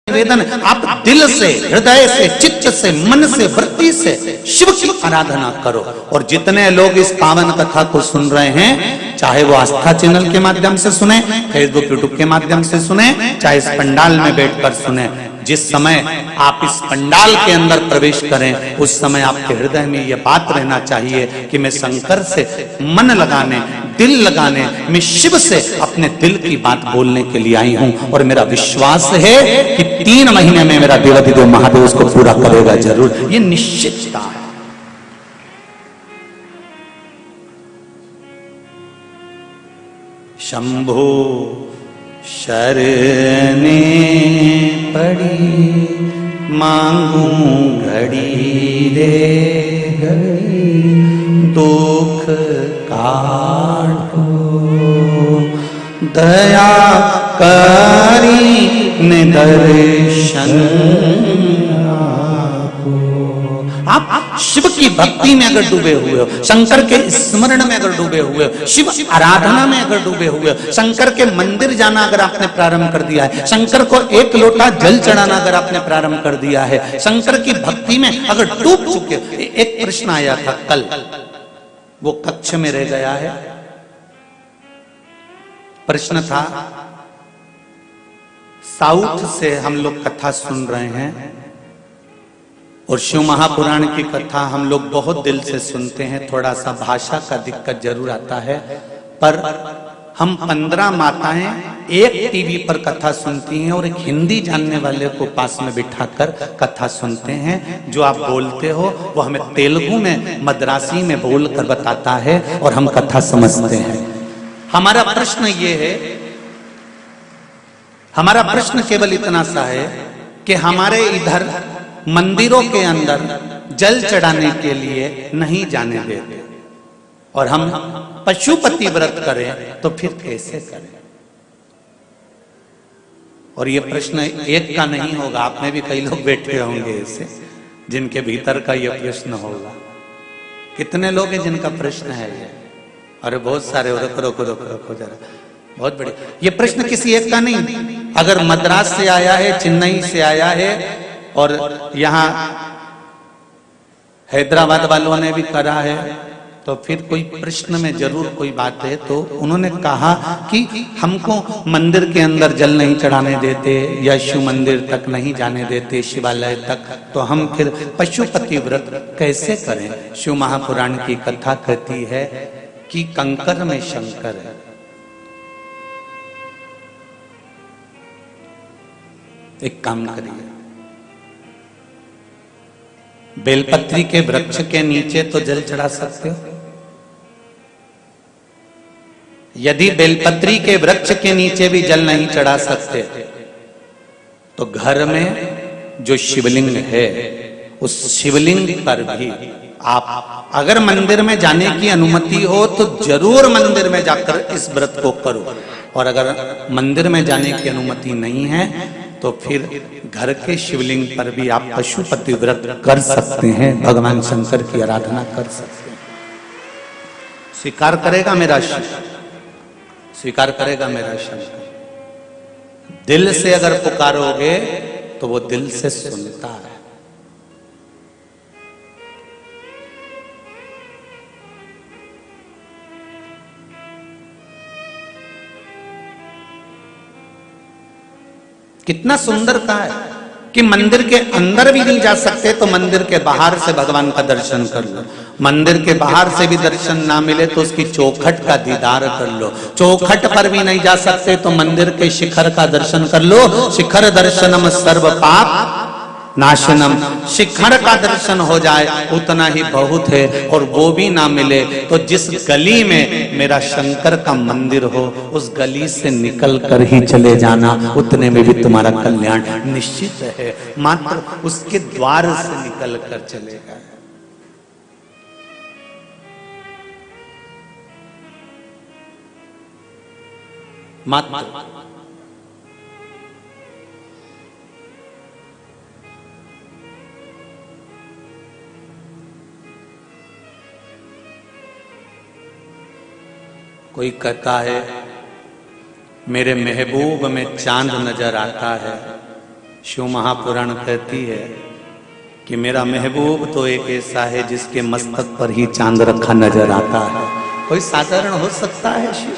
निवेदन, आप दिल से, हृदय से, चित्त से, मन से, वृत्ति से शिव की आराधना करो। और जितने लोग इस पावन कथा को सुन रहे हैं, चाहे वो आस्था चैनल के माध्यम से सुने, फेसबुक यूट्यूब के माध्यम से सुने, चाहे इस पंडाल में बैठकर सुने, जिस समय आप इस पंडाल के अंदर प्रवेश करें उस समय आपके हृदय में यह बात रहना चाहिए कि मैं शंकर से मन लगाने, दिल लगाने, मैं शिव से अपने दिल की बात बोलने के लिए आई हूं। और मेरा विश्वास है कि 3 महीने में मेरा देवाधिदेव महादेव उसको पूरा करेगा जरूर, ये निश्चितता है। शंभो शरणे पड़ी मांगू घड़ी रे घड़ी, दुख काटो दया करी निदर्शन। आप शिव की भक्ति में अगर डूबे हुए हो, शंकर के स्मरण में अगर डूबे हुए हो, शिव आराधना में अगर डूबे हुए हो, शंकर के मंदिर जाना अगर आपने प्रारंभ कर दिया है, शंकर को 1 लोटा जल चढ़ाना अगर आपने प्रारंभ कर दिया है, शंकर की भक्ति में अगर डूब चुके हो। एक प्रश्न आया था कल, वो कक्ष में रह गया है। प्रश्न था, साउथ से हम लोग कथा सुन रहे हैं और शिव महापुराण की कथा हम लोग बहुत दिल से सुनते हैं, थोड़ा सा भाषा का दिक्कत जरूर आता है, पर हम 15 माताएं एक टीवी पर कथा सुनती हैं और एक हिंदी जानने वाले को पास में बिठाकर कथा सुनते हैं। जो आप बोलते हो वो हमें तेलुगु में, मद्रासी में बोलकर बताता है और हम कथा समझते हैं। हमारा प्रश्न ये है, हमारा प्रश्न केवल इतना सा है कि हमारे इधर मंदिरों के अंदर जल चढ़ाने के लिए नहीं जाने देते और हम पशुपति व्रत करें तो फिर कैसे करें? और ये प्रश्न एक का नहीं होगा, आप में भी कई लोग बैठे होंगे ऐसे जिनके भीतर का ये प्रश्न होगा। कितने लोग हैं जिनका प्रश्न है ये? अरे बहुत सारे। रुको रुको रुको रुको जरा, बहुत बढ़िया। ये प्रश्न किसी एक का नहीं, अगर मद्रास से आया है, चेन्नई से आया है और यहां हैदराबाद वालों ने भी करा है, तो फिर कोई प्रश्न में जरूर कोई बात है। तो उन्होंने कहा कि हमको मंदिर के अंदर जल नहीं चढ़ाने देते या शिव मंदिर तक नहीं जाने देते, शिवालय तक, तो हम फिर पशुपति व्रत कैसे करें? शिव महापुराण की कथा कहती है कि कंकर में शंकर है। एक काम करिए, बेलपत्री के वृक्ष के नीचे तो जल चढ़ा सकते हो। यदि बेलपत्री के वृक्ष के नीचे भी जल नहीं चढ़ा सकते तो घर में जो शिवलिंग है उस शिवलिंग पर भी आप, अगर मंदिर में जाने की अनुमति हो तो जरूर मंदिर में जाकर इस व्रत को करो, और अगर मंदिर में जाने की अनुमति नहीं है तो फिर घर के शिवलिंग पर भी आप पशुपति व्रत कर सकते हैं, भगवान शंकर की आराधना कर सकते हैं। स्वीकार करेगा मेरा शिव, स्वीकार करेगा मेरा शंकर। दिल से अगर पुकारोगे तो वो दिल से सुनता है। कितना सुंदर कहा है कि मंदिर के अंदर भी नहीं जा सकते तो मंदिर के बाहर से भगवान का दर्शन कर लो। मंदिर के बाहर से भी दर्शन ना मिले तो उसकी चौखट का दीदार कर लो। चौखट पर भी नहीं जा सकते तो मंदिर के शिखर का दर्शन कर लो। शिखर दर्शनम सर्व पाप नाशनम, शिखर का दर्शन हो जाए उतना ही बहुत है। और वो भी ना मिले तो जिस गली में मेरा शंकर का मंदिर हो उस गली से निकल कर ही चले जाना, उतने में भी तुम्हारा कल्याण निश्चित है। मात्र उसके द्वार से निकल कर चलेगा। मात्र कोई कहता है मेरे महबूब में चांद नजर आता है, शिव महापुराण कहती है कि मेरा महबूब तो एक ऐसा है जिसके मस्तक पर ही चांद रखा नजर आता है। कोई साधारण हो सकता है शिव?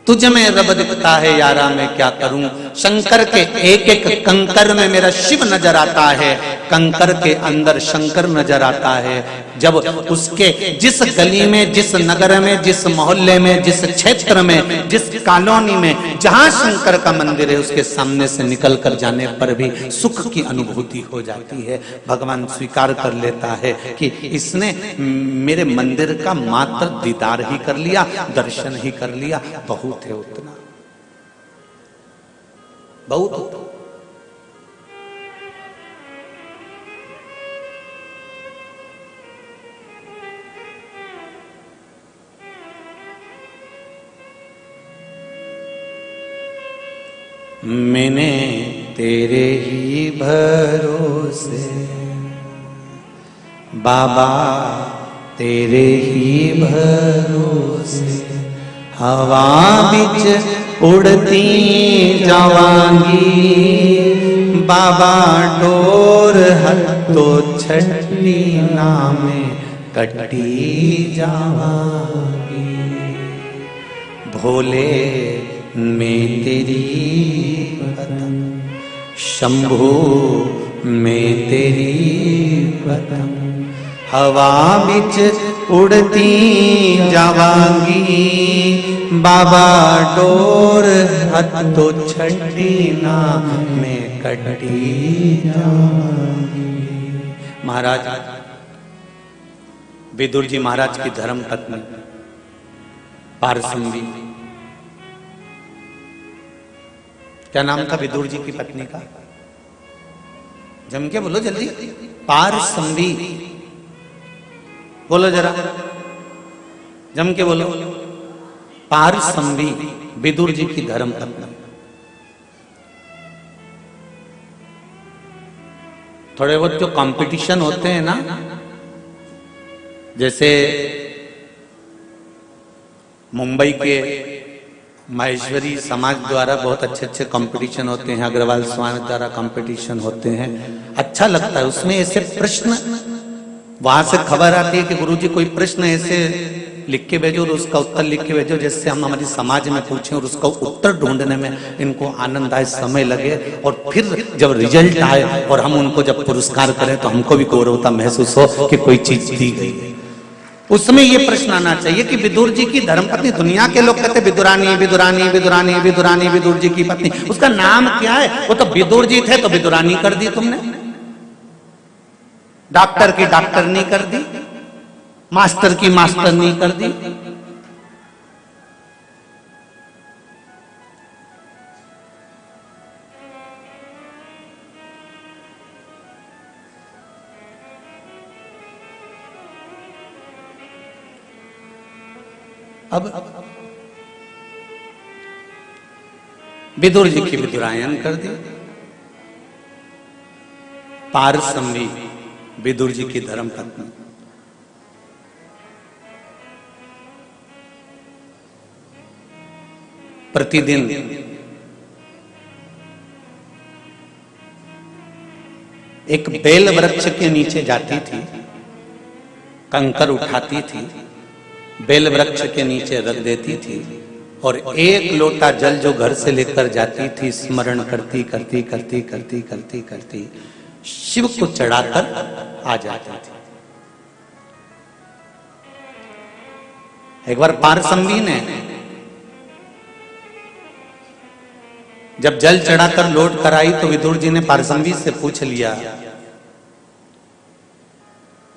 तुझ में रब दिखता है यारा, मैं क्या करूं। शंकर के एक एक कंकर में मेरा शिव नजर आता है, कंकर के अंदर शंकर नजर आता है। जब उसके जिस गली में, जिस नगर में, जिस मोहल्ले में, जिस क्षेत्र में, जिस कॉलोनी में जहां शंकर का मंदिर है, उसके सामने से निकल कर जाने पर भी सुख की अनुभूति हो जाती है। भगवान स्वीकार कर लेता है कि इसने मेरे मंदिर का मात्र दीदार ही कर लिया, दर्शन ही कर लिया, बहुत है उतना, बहुत। मैंने तेरे ही भरोसे बाबा, तेरे ही भरोसे हवा बिच उड़ती जावांगी। बाबा डोर हत्तो छठी नामे कटी जावांगी। भोले मैं तेरी पतंग, शंभू मैं तेरी पतंग, हवा बिच उड़ती जावांगी। बाबा डोर हत्तो छठी ना में कटी जावांगी। महाराज विदुर जी महाराज की धर्म पत्नी पारसंवी, क्या नाम था विदुर जी की पत्नी का? जम के बोलो जल्दी। पारसंवी बोलो जरा, जम के बोलो। पारसंवी विदुर जी की धर्म पत्नी। थोड़े बहुत जो कंपटीशन होते हैं ना, जैसे मुंबई के माहेश्वरी समाज द्वारा बहुत अच्छे अच्छे कंपटीशन होते हैं, अग्रवाल समाज द्वारा कंपटीशन होते हैं, अच्छा लगता है। उसमें ऐसे प्रश्न, वहां से खबर आती है कि गुरुजी कोई प्रश्न ऐसे लिख के भेजो और उसका उत्तर लिख के भेजो जैसे हम हमारी समाज में पूछें, और उसका उत्तर ढूंढने में इनको आनंद आए, समय लगे, और फिर जब रिजल्ट आए और हम उनको जब पुरस्कार करें तो हमको भी गौरवता महसूस हो कि कोई चीज दी गई। उसमें ये प्रश्न आना चाहिए कि विदुर जी की धर्मपत्नी, दुनिया के लोग कहते विदुरानी विदुरानी विदुरानी विदुरानी विदुर जी की पत्नी, उसका नाम क्या है? वो तो विदुर जी थे तो विदुरानी कर दी तुमने, डॉक्टर की डॉक्टरनी कर दी, मास्टर की मास्टरनी कर दी। अब विदुर जी की विदुरायन कर दी। पारसंवी विदुर जी की धर्म पत्नी। प्रतिदिन एक बेल वृक्ष के नीचे जाती थी, कंकर उठाती थी, बेल वृक्ष के नीचे रख देती थी, और एक लोटा जल जो घर से लेकर जाती थी, स्मरण करती करती करती करती करती करती शिव को चढ़ाकर आ जाती थी। एक बार पारसंवी ने जब जल चढ़ाकर लौट कर आई तो विदुर जी ने पारसंवी से पूछ लिया,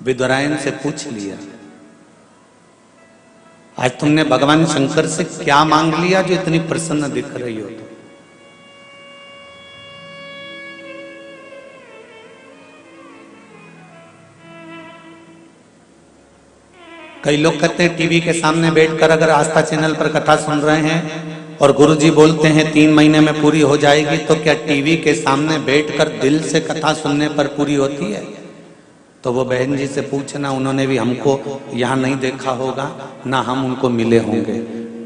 विदुरायन से पूछ लिया, आज तुमने भगवान शंकर से क्या मांग लिया जो इतनी प्रसन्न दिख रही हो? तो कई लोग कहते हैं टीवी के सामने बैठकर अगर आस्था चैनल पर कथा सुन रहे हैं और गुरुजी बोलते हैं 3 महीने में पूरी हो जाएगी, तो क्या टीवी के सामने बैठकर दिल से कथा सुनने पर पूरी होती है? तो वो बहन जी से पूछना, उन्होंने भी हमको यहाँ नहीं देखा होगा, ना हम उनको मिले होंगे।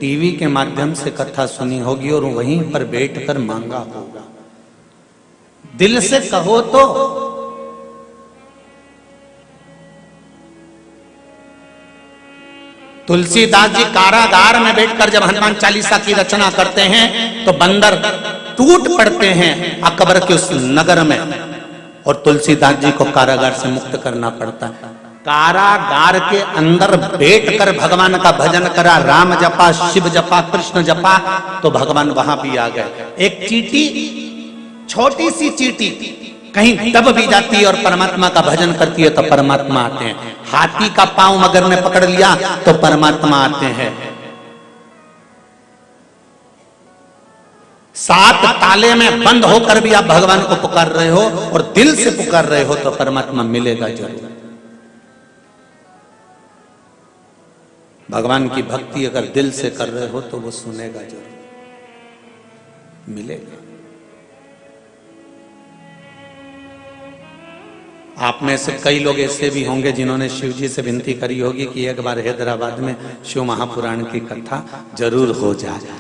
टीवी के माध्यम से कथा सुनी होगी और वहीं पर बैठकर मांगा होगा। दिल से कहो तो तुलसीदास जी कारागार में बैठकर जब हनुमान चालीसा की रचना करते हैं तो बंदर टूट पड़ते हैं अकबर के उस नगर में और तुलसीदास जी को कारागार से मुक्त करना पड़ता है। कारागार के अंदर बैठकर भगवान का भजन करा, राम जपा, शिव जपा, कृष्ण जपा, तो भगवान वहां भी आ गए। एक चींटी, छोटी सी चींटी कहीं दब भी जाती है और परमात्मा का भजन करती है तो परमात्मा आते हैं। हाथी का पांव मगर ने पकड़ लिया तो परमात्मा आते हैं। 7 ताले में बंद होकर भी आप भगवान को पुकार रहे हो और दिल से पुकार रहे हो तो परमात्मा मिलेगा जरूर। भगवान की भक्ति अगर दिल से कर रहे हो तो वो सुनेगा जरूर, मिलेगा। आप में से कई लोग ऐसे भी होंगे जिन्होंने शिव जी से विनती करी होगी कि एक बार हैदराबाद में शिव महापुराण की कथा जरूर हो जाए।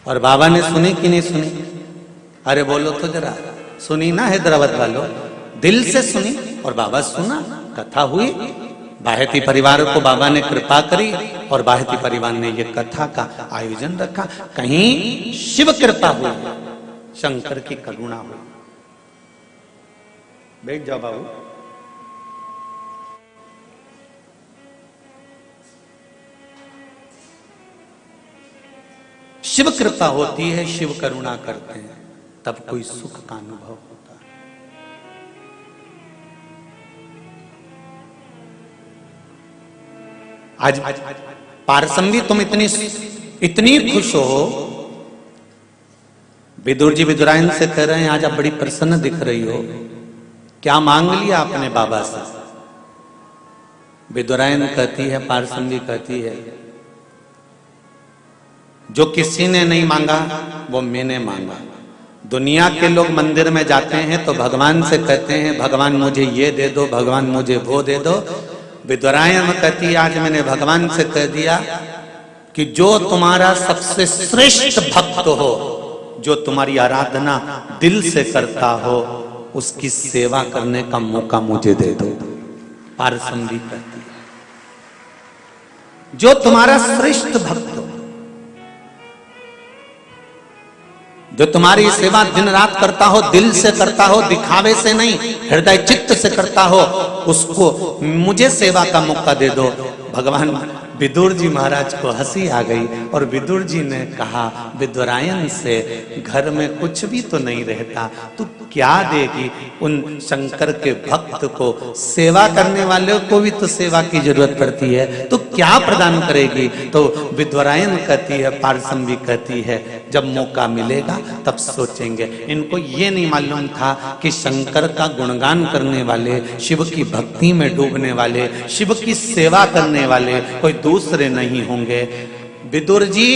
और बाबा ने सुनी कि नहीं सुनी? अरे बोलो तो जरा, सुनी ना हैदराबाद वालों? दिल से सुनी और बाबा सुना, कथा हुई। बाहेती परिवार को बाबा ने कृपा करी और बाहेती परिवार ने ये कथा का आयोजन रखा। कहीं शिव कृपा हुई, शंकर की करुणा हुई। बैठ जाओ बाबू। शिव कृपा होती है, शिव करुणा करते हैं, तब कोई सुख का अनुभव होता है। आज पारसमवी तुम इतनी खुश हो। विदुर जी विदुरायन से कह रहे हैं आज आप बड़ी प्रसन्न दिख रही हो, क्या मांग लिया आपने बाबा से? विदुरायन कहती है, पारसमवी कहती है, जो किसी ने नहीं मांगा वो मैंने मांगा। दुनिया के लोग मंदिर में जाते हैं तो भगवान से कहते हैं भगवान मुझे ये दे दो, भगवान मुझे वो दे दो। विदुरायन कहती है आज मैंने भगवान से कह दिया कि जो तुम्हारा सबसे श्रेष्ठ भक्त हो, जो तुम्हारी आराधना दिल से करता हो, उसकी सेवा करने का मौका मुझे दे दो। पारसमवी कहती है जो तुम्हारा श्रेष्ठ भक्त हो, जो तुम्हारी सेवा दिन रात करता हो, दिल से करता हो, दिखावे से नहीं, हृदय चित्त से करता हो, उसको मुझे सेवा का मौका दे दो। भगवान विदुर जी महाराज को हंसी आ गई और विदुर जी ने कहा विदुरायन से, घर में कुछ भी तो नहीं रहता, तू क्या देगी उन शंकर के भक्त को? सेवा करने वाले को भी तो सेवा की जरूरत पड़ती है, तो क्या प्रदान करेगी? तो विदुरायन कहती है, पारसमवी कहती है जब मौका मिलेगा तब सोचेंगे। इनको ये नहीं मालूम था कि शंकर का गुणगान करने वाले, शिव की भक्ति में डूबने वाले, शिव की सेवा करने वाले कोई दूसरे नहीं होंगे। विदुर जी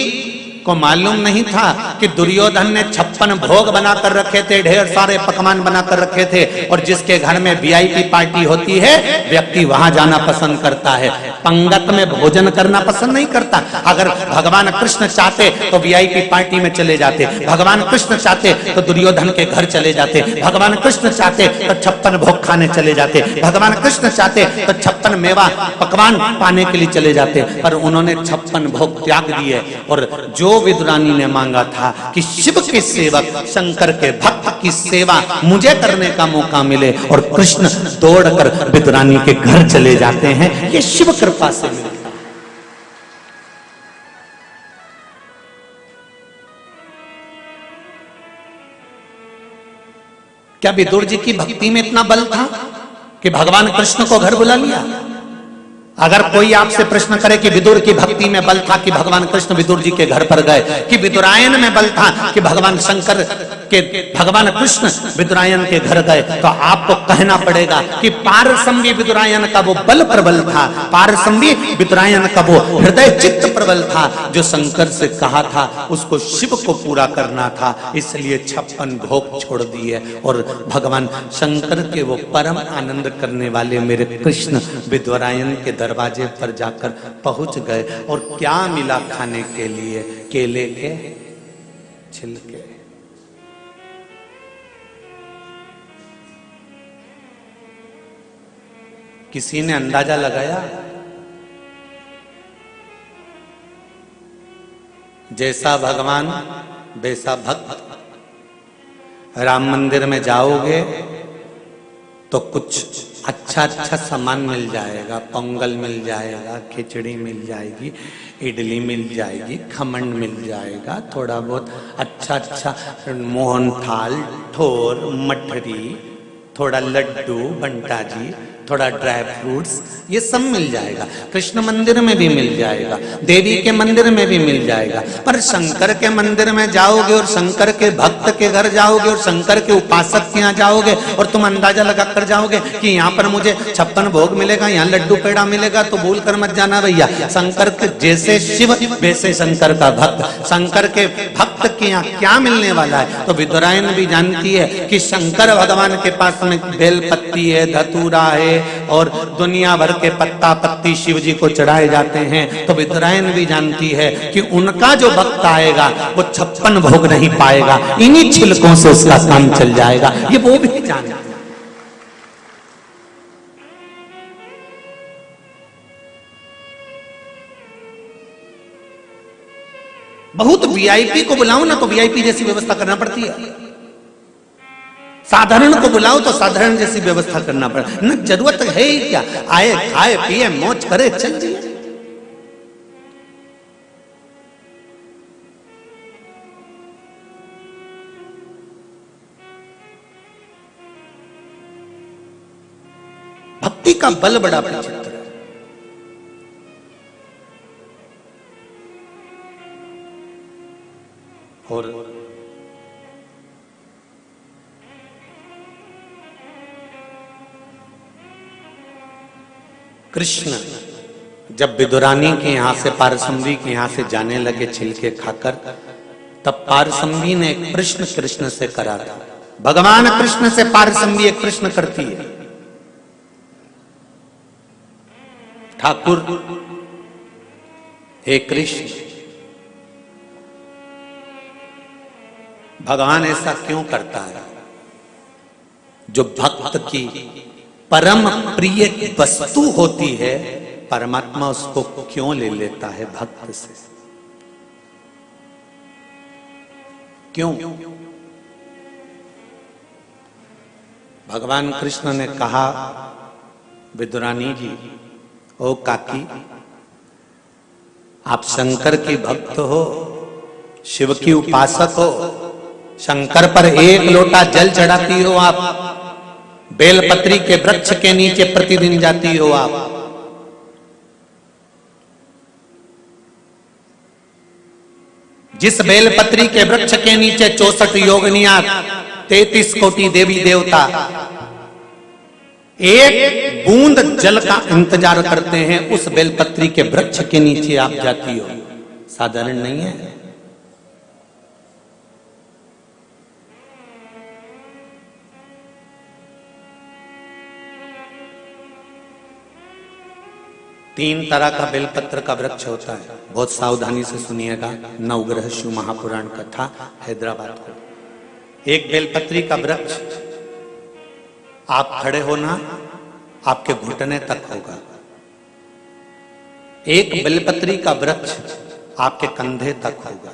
को मालूम नहीं था कि दुर्योधन ने 56 भोग बनाकर रखे थे, ढेर सारे पकवान बनाकर रखे थे, और जिसके घर में वीआईपी पार्टी होती है व्यक्ति वहां जाना पसंद करता है, पंगत में भोजन करना पसंद नहीं करता। अगर भगवान कृष्ण चाहते तो वीआईपी पार्टी में चले जाते, भगवान कृष्ण चाहते तो दुर्योधन के घर चले जाते, भगवान कृष्ण चाहते तो 56 भोग खाने चले जाते, भगवान कृष्ण चाहते तो 56 मेवा पकवान पाने के लिए चले जाते। पर उन्होंने 56 भोग त्याग दिए और जो विदुरानी ने मांगा था कि शिव के सेवक, शंकर के भक्त की सेवा मुझे करने का मौका मिले, और कृष्ण दौड़कर विदुरानी के घर चले जाते हैं, ये शिव कृपा से मिलता है। क्या विदुर जी की भक्ति में इतना बल था कि भगवान कृष्ण को घर बुला लिया? अगर कोई आपसे प्रश्न करे कि विदुर की भक्ति में बल था कि भगवान कृष्ण विदुर जी के घर पर गए, कि विदुरायन में बल था कि भगवान शंकर कि भगवान कृष्ण विदुरायन के घर गए तो आपको कहना पड़ेगा कि पारसंवी विदुरायन का वो बल प्रबल था, पारसंवी विदुरायन का वो हृदय चित्त प्रबल था, जो शंकर से कहा था उसको शिव को पूरा करना था, इसलिए 56 भोग छोड़ दिए और भगवान शंकर के वो परम आनंद करने वाले मेरे कृष्ण विदुरायन के दरवाजे पर जाकर पहुंच गए। और क्या मिला खाने के लिए? केले के छिलके। किसी ने अंदाजा लगाया? जैसा भगवान वैसा भक्त। राम मंदिर में जाओगे तो कुछ अच्छा अच्छा सामान मिल जाएगा, पोंगल मिल जाएगा, खिचड़ी मिल जाएगी, इडली मिल जाएगी, खमन मिल जाएगा, थोड़ा बहुत अच्छा अच्छा मोहन थाल, ठोर, मठरी, थोड़ा लड्डू, बंटा जी, थोड़ा ड्राई फ्रूट्स, ये सब मिल जाएगा। कृष्ण मंदिर में भी मिल जाएगा, देवी के मंदिर में भी मिल जाएगा, पर शंकर के मंदिर में जाओगे और शंकर के भक्त के घर जाओगे और शंकर के उपासक के यहाँ जाओगे और तुम अंदाजा लगा कर जाओगे कि यहाँ पर मुझे 56 भोग मिलेगा, यहाँ लड्डू पेड़ा मिलेगा, तो भूल कर मत जाना भैया। शंकर के जैसे शिव वैसे शंकर का भक्त, शंकर के भक्त के यहाँ क्या मिलने वाला है? तो विदुरायन भी जानती है कि शंकर भगवान के पास में बेल पत्ती है, धतूरा है और दुनिया भर के पत्ता पत्ती शिव जी को चढ़ाए जाते हैं। तो विदुरायन भी जानती है कि उनका जो भक्त आएगा वो 56 भोग नहीं पाएगा, इन्हीं छिलकों से उसका काम चल जाएगा, ये वो भी जानती है। बहुत वीआईपी को बुलाओ ना तो वीआईपी जैसी व्यवस्था करना पड़ती है, साधारण को बुलाओ तो साधारण जैसी व्यवस्था करना पड़े न। जरूरत है ही क्या? आए खाए पिए मौज करे चल दिए। भक्ति का बल बड़ा विचित्र है। और कृष्ण जब विदुरानी के यहां से पारसंवी के यहां से जाने लगे छिलके खाकर, तब पारसंवी ने एक प्रश्न कृष्ण से करा था। भगवान कृष्ण से पारसंवी एक प्रश्न करती है, ठाकुर हे कृष्ण, भगवान ऐसा क्यों करता है? जो भक्त की परम प्रिय वस्तु होती है, परमात्मा उसको क्यों ले लेता है भक्त से? क्यों? भगवान कृष्ण ने कहा, विदुरानी जी, ओ काकी, आप शंकर की भक्त हो, शिव की उपासक हो, शंकर पर एक लोटा जल चढ़ाती हो आप, बेलपत्री के वृक्ष के नीचे प्रतिदिन जाती हो आप, जिस बेलपत्री के वृक्ष के नीचे 64 योगिनियां, 33 कोटि देवी देवता एक बूंद जल का इंतजार करते हैं, उस बेलपत्री के वृक्ष के नीचे आप जाती हो, साधारण नहीं है। तीन तरह का बेलपत्र का वृक्ष होता है, बहुत सावधानी से सुनिएगा। नवग्रह शिव महापुराण कथा हैदराबाद को। एक बेलपत्री का वृक्ष आप खड़े होना आपके घुटने तक होगा, एक बेलपत्री का वृक्ष आपके कंधे तक होगा,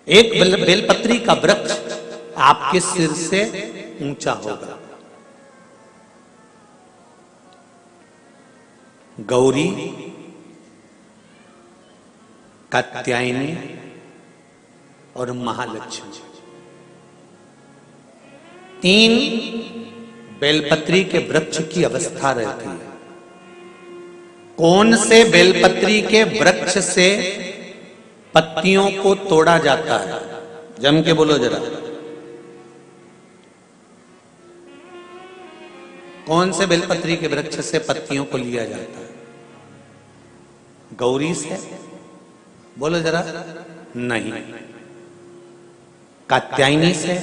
एक बेलपत्री का वृक्ष आपके सिर से ऊंचा होगा। गौरी, कात्यायनी और महालक्ष्मी, तीन बेलपत्री के वृक्ष की अवस्था रहती है। कौन से बेलपत्री के वृक्ष से पत्तियों को तोड़ा जाता है? जम के बोलो जरा। कौन से बेलपत्री के वृक्ष से पत्तियों को लिया जाता है? गौरी से? बोलो जरा। नहीं। कात्यायनी से?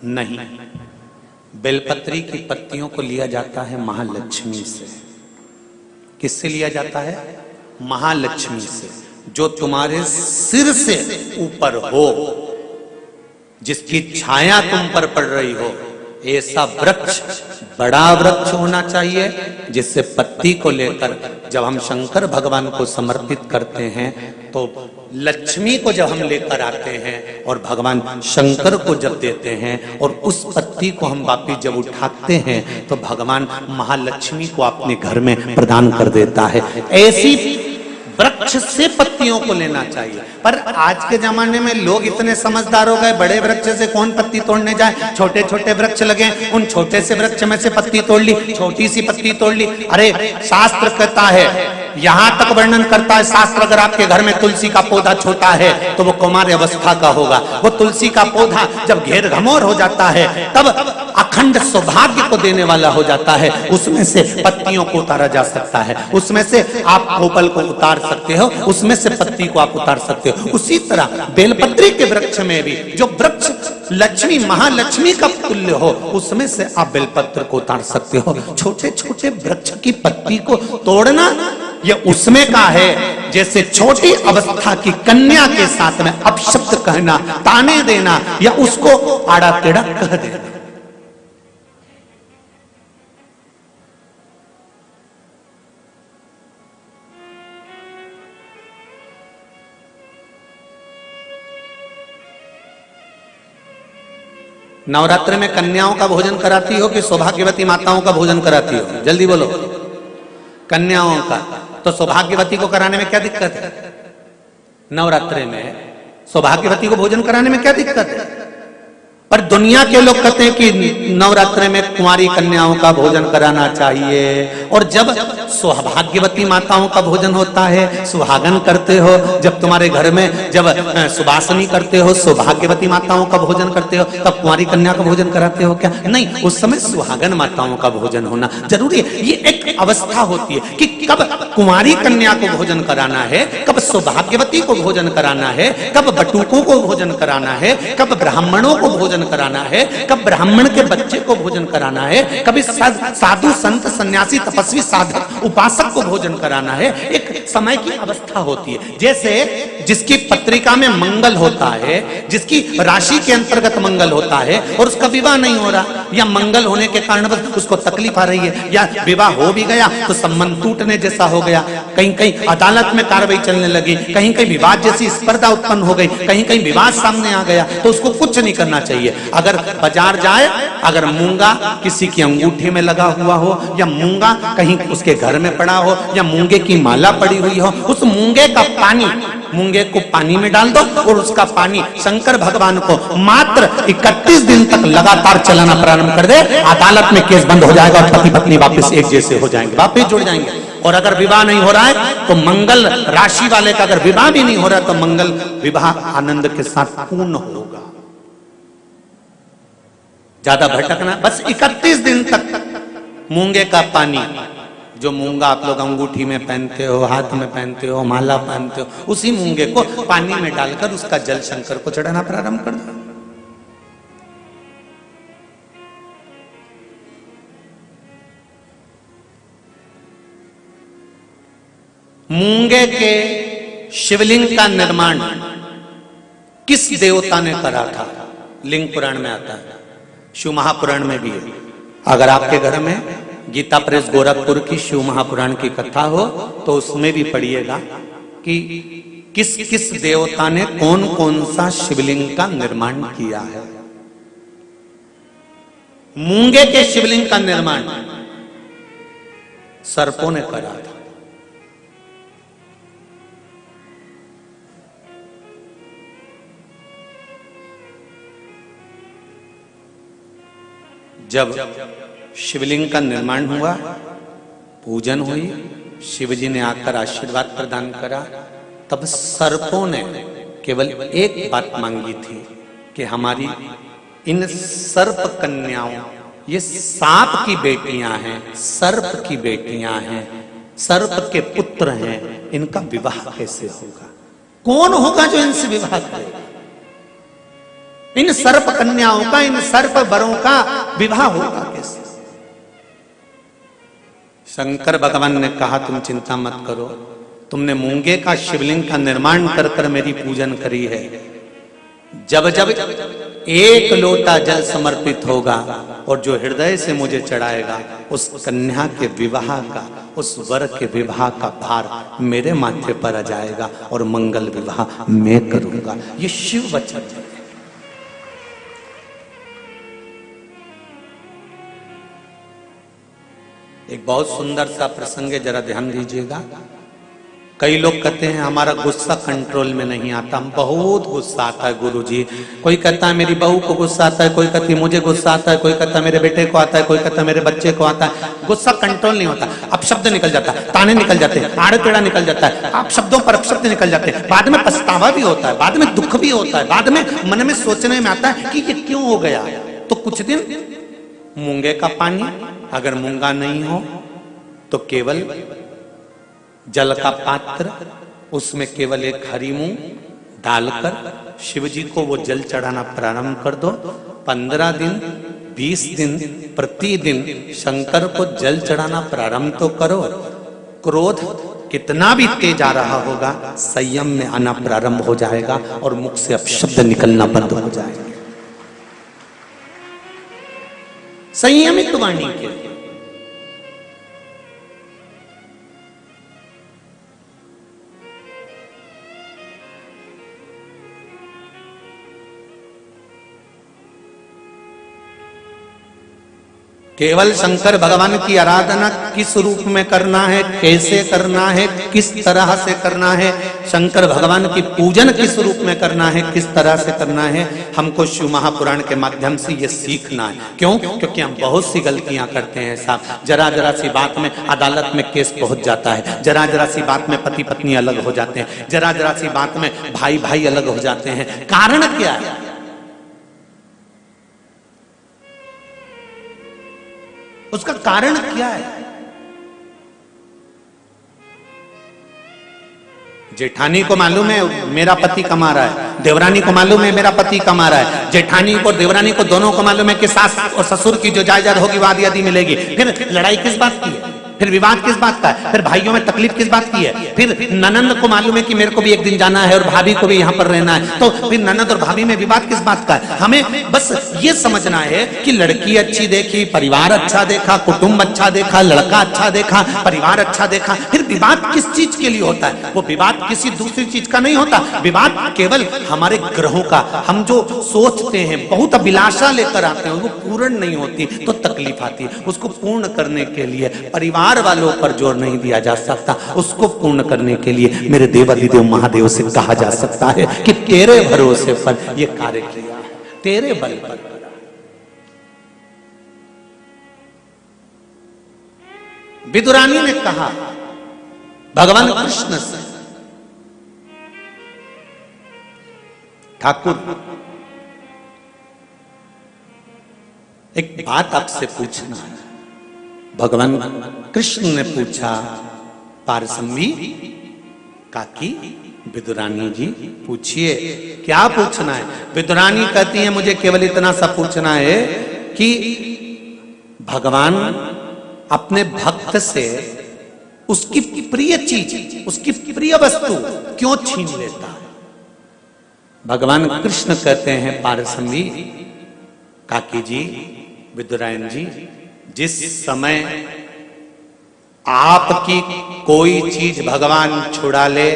नहीं। बेलपत्री की पत्तियों को लिया जाता है महालक्ष्मी से। किससे लिया जाता है? महालक्ष्मी से। जो तुम्हारे सिर से ऊपर हो, जिसकी छाया तुम पर पड़ रही हो, ऐसा वृक्ष, बड़ा वृक्ष होना चाहिए, जिससे पत्ती को लेकर जब हम शंकर भगवान को समर्पित करते हैं तो लक्ष्मी को जब हम लेकर आते हैं और भगवान शंकर को जब देते हैं और उस पत्ती को हम वापिस जब उठाते हैं तो भगवान महालक्ष्मी को अपने घर में प्रदान कर देता है। ऐसी वृक्ष से पत्तियों को लेना चाहिए। पर आज के जमाने में लोग इतने समझदार हो गए, बड़े वृक्ष से कौन पत्ती तोड़ने जाए, छोटे छोटे वृक्ष लगे, उन छोटे से वृक्ष में से पत्ती तोड़ ली, छोटी सी पत्ती तोड़ ली। अरे शास्त्र कहता है, यहां तक वर्णन करता है शास्त्र, अगर आपके घर में तुलसी का पौधा छोटा है तो वो कुमार अवस्था का होगा। वो तुलसी का पौधा जब घेर घमोर हो जाता है तब अखंड सौभाग्य को देने वाला हो जाता है। उसमें से पत्तियों को उतारा जा सकता है, उसमें से आप कोपल को उतार सकते हो, उसमें से पत्ती को आप उतार सकते हो। उसी तरह बेलपत्री के वृक्ष में भी जो वृक्ष लक्ष्मी महालक्ष्मी का तुल्य हो, उसमें से आप बेलपत्र को उतार सकते हो। छोटे छोटे वृक्ष की पत्ती को तोड़ना ये उसमें का है जैसे छोटी अवस्था की कन्या के साथ में अपशब्द कहना, ताने देना या उसको आड़ा टेढ़ा कह देना। नवरात्र में कन्याओं का भोजन कराती हो कि सौभाग्यवती माताओं का भोजन कराती हो? जल्दी बोलो। कन्याओं का। तो सौभाग्यवती को कराने में क्या दिक्कत है? नवरात्रि में सौभाग्यवती को भोजन कराने में क्या दिक्कत है? पर दुनिया के लोग कहते हैं कि नवरात्रि में कुंवारी कन्याओं का भोजन कराना चाहिए। और जब सौभाग्यवती माताओं का भोजन होता है, सुहागन करते हो, जब तुम्हारे घर में जब सुबासनी करते हो, सौभाग्यवती माताओं का भोजन करते हो, तब कुंवारी कन्या का भोजन कराते हो क्या? नहीं, उस समय सुहागन माताओं का भोजन होना जरूरी है। ये एक अवस्था होती है कि कब कुंवारी कन्या को भोजन कराना है, कब सौभाग्यवती को भोजन कराना है, कब बटुकों को भोजन कराना है, कब ब्राह्मणों को भोजन कराना है, कब ब्राह्मण के बच्चे को भोजन कराना है, कभी साधु संत सन्यासी तपस्वी साधक उपासक को भोजन कराना है। एक समय की अवस्था होती है। जैसे जिसकी पत्रिका में मंगल होता है, जिसकी राशि के अंतर्गत मंगल होता है और उसका विवाह नहीं हो रहा, या मंगल होने के कारण बस उसको तकलीफ आ रही है, या विवाह हो भी गया तो संबंध टूटने जैसा हो गया, कहीं कहीं अदालत में कार्रवाई चलने लगी, कहीं कहीं विवाद जैसी स्पर्धा उत्पन्न हो गई, कहीं कहीं विवाद सामने आ गया, तो उसको कुछ नहीं करना चाहिए। अगर बाजार जाए, अगर मूंगा किसी की अंगूठी में लगा हुआ हो, या मूंगा कहीं उसके घर में पड़ा हो, या मूंगे की माला पड़ी हुई हो, उस मूंगे का पानी, मूंगे को पानी में डाल दो और उसका पानी शंकर भगवान को मात्र 31 दिन तक लगातार चलाना प्रारंभ कर दे, अदालत में केस बंद हो जाएगा और पति पत्नी वापस एक जैसे हो जाएंगे, वापस जुड़ जाएंगे। और अगर विवाह नहीं हो रहा है तो मंगल राशि वाले का अगर विवाह भी नहीं हो रहा तो मंगल विवाह आनंद के साथ पूर्ण होगा। ज्यादा भटकना, बस 31 दिन तक मूंगे का पानी, जो मूंगा आप लोग अंगूठी में पहनते हो, हाथ में पहनते हो, माला पहनते हो, उसी मूंगे को पानी में डालकर उसका जल शंकर को चढ़ाना प्रारंभ कर दो। मूंगे के शिवलिंग का निर्माण किस देवता ने करा था? लिंग पुराण में आता है, शिव महापुराण में भी है। अगर आपके घर में गीता प्रेस गोरखपुर की शिव महापुराण की कथा हो तो उसमें भी पढ़िएगा कि किस किस देवता ने कौन कौन सा शिवलिंग का निर्माण किया है। मूंगे के शिवलिंग का निर्माण सर्पों ने करा था। जब शिवलिंग का निर्माण हुआ, पूजन हुई, शिवजी ने आकर आशीर्वाद प्रदान करा, तब सर्पों ने केवल एक बात मांगी थी कि हमारी इन सर्प कन्याओं ये सांप की बेटियां हैं, सर्प की बेटियां हैं, सर्प के पुत्र हैं, इनका विवाह कैसे होगा? कौन होगा जो इनसे विवाह करेगा? इन सर्प कन्याओं का, इन सर्प वरों का विवाह होगा कैसे? शंकर भगवान ने कहा तुम चिंता मत करो, तुमने मूंगे का शिवलिंग का निर्माण कर कर मेरी पूजन करी है। जब जब एक लोटा जल समर्पित होगा और जो हृदय से मुझे चढ़ाएगा, उस कन्या के विवाह का, उस वर के विवाह का भार मेरे माथे पर आ जाएगा और मंगल विवाह मैं करूंगा। ये शिव वचन है। एक बहुत सुंदर सा प्रसंग है, जरा ध्यान दीजिएगा। कई लोग कहते हैं हमारा गुस्सा कंट्रोल में नहीं आता, हम बहुत गुस्सा आता है गुरुजी। कोई कहता है मेरी बहू को गुस्सा आता है, कोई कहती है मुझे गुस्सा आता है, कोई कहता है मेरे बेटे को आता है, कोई कहता है मेरे बच्चे को आता है। गुस्सा कंट्रोल नहीं होता, अपशब्द निकल जाता है, ताने निकल जाते हैं, आड़े टेढ़ा निकल जाता है, आप शब्दों पर अपशब्द निकल जाते हैं। बाद में पछतावा भी होता है, बाद में दुख भी होता है, बाद में मन में सोचने में आता है कि ये क्यों हो गया। तो कुछ दिन मूंगे का पानी, अगर मूंगा नहीं हो तो केवल जल का पात्र, उसमें केवल एक हरी मूंग डालकर शिव जी को वो जल चढ़ाना प्रारंभ कर दो। 15 दिन 20 दिन प्रतिदिन शंकर को जल चढ़ाना प्रारंभ तो करो। क्रोध कितना भी तेज आ रहा होगा, संयम में आना प्रारंभ हो जाएगा और मुख से अपशब्द निकलना बंद हो जाएगा। संयमित वाणी के केवल शंकर भगवान की आराधना किस रूप में करना है, कैसे करना है, किस तरह से करना है, शंकर भगवान की पूजन किस रूप में करना है, किस तरह से करना है, हमको शिव महापुराण के माध्यम से ये सीखना है। क्यों? क्योंकि हम बहुत सी गलतियां करते हैं साहब। जरा जरा सी बात में अदालत में केस पहुंच जाता है, जरा जरा सी बात में पति पत्नी अलग हो जाते हैं, जरा जरा सी बात में भाई भाई अलग हो जाते हैं। कारण क्या है? उसका कारण क्या है? जेठानी को मालूम है मेरा पति कमा रहा है, देवरानी को मालूम है मेरा पति कमा रहा है, जेठानी को देवरानी को दोनों को मालूम है कि सास और ससुर की जो जायदाद होगी वो आधी आधी मिलेगी। फिर लड़ाई किस बात की है? फिर विवाद किस बात का है? फिर भाइयों में तकलीफ किस बात की है? फिर ननंद को मालूम है कि मेरे को भी एक दिन जाना है और भाभी को भी यहाँ पर रहना है, तो फिर ननंद और भाभी में विवाद किस बात का है? हमें बस ये समझना है कि लड़की अच्छी देखी, परिवार अच्छा देखा, कुटुंब अच्छा देखा, लड़का अच्छा देखा, परिवार अच्छा देखा, फिर विवाद किस चीज के लिए होता है? वो विवाद किसी दूसरी चीज का नहीं होता। विवाद केवल हमारे ग्रहों का, हम जो सोचते हैं, बहुत अभिलाषा लेकर आते हैं, वो पूर्ण नहीं होती तो तकलीफ आती है। उसको पूर्ण करने के लिए परिवार वालों पर जोर नहीं दिया जा सकता, उसको पूर्ण करने के लिए मेरे देवाधिदेव महादेव से कहा जा सकता है कि तेरे भरोसे पर यह कार्य किया, तेरे बल पर। विदुरानी ने कहा भगवान कृष्ण से, ठाकुर एक बात आपसे पूछना है। भगवान कृष्ण ने पूछा, पारसम्भी काकी विदुरानी जी पूछिए, क्या पूछना है? विदुरानी कहती है मुझे केवल इतना सा पूछना है कि भगवान अपने भक्त से उसकी प्रिय चीज, उसकी प्रिय वस्तु क्यों छीन लेता है? भगवान कृष्ण कहते हैं, पारसम्भी काकी जी, विदुरायन जी, जिस समय आपकी कोई चीज भगवान छुड़ा ले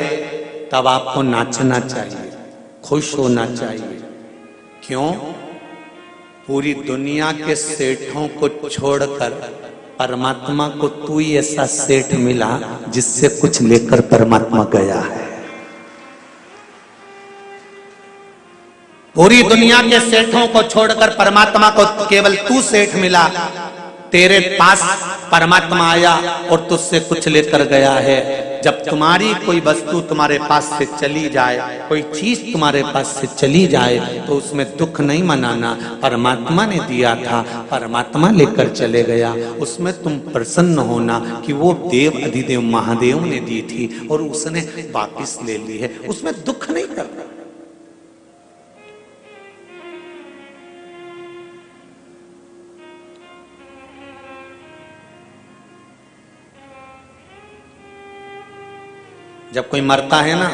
तब आपको नाचना चाहिए, खुश होना चाहिए। क्यों? पूरी दुनिया के सेठों को छोड़कर परमात्मा को तू ही ऐसा सेठ मिला जिससे कुछ लेकर परमात्मा गया है। पूरी दुनिया के सेठों को छोड़कर परमात्मा को केवल तू सेठ मिला, तेरे पास परमात्मा आया और तुझसे कुछ लेकर गया है। जब तुम्हारी कोई वस्तु तुम्हारे पास से चली जाए, कोई चीज तुम्हारे पास से चली जाए, तो उसमें दुख नहीं मनाना। परमात्मा ने दिया था, परमात्मा लेकर चले गया, उसमें तुम प्रसन्न होना कि वो देव अधिदेव महादेव ने दी थी और उसने वापिस ले ली है, उसमें दुख नहीं करना। जब कोई मरता है ना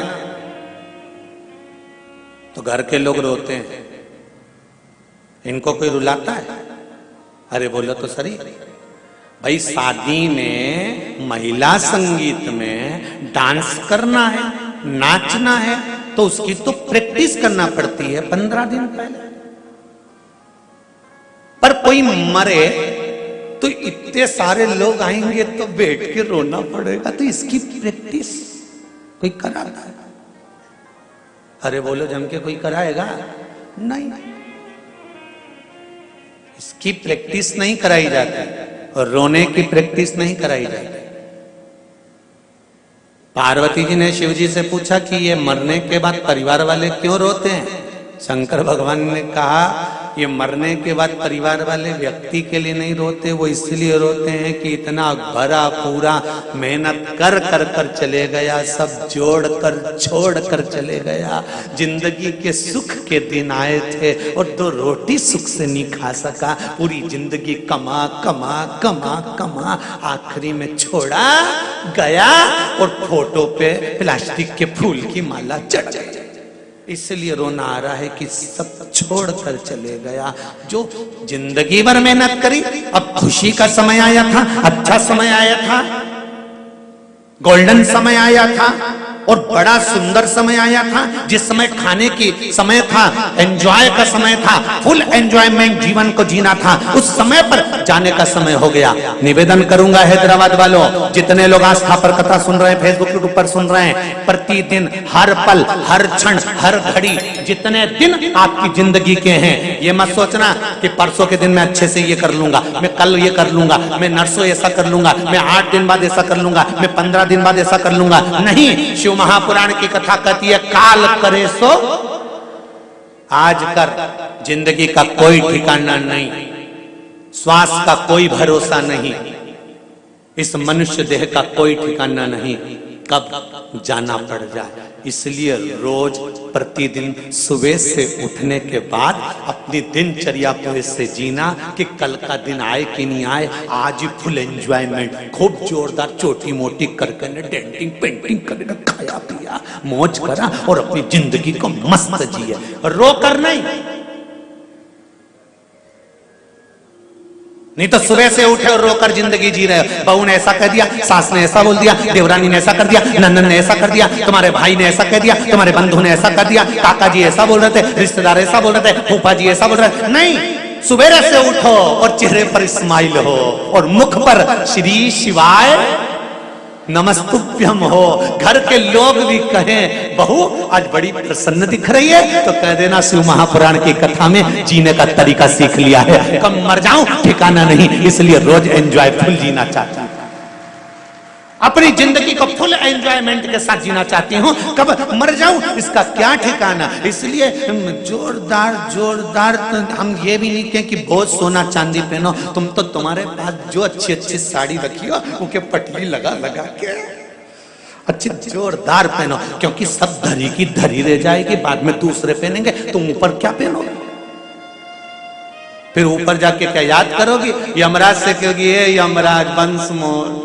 तो घर के लोग रोते हैं, इनको कोई रुलाता है? अरे बोलो तो सही भाई, शादी में महिला संगीत में डांस करना है, नाचना है, तो उसकी तो प्रैक्टिस करना पड़ती है 15 दिन पहले। पर कोई मरे तो इतने सारे लोग आएंगे तो बैठ के रोना पड़ेगा, तो इसकी प्रैक्टिस कोई कराता है? अरे बोलो जम के कोई कराएगा? नहीं, इसकी प्रैक्टिस नहीं कराई जाती और रोने की प्रैक्टिस नहीं कराई जाती। पार्वती जी ने शिव जी से पूछा कि ये मरने के बाद परिवार वाले क्यों रोते हैं? शंकर भगवान ने कहा ये मरने के बाद परिवार वाले व्यक्ति के लिए नहीं रोते, वो इसलिए रोते हैं कि इतना भरा पूरा मेहनत कर कर कर चले गया, सब जोड़ कर छोड़ कर चले गया, जिंदगी के सुख के दिन आए थे और 2 रोटी सुख से नहीं खा सका, पूरी जिंदगी कमा कमा कमा कमा आखिरी में छोड़ा गया और फोटो पे प्लास्टिक के फूल की माला चढ़ गई। इसलिए रोना आ रहा है कि सब छोड़ कर चले गया। जो जिंदगी भर मेहनत करी, अब खुशी का समय आया था, अच्छा समय आया था, गोल्डन समय आया था और बड़ा सुंदर समय आया था, जिस समय खाने की समय था, एंजॉय का समय था, फुल एंजॉयमेंट जीवन को जीना था, उस समय पर जाने का समय हो गया। निवेदन करूंगा हैदराबाद वालों, जितने लोग आस्था पर कथा सुन रहे हैं, फेसबुक यूट्यूब पर सुन रहे हैं, प्रतिदिन हर पल हर क्षण हर घड़ी जितने दिन आपकी जिंदगी के हैं, ये मत सोचना कि परसों के दिन मैं अच्छे से ये कर लूंगा, मैं कल ये कर लूंगा, मैं नरसों ऐसा कर लूंगा, मैं 8 दिन बाद ऐसा कर लूंगा, मैं 15 दिन बाद ऐसा कर लूंगा। नहीं, शिव महापुराण की कथा कहती है काल करे सो आज कर। जिंदगी का कोई ठिकाना नहीं, श्वास का कोई भरोसा नहीं, इस मनुष्य देह का कोई ठिकाना नहीं, कब जाना पड़ जाए। इसलिए रोज प्रतिदिन सुबह से उठने के बाद अपनी दिनचर्या को इससे जीना कि कल का दिन आए कि नहीं आए, आज ही फुल एंजॉयमेंट, खूब जोरदार छोटी मोटी करके डेंटिंग पेंटिंग करके खाया पिया मौज करा और अपनी जिंदगी को मस्त जिए, रो कर नहीं। नहीं तो सुबह से उठे और रोकर जिंदगी जी रहे हो। बहू ने ऐसा कह दिया, सास ने ऐसा बोल दिया, देवरानी ने ऐसा कर दिया, नंदन ने ऐसा कर दिया, तुम्हारे भाई ने ऐसा कह दिया, तुम्हारे बंधु ने ऐसा कर दिया, काका जी ऐसा बोल रहे थे, रिश्तेदार ऐसा बोल रहे थे, फूफा जी ऐसा बोल रहे थे। नहीं, सुबह से उठो और चेहरे पर स्माइल हो और मुख पर श्री शिवाय नमस्तुभ्यम हो। घर के लोग भी कहें बहू आज बड़ी प्रसन्न दिख रही है, तो कह देना शिव महापुराण की कथा में जीने का तरीका सीख लिया है, कब मर जाऊं ठिकाना नहीं, इसलिए रोज एंजॉयफुल जीना चाहती हूं, अपनी जिंदगी को फुल एंजॉयमेंट के साथ जीना चाहती हूँ, कब मर जाऊं इसका क्या ठिकाना। इसलिए जोरदार जोरदार हम ये भी नहीं कहें कि बहुत सोना चांदी पहनो, तुम तो तुम्हारे पास जो अच्छी अच्छी साड़ी रखी हो उनके पटली लगा लगा के अच्छी जोरदार पहनो, क्योंकि सब धरी की धरी रह जाएगी, बाद में दूसरे पहनेंगे, तुम ऊपर क्या पहनोगे? फिर ऊपर जाके क्या याद करोगी? यमराज से कहोगी ये यमराज वंश मोर,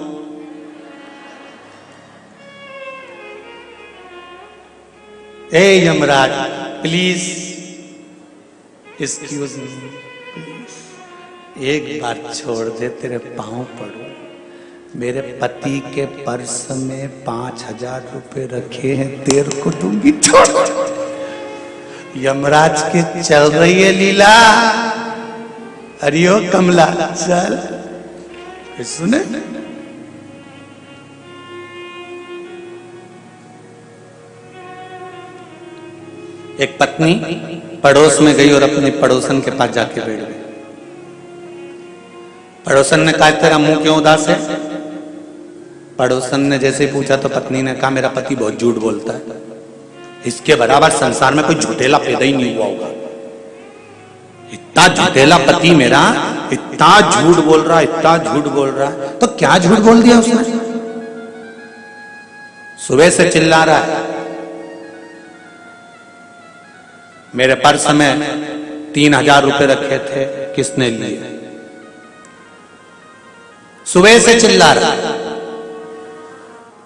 ए Yamraj please excuse me, please एक बार छोड़ दे, तेरे पांव पड़ो, मेरे पति के पर्स में 5000 रुपए रखे हैं, तेरे को दूंगी, छोड़। यमराज के चल रही है लीला, अरियो कमला चल, सुने एक पत्नी पड़ोस में गई और अपने पड़ोसन के पास जाके बैठ गई। पड़ोसन ने कहा तेरा मुंह क्यों उदास है? पड़ोसन ने जैसे ही पूछा तो पत्नी ने कहा मेरा पति बहुत झूठ बोलता है, इसके बराबर संसार में कोई झूठेला पैदा ही नहीं हुआ होगा। इतना झूठेला पति मेरा, इतना झूठ बोल रहा, इतना झूठ बोल रहा। तो क्या झूठ बोल दिया उसने? सुबह से चिल्ला रहा है मेरे पर्स में 3000 रुपए रखे थे, किसने लिए? सुबह से चिल्ला रहा है।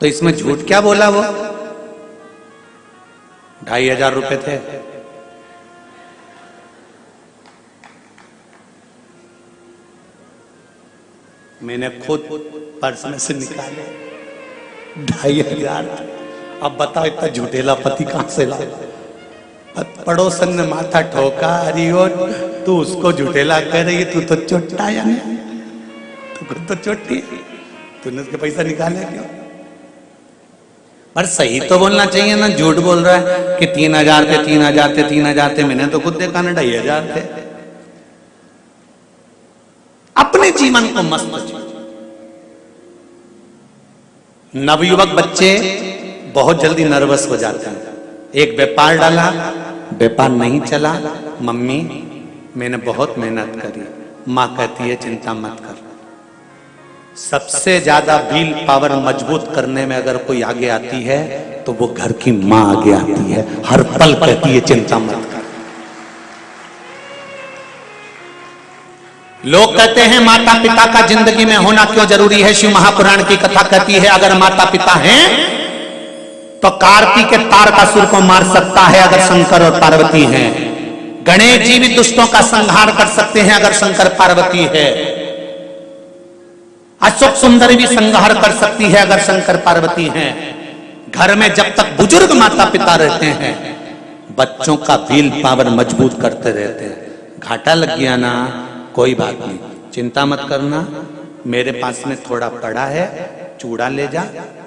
तो इसमें झूठ क्या बोला वो? 2500 रुपए थे। मैंने खुद पर्स में से निकाले 2500। अब बताओ इतना झूठेला पति कहां से ला? पड़ोसन ने माथा ठोका, अरे ओ तू उसको झूठेला कह रही है, तू तो चोट्टा या नहीं, तू खुद तो चोटी, तूने उसके पैसा निकाले क्यों? पर सही तो बोलना चाहिए ना। झूठ बोल रहा है कि 3000 थे, 3000 थे, 3000 थे। मैंने तो खुद देखा ना 2500 थे। अपने जीवन को मस्त। नवयुवक बच्चे बहुत जल्दी नर्वस हो जाते हैं। एक व्यापार डाला, व्यापार नहीं चला। मम्मी मैंने बहुत मेहनत करी। मां कहती है चिंता मत कर। सबसे ज्यादा व्हील पावर मजबूत करने में अगर कोई आगे आती है तो वो घर की मां आगे आती है। हर पल कहती है चिंता मत कर। लोग कहते हैं माता पिता का जिंदगी में होना क्यों जरूरी है? शिव महापुराण की कथा कहती है अगर माता पिता हैं तो कार्तिक के तारकासुर को मार सकता है अगर शंकर और पार्वती हैं। गणेश जी भी दुष्टों का संहार कर सकते हैं अगर शंकर पार्वती है। अशोक सुंदरी भी संहार कर सकती है अगर शंकर पार्वती हैं। घर में जब तक बुजुर्ग माता पिता रहते हैं बच्चों का व्हील पावर मजबूत करते रहते हैं। घाटा लग गया ना, कोई बात नहीं, चिंता मत करना, मेरे पास में थोड़ा पड़ा है, चूड़ा ले जा,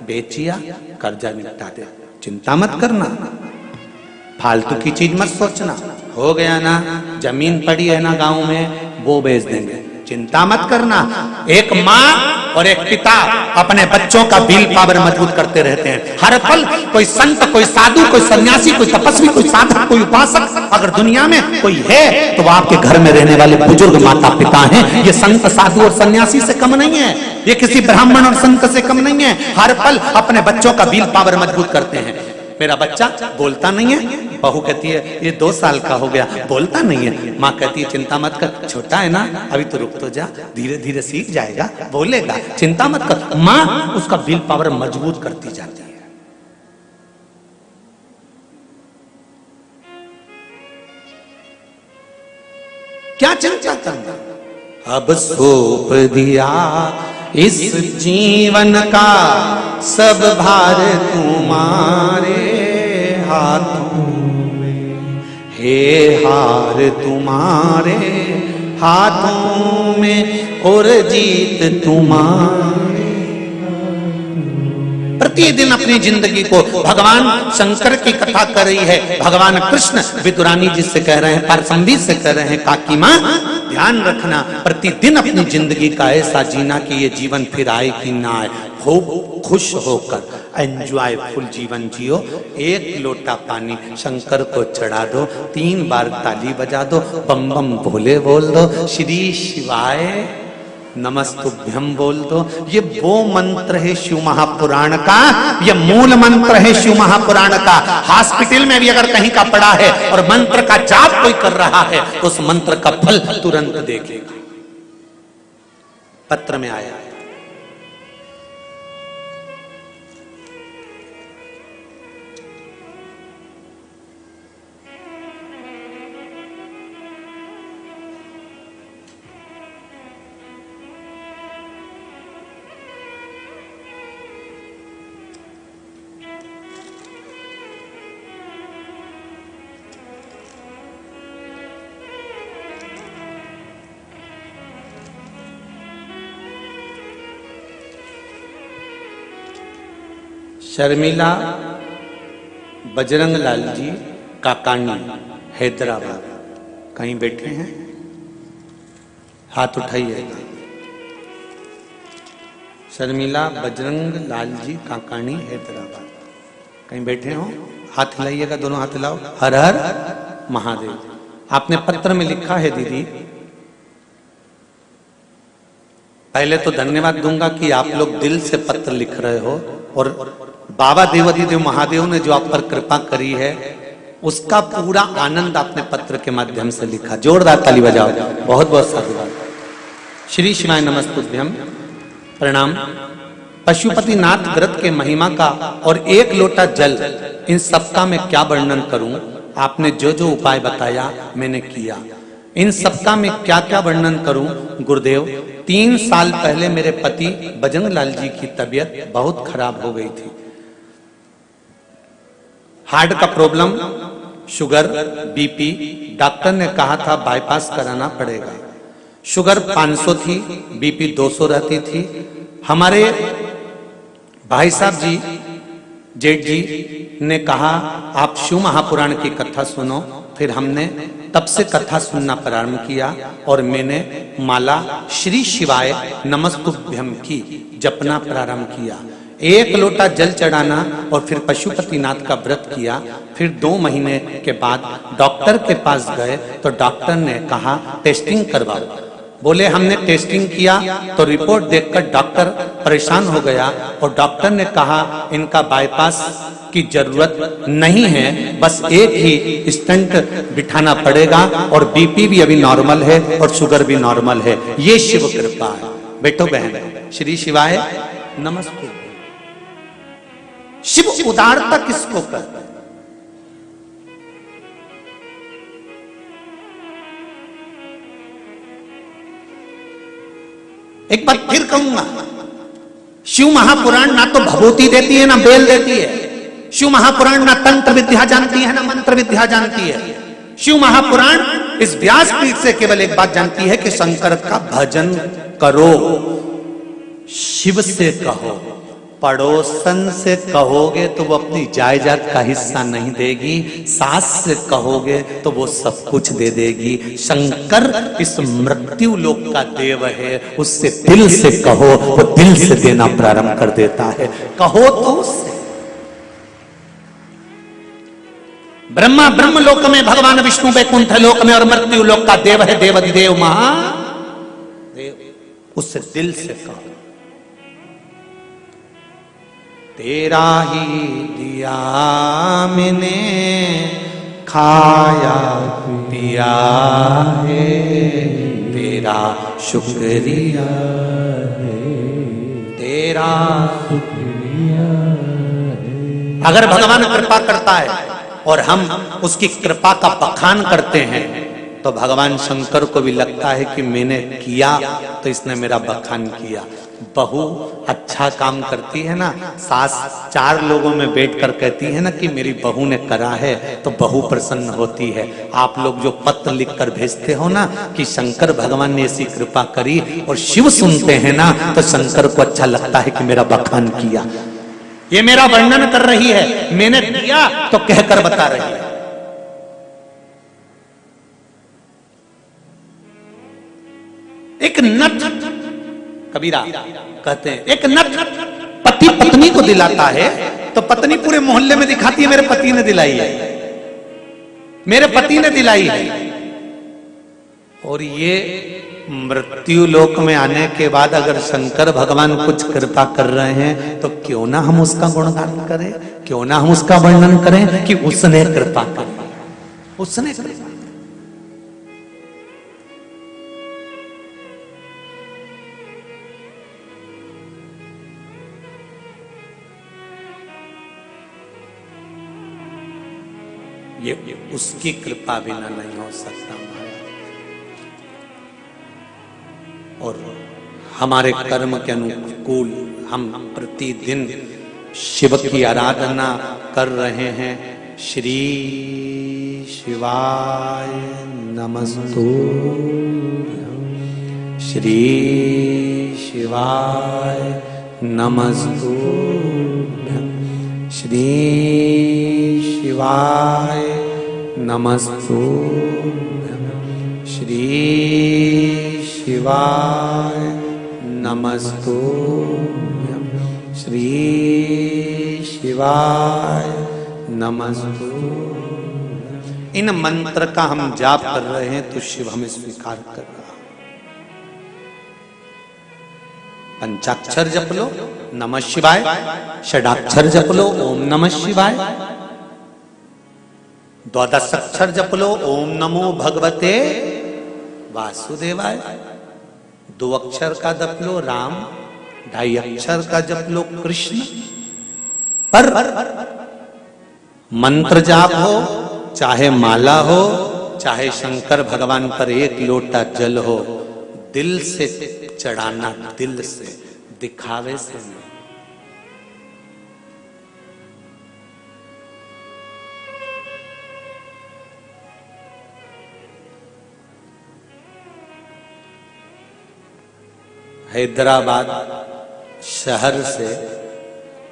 बेचिया, कर्जा निपटा दे, चिंता मत करना, फालतू की चीज मत सोचना। हो गया ना, जमीन पड़ी है ना गांव में, वो बेच देंगे, चिंता मत करना। एक माँ और एक पिता अपने बच्चों का व्हील पावर मजबूत करते रहते हैं। हर पल कोई संत, कोई साधु, कोई सन्यासी, कोई तपस्वी, कोई साधक, कोई उपासक अगर दुनिया में कोई है तो वो आपके घर में रहने वाले बुजुर्ग माता पिता हैं। ये संत, साधु और सन्यासी से कम नहीं है, ये किसी ब्राह्मण और संत से कम नहीं है। हर पल अपने बच्चों का व्हील पावर मजबूत करते हैं। मेरा बच्चा बोलता नहीं है, बहू कहती है ये 2 साल का हो गया, बोलता नहीं है। माँ कहती है चिंता मत कर, छोटा है ना, अभी तो रुक तो जा, धीरे धीरे सीख जाएगा, बोलेगा, चिंता मत कर। माँ उसका व्हील पावर मजबूत करती जाती है। क्या चिंता करना? अब सौंप दिया इस जीवन का सब भार तुम्हारे हाथों में, हे हार तुम्हारे हाथों में और जीत तुम्हारे। प्रतिदिन अपनी जिंदगी को भगवान शंकर की कथा कर रही है। भगवान कृष्ण विदुरानी जी से कह रहे हैं, पार्संदी से कह रहे हैं, काकी मां ध्यान रखना, प्रतिदिन अपनी जिंदगी का ऐसा जीना कि ये जीवन फिर आए कि ना आए। खूब खुश होकर एंजॉयफुल जीवन जियो। 1 लोटा पानी शंकर को चढ़ा दो, 3 बार ताली बजा दो, बम बम भोले बोल दो, श्री शिवाय नमस्तुभ्यम बोल दो। ये वो मंत्र है शिव महापुराण का, ये मूल मंत्र है शिव महापुराण का। हॉस्पिटल में भी अगर कहीं का पड़ा है और मंत्र का जाप कोई कर रहा है तो उस मंत्र का फल तुरंत देखेगा। पत्र में आया है। शर्मिला बजरंग लाल जी काकानी हैदराबाद, कहीं बैठे हैं? हाथ उठाइएगा। शर्मिला बजरंग लाल जी काकानी हैदराबाद। कहीं बैठे हो? हाथ हिलाइएगा, दोनों हाथ हिलाओ। हर हर महादेव। आपने पत्र में लिखा है दीदी, पहले तो धन्यवाद दूंगा कि आप लोग दिल से पत्र लिख रहे हो, और बाबा देवाधिदेव महादेव ने जो आप पर कृपा करी है उसका पूरा आनंद आपने पत्र के माध्यम से लिखा। जोरदार ताली बजाओ। बहुत बहुत साधुवाद। श्री शिवाय नमस्तुभ्यम। प्रणाम। पशुपतिनाथ व्रत के महिमा का और एक लोटा जल, इन सबका मैं क्या वर्णन करूं। आपने जो जो उपाय बताया मैंने किया, इन सबका मैं क्या क्या वर्णन करूं। गुरुदेव, 3 साल पहले मेरे पति बजरंग लाल जी की तबीयत बहुत खराब हो गई थी। हार्ट का प्रॉब्लम, शुगर, बीपी, डॉक्टर ने कहा था बाईपास कराना पड़ेगा। शुगर 500 थी, बीपी 200 रहती थी। हमारे भाई साहब जी, जेठ जी ने कहा आप शिव महापुराण की कथा सुनो। फिर हमने तब से कथा सुनना प्रारंभ किया और मैंने माला श्री शिवाय नमस्तुभ्यम की जपना प्रारंभ किया। 1 लोटा जल चढ़ाना और फिर पशुपतिनाथ का व्रत किया। फिर 2 महीने के बाद डॉक्टर के पास गए तो डॉक्टर ने कहा टेस्टिंग करवाओ। बोले हमने टेस्टिंग किया तो रिपोर्ट देखकर डॉक्टर परेशान हो गया और डॉक्टर ने कहा इनका बाईपास की जरूरत नहीं है, बस एक ही स्टंट बिठाना पड़ेगा और बीपी भी अभी नॉर्मल है और शुगर भी नॉर्मल है। ये शिव कृपा है। बेटो बहन, श्री शिवाय नमस्ते। शिव उदारता किसको कहते हैं? एक बात फिर कहूंगा, शिव महापुराण ना तो भभूति देती है ना बेल देती है। शिव महापुराण ना तंत्र विद्या जानती है ना मंत्र विद्या जानती है। शिव महापुराण इस व्यासपीठ से केवल एक बात जानती है कि शंकर का भजन करो। शिव से कहो, पड़ोसन से कहोगे तो वो अपनी जायदाद का हिस्सा नहीं देगी, सास से कहोगे तो वो सब कुछ दे देगी। शंकर इस मृत्यु लोक का देव है, उससे दिल से कहो, वो दिल से देना प्रारंभ कर देता है। कहो तो उससे। ब्रह्मा ब्रह्म लोक में, भगवान विष्णु वैकुंठ लोक में और मृत्यु लोक का देव है देवाधिदेव महादेव, उससे दिल से कहो। तेरा ही दिया मैंने खाया पिया है, तेरा शुक्रिया है, तेरा शुक्रिया है। अगर भगवान कृपा करता है और हम उसकी कृपा का बखान करते हैं तो भगवान शंकर को भी लगता है कि मैंने किया तो इसने मेरा बखान किया। बहू अच्छा काम करती है ना, सास 4 लोगों में बैठकर कहती है ना कि मेरी बहू ने करा है, तो बहू प्रसन्न होती है। आप लोग जो पत्र लिखकर भेजते हो ना कि शंकर भगवान ने ऐसी कृपा करी और शिव सुनते हैं ना, तो शंकर को अच्छा लगता है कि मेरा बखान किया, ये मेरा वर्णन कर रही है, मैंने दिया तो कहकर बता रही है। एक नट, कबीरा कहते हैं, एक नट पति पत्नी को दिलाता है तो पत्नी पूरे मोहल्ले में दिखाती है मेरे पति ने दिलाई है, मेरे पति ने दिलाई है। और ये मृत्यु लोक में आने के बाद अगर शंकर भगवान कुछ कृपा कर रहे हैं तो क्यों ना हम उसका गुणगान करें, क्यों ना हम उसका वर्णन करें कि उसने कृपा करी, उसने कृपा। ये उसकी कृपा बिना नहीं हो सकता। और हमारे कर्म के अनुकूल हम प्रतिदिन शिव की आराधना कर रहे हैं। श्री शिवाय नमस्तु, श्री शिवाय नमस्तु, श्री शिवाय नमस्तु, श्री शिवाय नमस्तु श्री शिवाय नमस्तु। इन मंत्र का हम जाप कर रहे हैं तो शिव हमें स्वीकार कर रहा। पंचाक्षर जप लो नमः शिवाय, षडाक्षर जप लो ओम नमः शिवाय, द्वादशाक्षर जप लो ओम नमो भगवते वासुदेवाय, 2 अक्षर का जप लो राम, 2.5 अक्षर का जप लो कृष्ण। पर मंत्र जाप हो चाहे माला हो चाहे शंकर भगवान पर 1 लोटा जल हो, दिल से चढ़ाना, दिल से, दिखावे से नहीं। हैदराबाद शहर से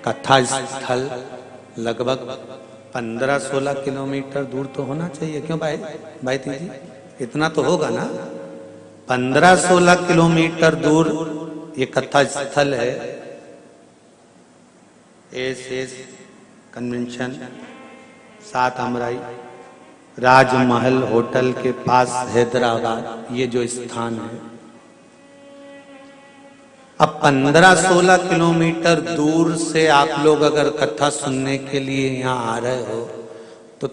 कथा स्थल लगभग 15-16 किलोमीटर दूर तो होना चाहिए, क्यों भाई जी इतना तो होगा ना। 15-16 किलोमीटर दूर ये कथा स्थल है। एस कन्वेंशन 7 अमराई राजमहल होटल के पास हैदराबाद, ये जो स्थान है। अब 15-16 किलोमीटर दूर से आप लोग अगर कथा सुनने के लिए यहाँ आ रहे हो तो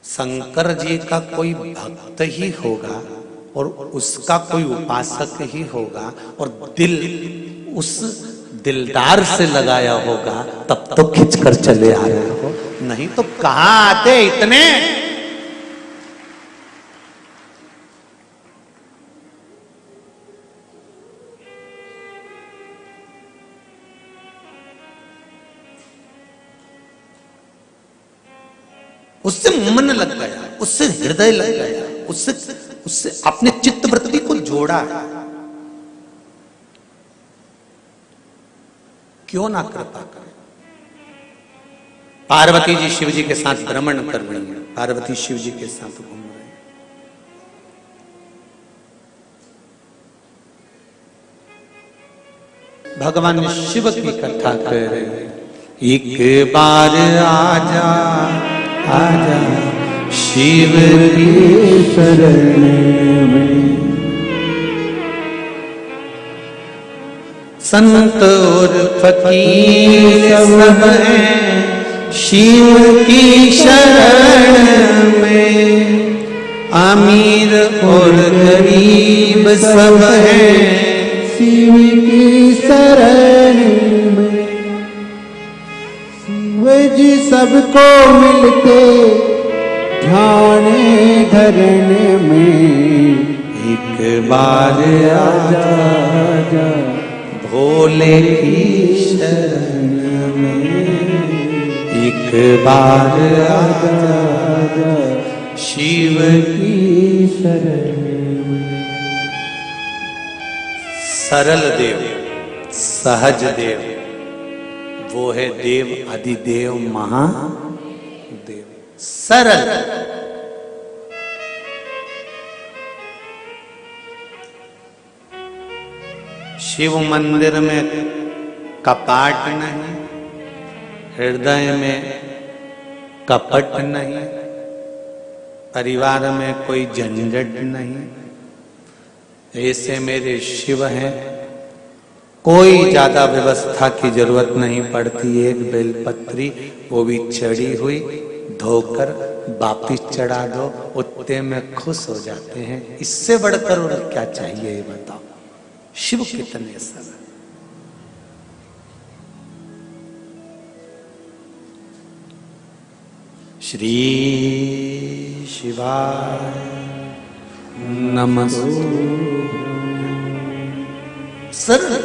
शंकर जी का कोई भक्त ही होगा और उसका कोई उपासक ही होगा और दिल उस दिलदार से लगाया होगा, तब तो खिंचकर चले आ रहे हो, नहीं तो कहां आते इतने। उससे मन लग गया, उससे हृदय लग गया, उससे अपने चित्त वृत्ति को जोड़ा है। क्यों ना कृपा करें। पार्वती जी शिव जी के साथ भ्रमण कर रही हैं, पार्वती शिव जी के साथ घूम रहे हैं। भगवान शिव की कथा कर रहे हैं। एक बार आजा आजा शिव की शरण में, संत और फकीर सब हैं शिव की शरण में, अमीर और गरीब सब हैं शिव की शरण में। शिव जी सबको मिलते ध्याने धरने में, एक बार आजा भोले की शरण में, एक बार आजा शिव की शरण में। सरल देव, सहज देव, वो है देव अधिदेव महादेव। सरल शिव मंदिर में कपाट नहीं, हृदय में कपट नहीं, परिवार में कोई झंझट नहीं। ऐसे मेरे शिव हैं, कोई ज्यादा व्यवस्था की जरूरत नहीं पड़ती। 1 बेलपत्री वो भी चढ़ी हुई धोकर वापिस चढ़ा दो, उतने में खुश हो जाते हैं। इससे बढ़कर और क्या चाहिए ये बताओ। शिव कितने सरल। श्री शिवाय नमस्तु। सरल।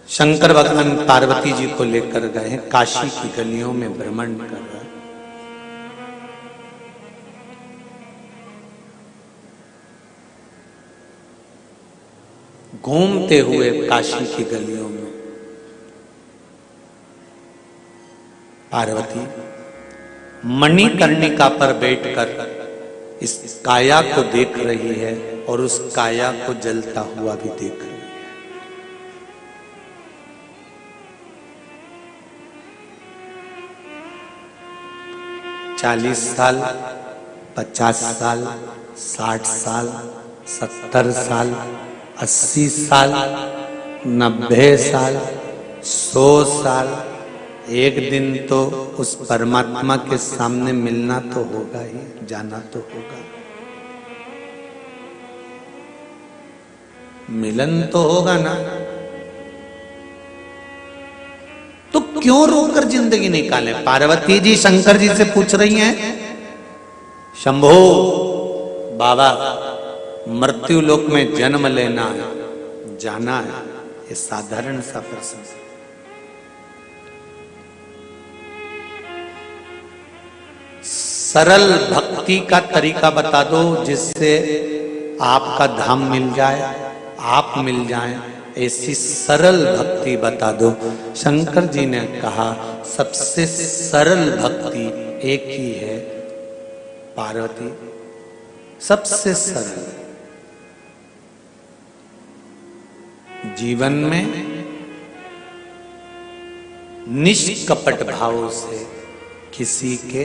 शंकर भगवान पार्वती जी को लेकर गए हैं, काशी की गलियों में भ्रमण कर रहे हैं। घूमते हुए काशी की गलियों में पार्वती मणिकर्णिका पर बैठकर इस काया को देख रही है और उस काया को जलता हुआ भी देख रही है। 40 साल, 50 साल, 60 साल, 70 साल, 80 साल, 90 साल, 100 साल, एक दिन तो उस परमात्मा के सामने मिलना तो होगा ही, जाना तो होगा, मिलन तो होगा ना। तो क्यों रोकर जिंदगी निकाले? पार्वती जी शंकर जी से पूछ रही हैं, शंभो बाबा मृत्यु लोक में जन्म लेना है, जाना है, ये साधारण सा प्रश्न। सरल भक्ति का तरीका बता दो जिससे आपका धाम मिल जाए, आप मिल जाएं, ऐसी सरल भक्ति बता दो। शंकर जी ने कहा सबसे सरल भक्ति एक ही है, पार्वती, सबसे सरल। जीवन में निष्कपट भाव से किसी के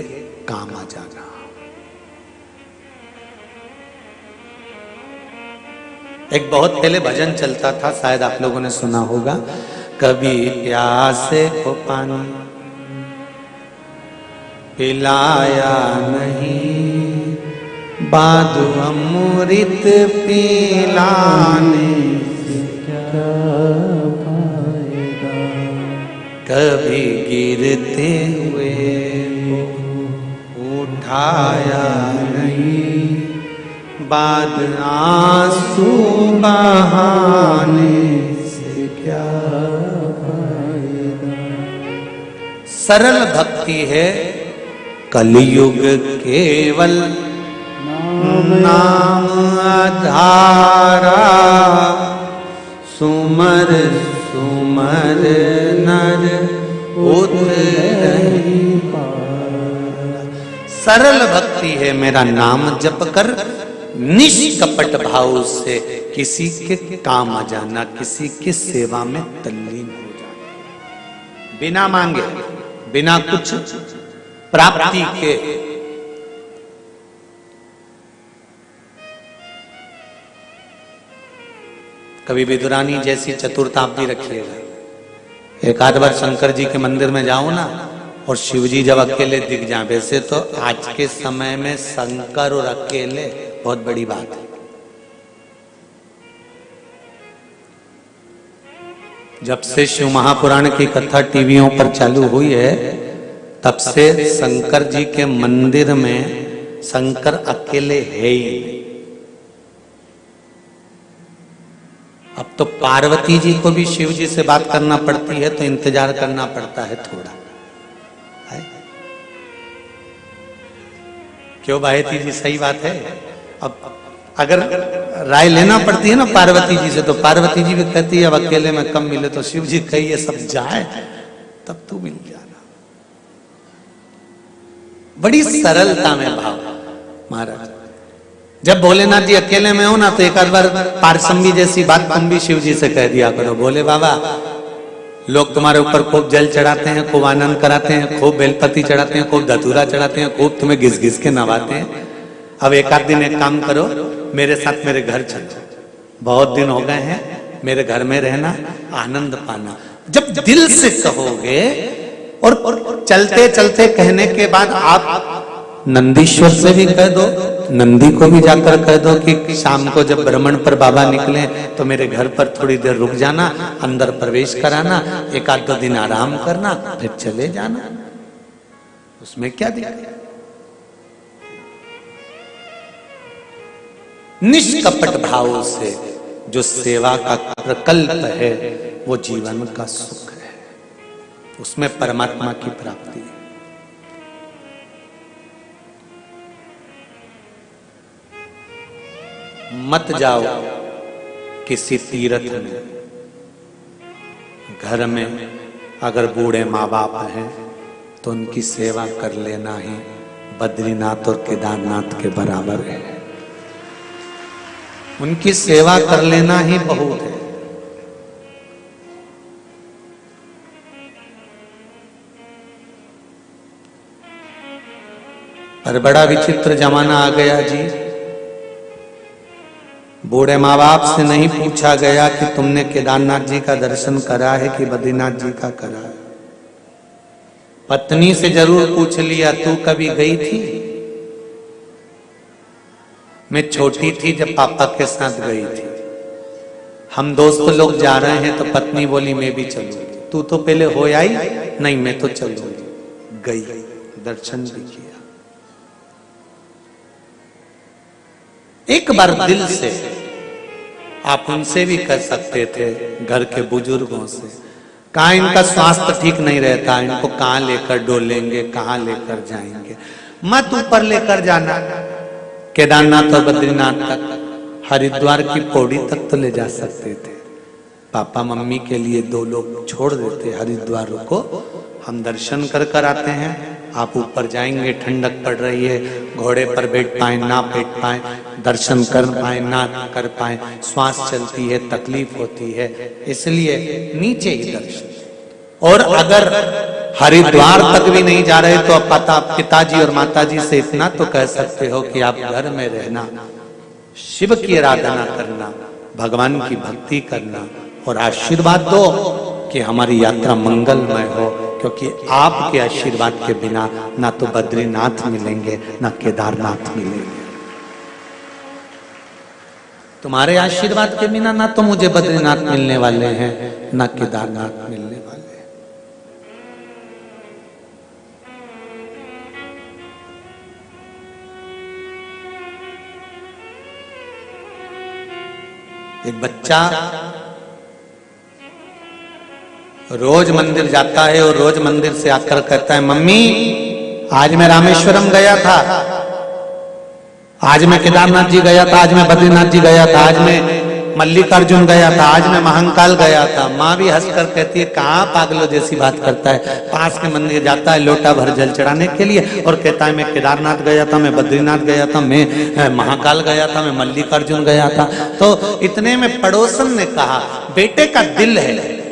काम आ जाना। एक बहुत पहले भजन चलता था, शायद आप लोगों ने सुना होगा, कभी प्यासे को पानी पिलाया नहीं, बादू अमृत पिलाने से क्या पाएगा, कभी गिरते हुए उठाया नहीं, बाद आंसू बहाने से क्या फायदा। सरल भक्ति है कलयुग केवल नाम आधारा, सुमर सुमर नर उतरहि पारा। सरल भक्ति है मेरा नाम जप कर निष्कपट भाव से किसी के काम आ जाना, किसी की सेवा में तल्लीन हो जाना, बिना मांगे, बिना कुछ प्राप्ति के। कभी विदुरानी जैसी चतुरता आप भी रखिएगा। एक आध बार शंकर जी के मंदिर में जाओ ना और शिव जी जब अकेले दिख जाए, वैसे तो आज के समय में शंकर और अकेले बहुत बड़ी बात है। जब से शिव महापुराण की कथा टीवियों पर चालू हुई है, तब से शंकर जी के मंदिर में शंकर अकेले है ही नहीं। अब तो पार्वती जी को भी शिव जी से बात करना पड़ती है, तो इंतजार करना पड़ता है थोड़ा। क्यों भाईती जी, सही बात है। अब अगर राय लेना पड़ती है ना पार्वती जी से, तो पार्वती जी भी कहती है अब अकेले में कम मिले, तो शिव जी कहिए सब जाए तब तू मिल जाना। बड़ी सरलता में भाव महाराज। जब भोलेनाथ जी अकेले में हो ना, तो एक आध बार पारसंबी जैसी बात तुम भी शिव जी से कह दिया करो, बोले बाबा लोग तुम्हारे ऊपर खूब जल चढ़ाते हैं, खूब आनंद कराते हैं, खूब बेलपति चढ़ाते हैं, खूब धतूरा चढ़ाते हैं, खूब तुम्हें घिस घिस के नवाते हैं। अब एक आध दिन एक काम करो, मेरे साथ मेरे घर चलो, बहुत दिन हो गए हैं, मेरे घर में रहना, आनंद पाना। जब दिल से कहोगे और चलते चलते कहने के बाद आप नंदीश्वर से भी कह दो, नंदी को भी जाकर कह दो कि शाम को जब भ्रमण पर बाबा निकले तो मेरे घर पर थोड़ी देर रुक जाना, अंदर प्रवेश कराना, एक आध दो दिन आराम करना, फिर चले जाना, उसमें क्या दिक्कत। निष्कपट भाव से जो सेवा का प्रकल्प है वो जीवन का सुख है, उसमें परमात्मा की प्राप्ति है। मत जाओ किसी तीर्थ में, घर में अगर बूढ़े माँ बाप हैं तो उनकी सेवा कर लेना ही बद्रीनाथ और केदारनाथ के बराबर है। उनकी सेवा कर लेना ही बहुत है। पर बड़ा विचित्र जमाना आ गया जी। बूढ़े माँ बाप से नहीं पूछा गया कि तुमने केदारनाथ जी का दर्शन करा है कि बद्रीनाथ जी का करा है। पत्नी से जरूर पूछ लिया, तू कभी गई थी? मैं छोटी थी जब पापा के साथ गई थी। हम दोस्त लोग जा रहे हैं तो पत्नी बोली मैं भी चलूंगी। तू तो पहले हो आई? नहीं मैं तो चलूंगी। गई, दर्शन भी किया। एक बार दिल से आप उनसे भी कर सकते थे, घर के बुजुर्गों से। कहाँ इनका स्वास्थ्य ठीक नहीं रहता, इनको कहाँ लेकर डोलेंगे, कहाँ लेकर जाएंगे। मत ऊपर लेकर जाना, केदारनाथ और बद्रीनाथ तक, हरिद्वार की पौड़ी तक तो ले जा सकते थे। पापा मम्मी के लिए 2 लोग छोड़ देते, हरिद्वार को हम दर्शन कर कर आते हैं। आप ऊपर जाएंगे, ठंडक पड़ रही है, घोड़े पर बैठ पाए ना बैठ पाए, दर्शन कर पाए ना कर पाए, श्वास चलती है, तकलीफ होती है, इसलिए नीचे ही दर्शन। और अगर हरिद्वार तक भी नहीं जा रहे तो पिताजी और माताजी से इतना तो कह सकते हो कि आप घर में रहना, शिव की आराधना करना, भगवान की भक्ति करना और आशीर्वाद दो कि हमारी यात्रा मंगलमय हो, क्योंकि आपके आशीर्वाद के बिना ना तो बद्रीनाथ मिलेंगे ना केदारनाथ मिलेंगे। तुम्हारे आशीर्वाद के बिना ना तो मुझे बद्रीनाथ मिलने वाले हैं ना केदारनाथ मिलने वाले हैं। एक बच्चा रोज मंदिर जाता है और रोज मंदिर से आकर कहता है, मम्मी आज मैं रामेश्वरम गया था, आज मैं केदारनाथ जी गया था, आज मैं बद्रीनाथ जी गया था, आज मैं मल्लिकार्जुन गया था, आज मैं महाकाल गया था। माँ भी हंसकर कहती है, कहाँ पागलों जैसी बात करता है। पास के मंदिर जाता है लोटा भर जल चढ़ाने के लिए और कहता है मैं केदारनाथ गया था, मैं बद्रीनाथ गया था, मैं महाकाल गया था, मैं मल्लिकार्जुन गया था। तो इतने में पड़ोसन ने कहा, बेटे का दिल है,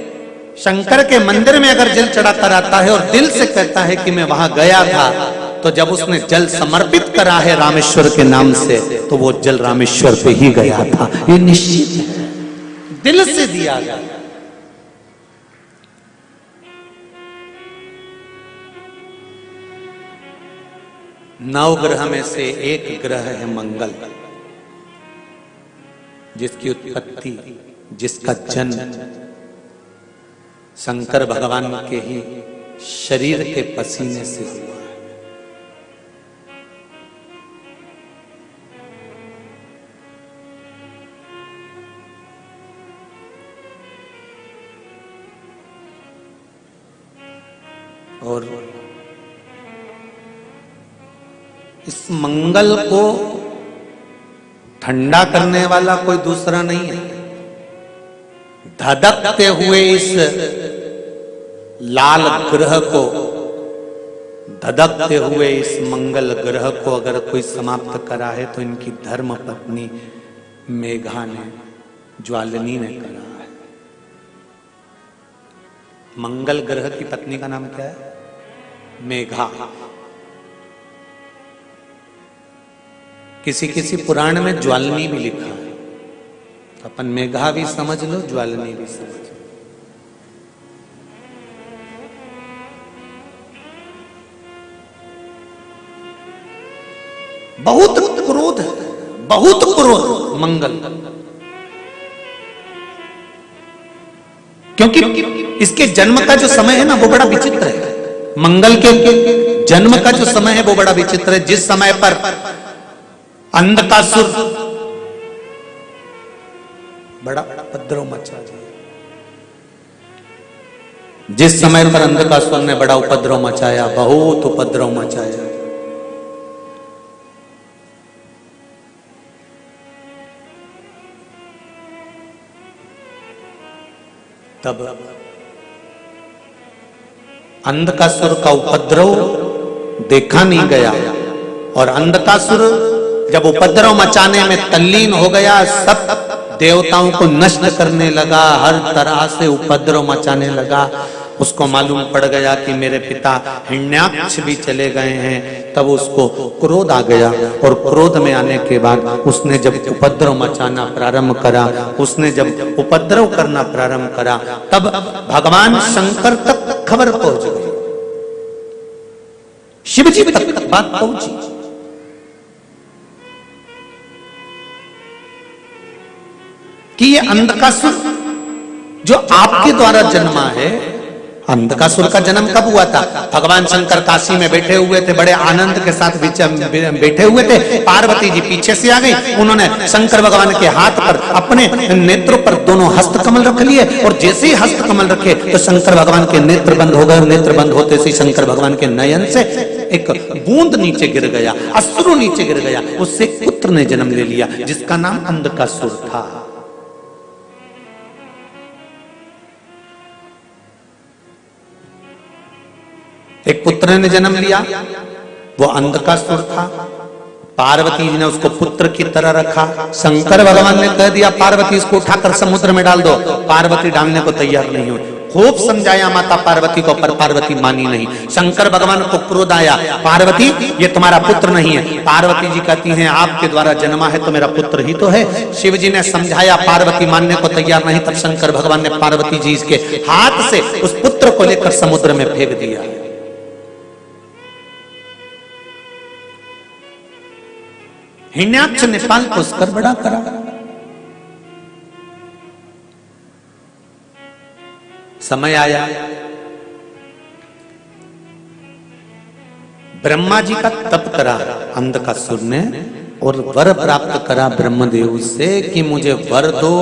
शंकर के मंदिर में अगर जल चढ़ाता रहता है और दिल से कहता है कि मैं वहां गया था, तो जब उसने जल समर्पित करा है रामेश्वर के नाम से, तो वो जल रामेश्वर पे ही गया था, ये निश्चित है, दिल से दिया गया। नवग्रह में से एक ग्रह है मंगल, जिसकी उत्पत्ति, जिसका जन्म शंकर भगवान के ही शरीर के पसीने से हुआ है। और इस मंगल को ठंडा करने वाला कोई दूसरा नहीं है। धधकते हुए इस लाल ग्रह को, धधकते हुए इस मंगल ग्रह को अगर कोई समाप्त करा है तो इनकी धर्म पत्नी मेघा ने, ज्वालिनी ने करा है। मंगल ग्रह की पत्नी का नाम क्या है? मेघा। किसी किसी पुराण में ज्वालिनी भी लिखा है, अपन मेघा भी समझ लो, ज्वालिनी भी समझ लो। बहुत क्रोध है, बहुत क्रोध मंगल, क्योंकि इसके जन्म का जो समय है ना वो बड़ा विचित्र है। मंगल के जन्म का जो समय है वो बड़ा विचित्र है। जिस समय पर अंधकासुर बड़ा उपद्रव मचा दिया, जिस समय पर अंधकासुर ने बड़ा उपद्रव मचाया, बहुत उपद्रव मचाया, तब अंधकासुर का उपद्रव देखा नहीं गया और अंधकासुर जब उपद्रव मचाने में तल्लीन हो गया, सब देवताओं को नष्ट करने लगा, हर तरह से उपद्रव मचाने लगा, उसको मालूम पड़ गया कि मेरे पिता हिरण्याक्ष भी चले गए हैं, तब उसको क्रोध आ गया। और क्रोध में आने के बाद उसने जब उपद्रव मचाना प्रारंभ करा, उसने जब उपद्रव करना प्रारंभ करा, तब भगवान शंकर तक खबर पहुंच गई, शिव जी तक बात पहुंची। कि ये अंधकासुर जो आपके द्वारा जन्मा है, अंधकासुर का जन्म कब हुआ था? भगवान शंकर काशी में बैठे हुए थे, बड़े आनंद के साथ बैठे हुए थे। पार्वती जी पीछे से आ गई, उन्होंने शंकर भगवान के हाथ पर, अपने नेत्रों पर दोनों हस्त कमल रख लिए, और जैसे ही हस्त कमल रखे तो शंकर भगवान के नेत्र बंद हो गए। नेत्र बंद होते से शंकर भगवान के नयन से एक बूंद नीचे गिर गया, अश्रु नीचे गिर गया, उससे पुत्र ने जन्म ले लिया जिसका नाम अंधकासुर था। एक पुत्र ने जन्म लिया, वो अंधकासुर था। पार्वती जी ने उसको पुत्र की तरह रखा। शंकर भगवान ने कह दिया पार्वती इसको उठाकर समुद्र में डाल दो, पार्वती डालने को तैयार नहीं हुई। खूब समझाया माता पार्वती को, पर पार्वती मानी नहीं। शंकर भगवान को क्रोध आया, पार्वती ये तुम्हारा पुत्र नहीं है। पार्वती जी कहती हैं आपके द्वारा जन्मा है तो मेरा पुत्र ही तो है। शिव जी ने समझाया, पार्वती मानने को तैयार नहीं, तब शंकर भगवान ने पार्वती जी के हाथ से उस पुत्र को लेकर समुद्र में फेंक दिया। हिरण्याक्ष ने पाल पोसकर बड़ा करा। समय आया, ब्रह्मा जी का तप करा अंधकासुर ने, और वर प्राप्त करा ब्रह्मदेव से कि मुझे वर दो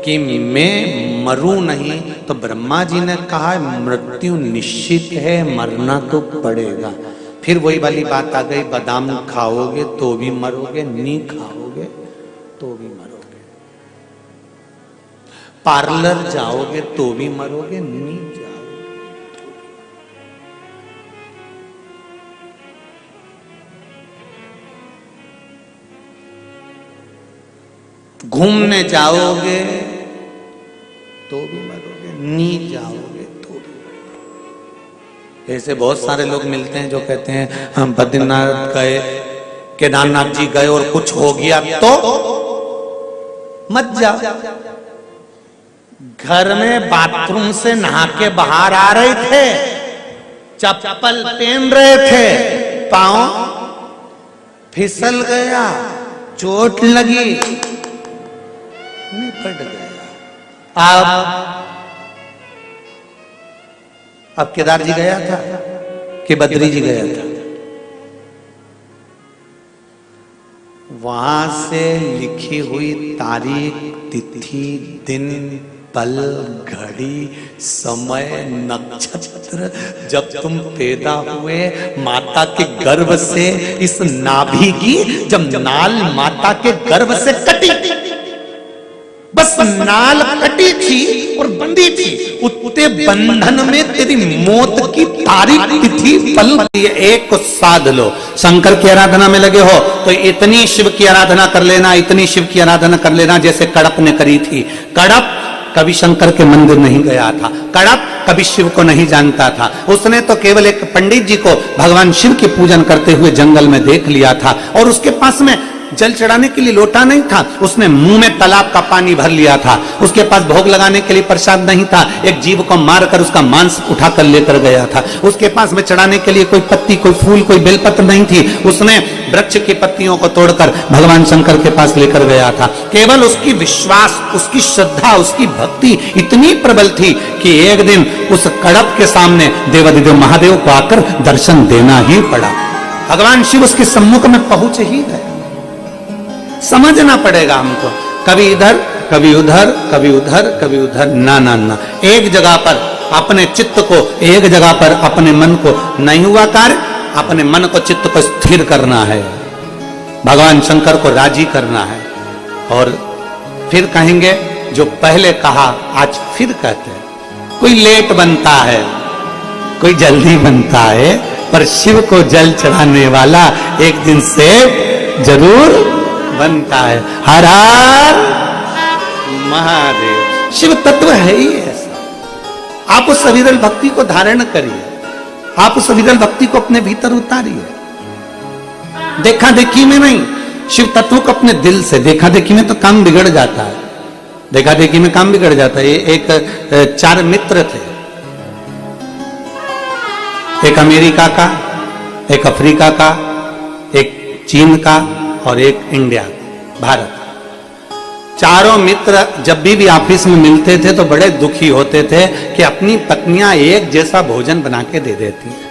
कि मैं मरूं नहीं। तो ब्रह्मा जी ने कहा मृत्यु निश्चित है, मरना तो पड़ेगा। फिर वही वाली बात आ गई, बादाम खाओगे तो भी मरोगे, नहीं खाओगे तो भी मरोगे, पार्लर जाओगे तो भी मरोगे, नहीं जाओगे तो। घूमने जाओगे तो भी मरोगे, नहीं जाओगे। ऐसे बहुत सारे लोग मिलते हैं जो कहते हैं हम बद्रीनाथ गए, केदारनाथ जी गए और कुछ हो गया तो मत जाओ। घर में बाथरूम से नहा के बाहर आ रहे थे, चप्पल पहन रहे थे, पांव फिसल गया, चोट लगी, निपट गया। अब केदार जी गया था कि बद्री जी गया था? वहां से लिखी हुई तारीख, तिथि, दिन, पल, घड़ी, समय, नक्षत्र, जब तुम पैदा हुए माता के गर्भ से, इस नाभि की जब नाल माता के गर्भ से कटी, बस नाल कटी थी और बंधी थी, उतने बंधन में तेरी मौत की तारीख, तिथि, पल। ये एक को साध लो। शंकर की आराधना में लगे हो तो इतनी शिव की आराधना कर लेना, इतनी शिव की आराधना कर लेना जैसे कड़प ने करी थी। कड़प कभी शंकर के मंदिर नहीं गया था, कड़प कभी शिव को नहीं जानता था। उसने तो केवल एक पंडित जी को भगवान शिव की पूजन करते हुए जंगल में देख लिया था, और उसके पास में जल चढ़ाने के लिए लोटा नहीं था, उसने मुंह में तालाब का पानी भर लिया था। उसके पास भोग लगाने के लिए प्रसाद नहीं था, एक जीव को मारकर उसका मांस उठाकर लेकर गया था। उसके पास में चढ़ाने के लिए कोई पत्ती, कोई फूल, कोई बेलपत्र नहीं थी, उसने वृक्ष की पत्तियों को तोड़कर भगवान शंकर के पास लेकर गया था। केवल उसकी विश्वास, उसकी श्रद्धा, उसकी भक्ति इतनी प्रबल थी कि एक दिन उस कड़प के सामने देवाधिदेव महादेव को आकर दर्शन देना ही पड़ा। भगवान शिव उसके सम्मुख में पहुंच ही गए। समझना पड़ेगा हमको, कभी इधर कभी उधर, कभी उधर कभी उधर, ना ना ना, एक जगह पर अपने चित्त को, एक जगह पर अपने मन को, नहीं हुआ कार्य अपने मन को, चित्त को स्थिर करना है, भगवान शंकर को राजी करना है। और फिर कहेंगे जो पहले कहा आज फिर कहते हैं। कोई लेट बनता है, कोई जल्दी बनता है, पर शिव को जल चढ़ाने वाला एक दिन से जरूर बनता है। हर हर महादेव। शिव तत्व है ही ऐसा। आप उस अविरल भक्ति को धारण करिए, आप उस अविरल भक्ति को अपने भीतर उतारिए। देखा देखी में नहीं, शिव तत्व को अपने दिल से। देखा देखी में तो काम बिगड़ जाता है, देखा देखी में काम बिगड़ जाता है। एक 4 मित्र थे, एक अमेरिका का, एक अफ्रीका का, एक चीन का और एक इंडिया भारत। चारों मित्र जब भी ऑफिस में मिलते थे तो बड़े दुखी होते थे कि अपनी पत्नियां एक जैसा भोजन बना के दे देती हैं।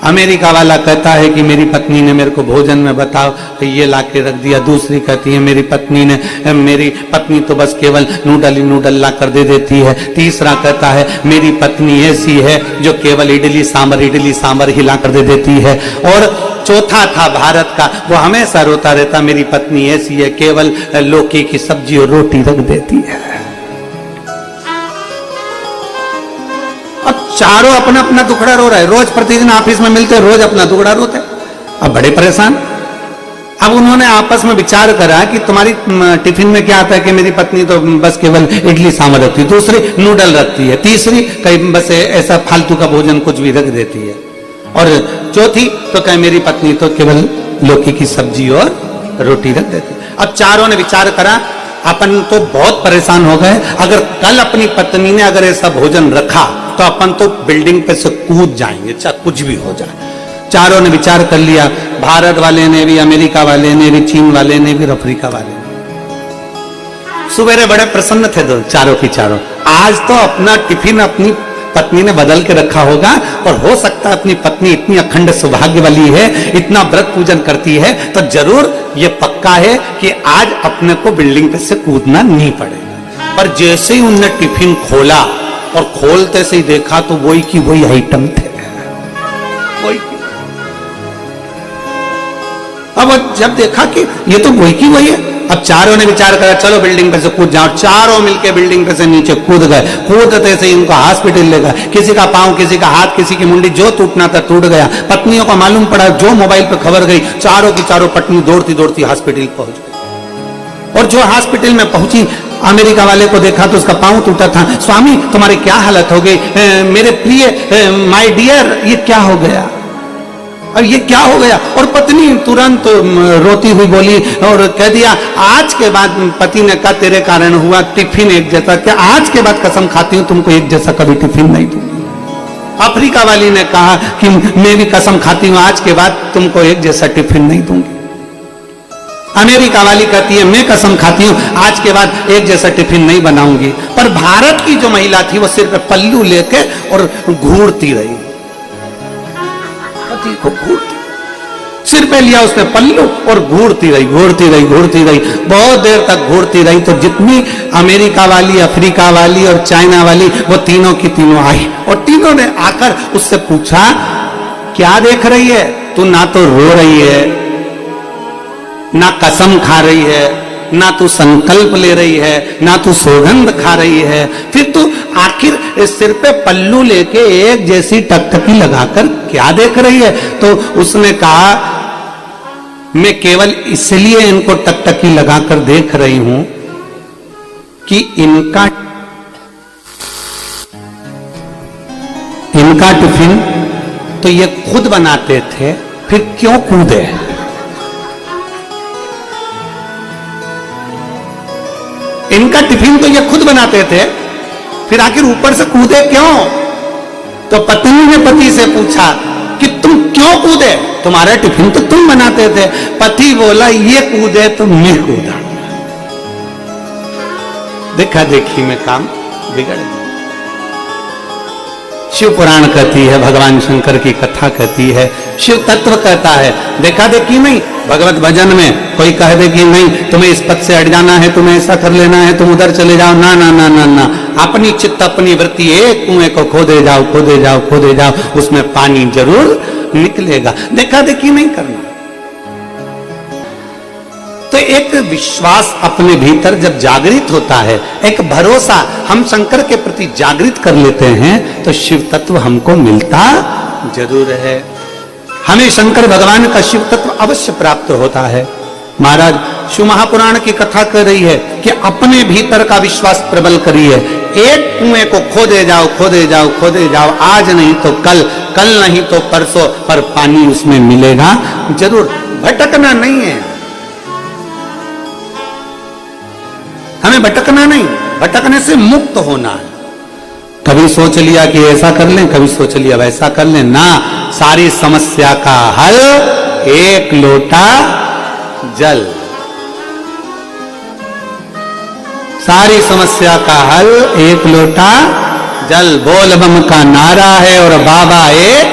अमेरिका वाला कहता है कि मेरी पत्नी ने मेरे को भोजन में बताओ कि ये ला के रख दिया। दूसरी कहती है मेरी पत्नी तो बस केवल नूडल ही नूडल ला कर दे देती है। तीसरा कहता है मेरी पत्नी ऐसी है जो केवल इडली सांबर ही ला कर दे देती है। और चौथा था भारत का, वो हमेशा रोता रहता मेरी पत्नी ऐसी है केवल लौकी की सब्जी और रोटी रख देती है। अब चारों अपना अपना दुखड़ा रो रहे, रोज प्रतिदिन ऑफिस में मिलते, रोज अपना दुखड़ा रोते। अब बड़े परेशान। अब उन्होंने आपस में विचार करा कि तुम्हारी टिफिन में क्या आता है कि मेरी पत्नी तो बस केवल इडली सांभर रखती है, दूसरी नूडल रखती है, तीसरी कहीं बस ऐसा फालतू का भोजन कुछ भी रख देती है, और चौथी तो कहे मेरी पत्नी तो केवल लौकी की सब्जी और रोटी रख देती है। अब चारों ने विचार करा अपन तो बहुत परेशान हो गए, अगर कल अपनी पत्नी ने अगर ऐसा भोजन रखा तो अपन तो बिल्डिंग पे से कूद जाएंगे, चाहे कुछ भी हो जाए। चारों ने विचार कर लिया, भारत वाले ने भी, अमेरिका वाले ने भी, चीन वाले ने भी, अफ्रीका वाले ने। सुबेरे बड़े प्रसन्न थे चारों की चारों। आज तो अपना टिफिन अपनी पत्नी ने बदल के रखा होगा, और हो सकता है अपनी पत्नी इतनी अखंड सौभाग्य वाली है, इतना व्रत पूजन करती है, तो जरूर ये पक्का है कि आज अपने को बिल्डिंग पे से कूदना नहीं पड़ेगा। पर जैसे ही उनने टिफिन खोला और खोलते से ही देखा तो वही की वही आइटम थे, वही की। अब जब देखा कि ये तो वही की वही है, अब चारों ने विचार करा चलो बिल्डिंग पे से कूद जाओ। चारों मिलके बिल्डिंग पे से नीचे कूद गए। कूदते से इनको हॉस्पिटल ले गए, किसी का पांव, किसी का हाथ, किसी की मुंडी, जो टूटना था टूट गया। पत्नियों को मालूम पड़ा, जो मोबाइल पे खबर गई, चारों की चारों पत्नी दौड़ती दौड़ती हॉस्पिटल पहुंच गई। और जो हॉस्पिटल में पहुंची, अमेरिका वाले को देखा तो उसका पांव टूटा था। स्वामी तुम्हारी क्या हालत हो गई? मेरे प्रिय, माय डियर, ये क्या हो गया? और ये क्या हो गया? और पत्नी तुरंत रोती हुई बोली और कह दिया, आज के बाद, पति ने कहा तेरे कारण हुआ, टिफिन एक जैसा, क्या आज के बाद कसम खाती हूं तुमको एक जैसा कभी टिफिन नहीं दूंगी। अफ्रीका वाली ने कहा कि मैं भी कसम खाती हूं आज के बाद तुमको एक जैसा टिफिन नहीं दूंगी। अमेरिका वाली कहती है मैं कसम खाती हूं आज के बाद एक जैसा टिफिन नहीं बनाऊंगी। पर भारत की जो महिला थी वो सिर पे पल्लू लेके और घूरती रही, पति को घूरती, सिर पे लिया उसने पल्लू और घूरती रही, घूरती रही, घूरती रही, बहुत देर तक घूरती रही। तो जितनी अमेरिका वाली, अफ्रीका वाली और चाइना वाली, वो तीनों की तीनों आई और तीनों ने आकर उससे पूछा क्या देख रही है तू? ना तो रो रही है, ना कसम खा रही है, ना तू संकल्प ले रही है, ना तू सौगंध खा रही है, फिर तू आखिर सिर पे पल्लू लेके एक जैसी टकटकी लगाकर क्या देख रही है? तो उसने कहा मैं केवल इसलिए इनको टकटकी लगाकर देख रही हूं कि इनका टिफिन तो ये खुद बनाते थे, फिर क्यों कूदे? इनका टिफिन तो ये खुद बनाते थे, फिर आखिर ऊपर से कूदे क्यों? तो पत्नी ने पति से पूछा कि तुम क्यों कूदे? तुम्हारा टिफिन तो तुम बनाते थे। पति बोला ये कूदे तो मैं कूदा। देखा देखी में काम बिगड़ गया। शिव पुराण कहती है, भगवान शंकर की कथा कहती है, शिव तत्व कहता है। देखा देखी नहीं। भगवत भजन में कोई कह दे कि नहीं तुम्हें इस पद से हट जाना है, तुम्हें ऐसा कर लेना है, तुम उधर चले जाओ, ना ना ना ना ना, अपनी चित्त अपनी वृत्ति एक कुएं को खोदे जाओ, खोदे जाओ, खोदे जाओ, उसमें पानी जरूर निकलेगा। देखा देखी नहीं करना। तो एक विश्वास अपने भीतर जब जागृत होता है, एक भरोसा हम शंकर के प्रति जागृत कर लेते हैं, तो शिव तत्व हमको मिलता जरूर है। हमें शंकर भगवान का शिव तत्व अवश्य प्राप्त होता है। महाराज शिव महापुराण की कथा कर रही है कि अपने भीतर का विश्वास प्रबल करिए। एक कुएं को खोदे जाओ, खोदे जाओ, खोदे जाओ, आज नहीं तो कल, कल नहीं तो परसों, पर पानी उसमें मिलेगा जरूर। भटकना नहीं है, हमें भटकना नहीं, भटकने से मुक्त होना है। कभी सोच लिया कि ऐसा कर लें, कभी सोच लिया वैसा कर लें, ना, सारी समस्या का हल एक लोटा जल। सारी समस्या का हल एक लोटा जल। बोल बम का नारा है और बाबा एक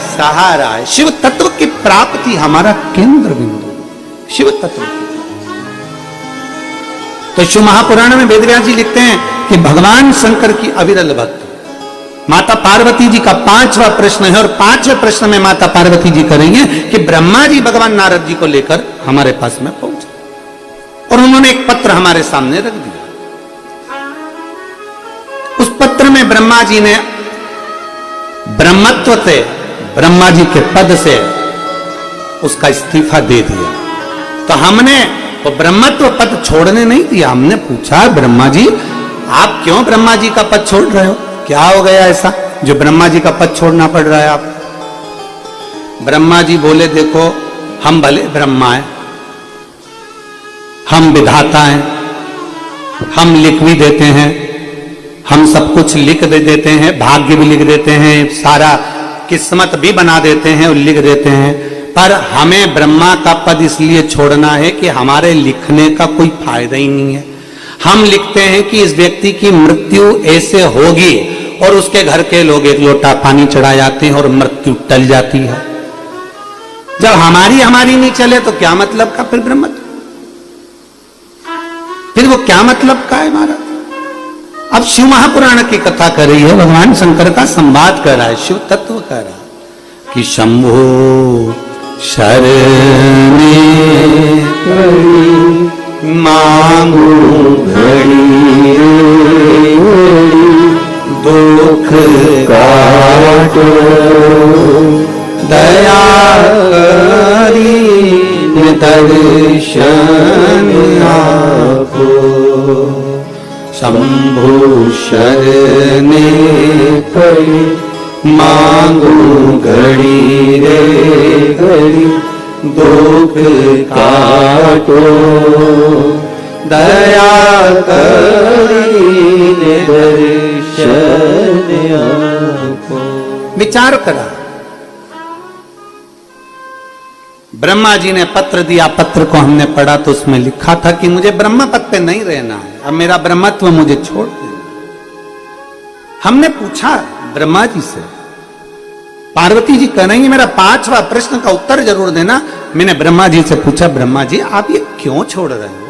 सहारा है। शिव तत्व की प्राप्ति हमारा केंद्र बिंदु, शिव तत्व की। तो शिव महापुराण में वेदव्यास जी लिखते हैं कि भगवान शंकर की अविरल भक्त। माता पार्वती जी का 5वां प्रश्न है और 5वें प्रश्न में माता पार्वती जी करेंगे कि ब्रह्मा जी भगवान नारद जी को लेकर हमारे पास में पहुंचे और उन्होंने एक पत्र हमारे सामने रख दिया। उस पत्र में ब्रह्मा जी ने ब्रह्मत्व से, ब्रह्मा जी के पद से उसका इस्तीफा दे दिया। तो हमने वो ब्रह्मत्व पद छोड़ने नहीं दिया। हमने पूछा, ब्रह्मा जी आप क्यों ब्रह्मा जी का पद छोड़ रहे हो? क्या हो गया ऐसा जो ब्रह्मा जी का पद छोड़ना पड़ रहा है आपको? ब्रह्मा जी बोले, देखो हम भले ब्रह्मा हैं, हम विधाता हैं, हम लिख भी देते हैं, हम सब कुछ लिख देते हैं, भाग्य भी लिख देते हैं, सारा किस्मत भी बना देते हैं और लिख देते हैं, पर हमें ब्रह्मा का पद इसलिए छोड़ना है कि हमारे लिखने का कोई फायदा ही नहीं है। हम लिखते हैं कि इस व्यक्ति की मृत्यु ऐसे होगी और उसके घर के लोग एक लोटा पानी चढ़ा जाते हैं और मृत्यु टल जाती है। जब हमारी नहीं चले तो क्या मतलब का फिर ब्रह्म, फिर वो क्या मतलब का है हमारा? अब शिव महापुराण की कथा कर रही है, भगवान शंकर का संवाद कर रहा है, शिव तत्व कर रहा है कि शंभो शरणे मांगू घड़ी दुख काटो दया करी दर्शन आपो। शंभु शरणे पड़ी मांगू घड़ी रे घड़ी दुख काटो दया करी दर्शन आपो। विचार करा, ब्रह्मा जी ने पत्र दिया, पत्र को हमने पढ़ा तो उसमें लिखा था कि मुझे ब्रह्म पद पे नहीं रहना है, अब मेरा ब्रह्मत्व मुझे छोड़ देना। हमने पूछा ब्रह्मा जी से, पार्वती जी कहेंगे मेरा 5वां प्रश्न का उत्तर जरूर देना। मैंने ब्रह्मा जी से पूछा, ब्रह्मा जी आप ये क्यों छोड़ रहे हो?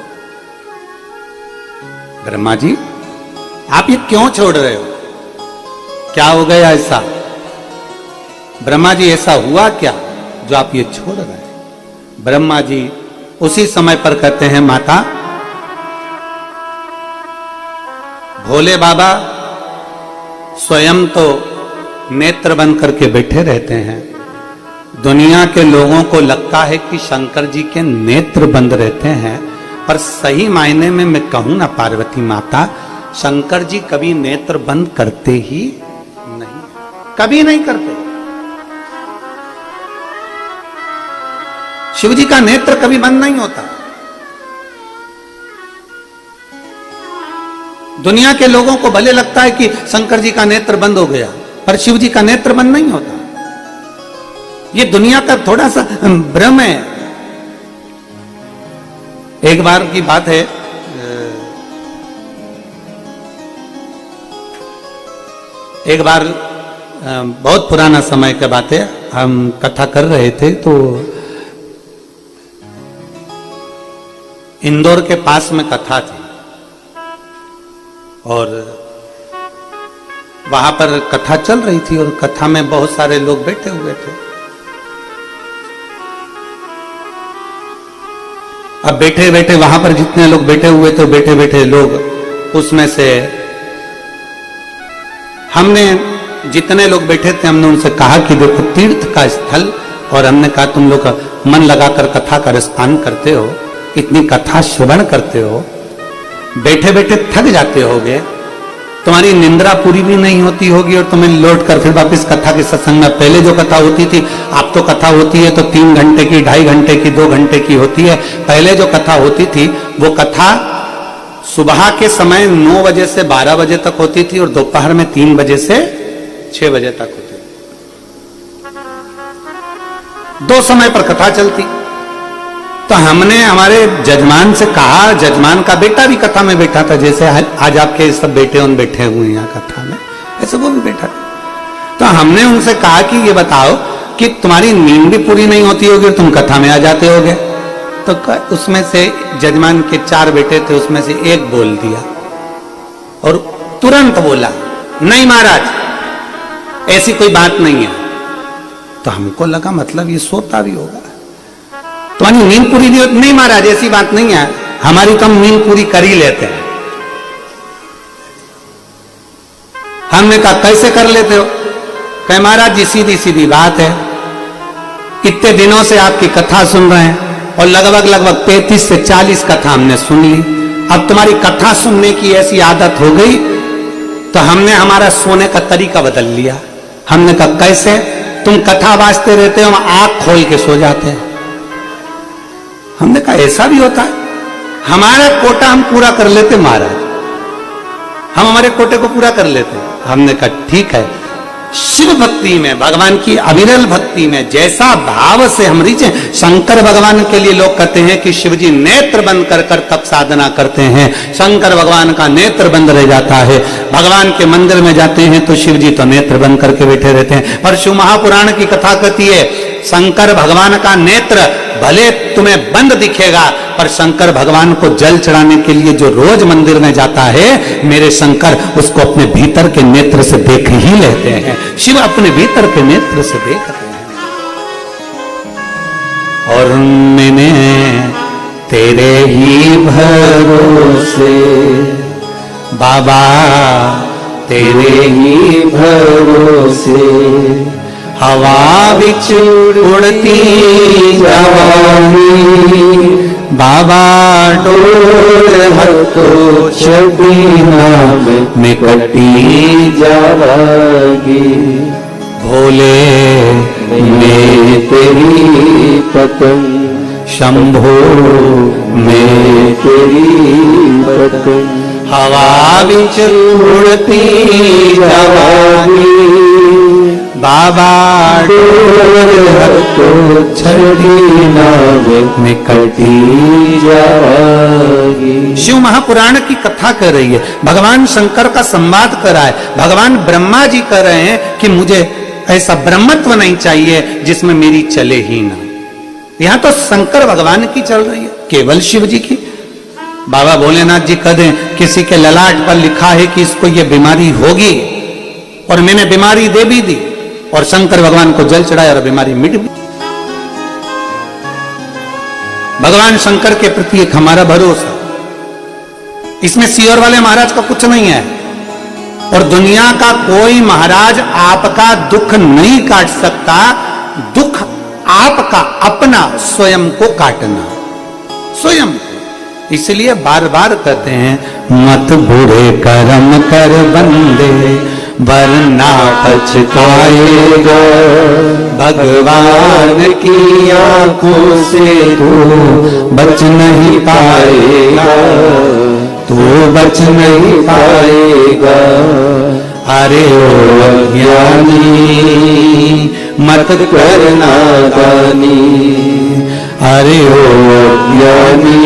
ब्रह्मा जी आप ये क्यों छोड़ रहे हो? क्या हो गया ऐसा? ब्रह्मा जी ऐसा हुआ क्या जो आप ये छोड़ रहे हैं? ब्रह्मा जी उसी समय पर कहते हैं, माता भोले बाबा स्वयं तो नेत्र बंद करके बैठे रहते हैं। दुनिया के लोगों को लगता है कि शंकर जी के नेत्र बंद रहते हैं, पर सही मायने में मैं कहूं ना पार्वती माता, शंकर जी कभी नेत्र बंद करते ही नहीं, कभी नहीं करते। शिव जी का नेत्र कभी बंद नहीं होता। दुनिया के लोगों को भले लगता है कि शंकर जी का नेत्र बंद हो गया, पर शिव जी का नेत्र बंद नहीं होता। ये दुनिया का थोड़ा सा भ्रम है। एक बार की बात है, एक बार बहुत पुराना समय की बात है, हम कथा कर रहे थे तो इंदौर के पास में कथा थी और वहां पर कथा चल रही थी और कथा में बहुत सारे लोग बैठे हुए थे। अब बैठे बैठे वहां पर जितने लोग बैठे हुए थे, बैठे बैठे लोग उसमें से हमने जितने लोग बैठे थे हमने उनसे कहा कि देखो तीर्थ का स्थल और हमने कहा तुम लोग मन लगाकर कथा का रसपान करते हो, इतनी कथा श्रवण करते हो, बैठे बैठे थक जाते होगे, तुम्हारी निंद्रा पूरी भी नहीं होती होगी और तुम्हें लौट कर फिर वापस कथा के सत्संग में, पहले जो कथा होती थी, अब तो कथा होती है तो 3 घंटे की, 2.5 घंटे की, 2 घंटे की होती है। पहले जो कथा होती थी वो कथा सुबह के समय 9 बजे से 12 बजे तक होती थी और दोपहर में 3 बजे से 6 बजे तक होती थी। 2 समय पर कथा चलती। तो हमने हमारे जजमान से कहा, जजमान का बेटा भी कथा में बैठा था, जैसे आज आपके सब बेटे उन बैठे हुए हैं यहाँ कथा में, ऐसे वो भी बैठा था। तो हमने उनसे कहा कि ये बताओ कि तुम्हारी नींद भी पूरी नहीं होती होगी और तुम कथा में आ जाते होगे। तो उसमें से जजमान के 4 बेटे थे, उसमें से एक बोल दिया और तुरंत बोला, नहीं महाराज ऐसी कोई बात नहीं है। तो हमको लगा मतलब ये सोता भी होगा, तुम्हारी नींद पूरी नहीं होती। नहीं महाराज ऐसी बात नहीं है, हमारी तो हम नींद पूरी कर ही लेते हैं। हमने कहा कैसे कर लेते हो? कहे महाराज जी सीधी सीधी बात है, इतने दिनों से आपकी कथा सुन रहे हैं और लगभग 35 से 40 कथा हमने सुन ली। अब तुम्हारी कथा सुनने की ऐसी आदत हो गई तो हमने हमारा सोने का तरीका बदल लिया। हमने कहा कैसे? तुम कथा वाचते रहते हो, हम आंख खोल के सो जाते हैं। हमने कहा ऐसा भी होता है? हमारा कोटा हम पूरा कर लेते महाराज, हम हमारे कोटे को पूरा कर लेते। हमने कहा ठीक है, शिव भक्ति में, भगवान की अविरल भक्ति में जैसा भाव से हम रिझे, शंकर भगवान के लिए लोग कहते हैं कि शिव जी नेत्र बंद कर कर तप साधना करते हैं, शंकर भगवान का नेत्र बंद रह जाता है। भगवान के मंदिर में जाते हैं तो शिव जी तो नेत्र बंद करके बैठे रहते हैं। पर शिव महापुराण की कथा कहती है शंकर भगवान का नेत्र भले तुम्हें बंद दिखेगा, पर शंकर भगवान को जल चढ़ाने के लिए जो रोज मंदिर में जाता है, मेरे शंकर उसको अपने भीतर के नेत्र से देख ही लेते हैं। शिव अपने भीतर के नेत्र से देखते हैं। और मैंने तेरे ही भरोसे बाबा, तेरे ही भरोसे हवा बिच उड़ती जावांगी बाबा, डोर हथो छबीना में कटी जावांगी। भोले मैं तेरी पतंग, शंभो मैं तेरी पतंग, हवा बिच उड़ती जावांगी बाबा, डोर हथो छबीना में कटी जावांगी। शिव महापुराण की कथा कर रही है, भगवान शंकर का संवाद कर रहा है। भगवान ब्रह्मा जी कह रहे हैं कि मुझे ऐसा ब्रह्मत्व नहीं चाहिए जिसमें मेरी चले ही ना। यहां तो शंकर भगवान की चल रही है, केवल शिव जी की। बाबा भोलेनाथ जी कह दें किसी के ललाट पर लिखा है कि इसको ये बीमारी होगी और मैंने बीमारी दे भी दी और शंकर भगवान को जल चढ़ाया और बीमारी मिट गई। भगवान शंकर के प्रति एक हमारा भरोसा, इसमें सीहोर वाले महाराज का कुछ नहीं है और दुनिया का कोई महाराज आपका दुख नहीं काट सकता। दुख आपका अपना स्वयं को काटना, स्वयं। इसलिए बार बार कहते हैं मत बुरे कर्म कर बंदे वरना पछताएगा, भगवान की आंखों से तू बच नहीं पाएगा, तू बच नहीं पाएगा। अरे ओ अज्ञानी मत करना दानी, अरे ओ अज्ञानी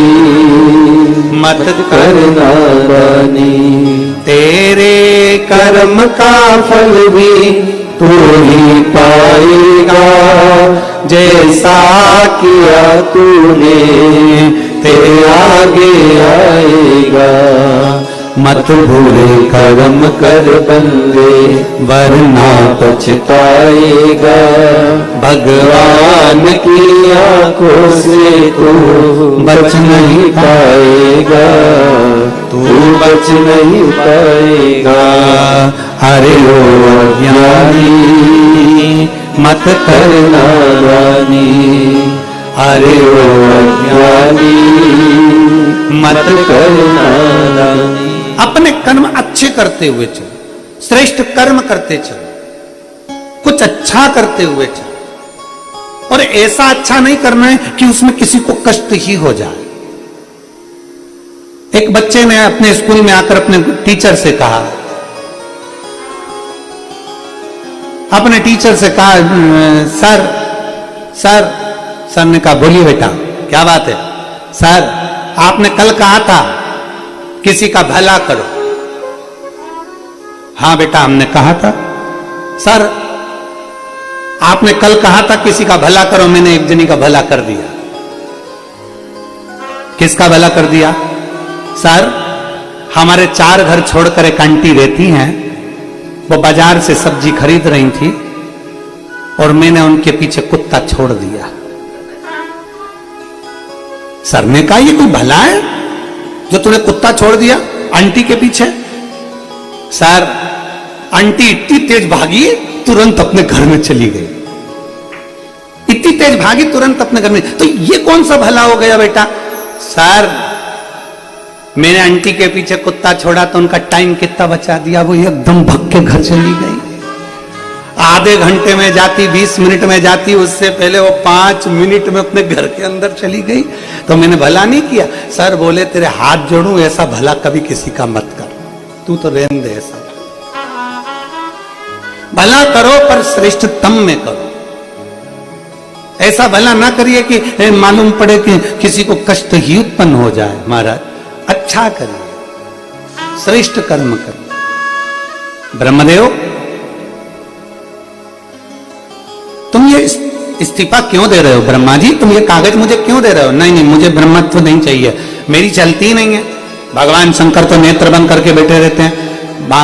मत करना दानी। तेरे कर्म का फल भी तू ही पाएगा, जैसा किया तूने तेरे आगे आएगा। मत बुरे कर्म कर बंदे वरना पछताएगा, भगवान की आंखों से तू बच नहीं पाएगा, तू बच नहीं पाएगा। अरे ओ अज्ञानी मत करना ज्ञानी, अरे ओ अज्ञानी मत करना दानी। अपने कर्म अच्छे करते हुए चलो, श्रेष्ठ कर्म करते चलो, कुछ अच्छा करते हुए चलो, और ऐसा अच्छा नहीं करना है कि उसमें किसी को कष्ट ही हो जाए। एक बच्चे ने अपने स्कूल में आकर अपने टीचर से कहा, अपने टीचर से कहा, सर सर सर ने कहा, बोलिए बेटा क्या बात है? सर आपने कल कहा था किसी का भला करो। हाँ बेटा हमने कहा था। सर आपने कल कहा था किसी का भला करो, मैंने एक जनी का भला कर दिया। किसका भला कर दिया? सर हमारे 4 घर छोड़कर एक आंटी रहती हैं, वो बाजार से सब्जी खरीद रही थी और मैंने उनके पीछे कुत्ता छोड़ दिया। सर ने कहा ये कोई भला है जो तूने कुत्ता छोड़ दिया आंटी के पीछे? सर आंटी इतनी तेज भागी तुरंत अपने घर में चली गई, इतनी तेज भागी तुरंत अपने घर में, तो ये कौन सा भला हो गया बेटा? सर मैंने आंटी के पीछे कुत्ता छोड़ा तो उनका टाइम कितना बचा दिया, वो एकदम भग के घर चली गई। आधे घंटे में जाती, 20 मिनट में जाती, उससे पहले वो 5 मिनट में अपने घर के अंदर चली गई। तो मैंने भला नहीं किया। सर बोले तेरे हाथ जोड़ूं, ऐसा भला कभी किसी का मत कर, तू तो रहने दे। ऐसा भला करो पर श्रेष्ठतम में करो, ऐसा भला ना करिए कि मालूम पड़े कि किसी को कष्ट ही उत्पन्न हो जाए। महाराज अच्छा करिए, श्रेष्ठ कर्म करिए। ब्रह्मदेव तुम ये इस्तीफा क्यों दे रहे हो? ब्रह्मा जी तुम ये कागज मुझे क्यों दे रहे हो? नहीं नहीं मुझे ब्रह्मत्व नहीं चाहिए, मेरी चलती ही नहीं है। भगवान शंकर तो नेत्र बंद करके बैठे रहते हैं।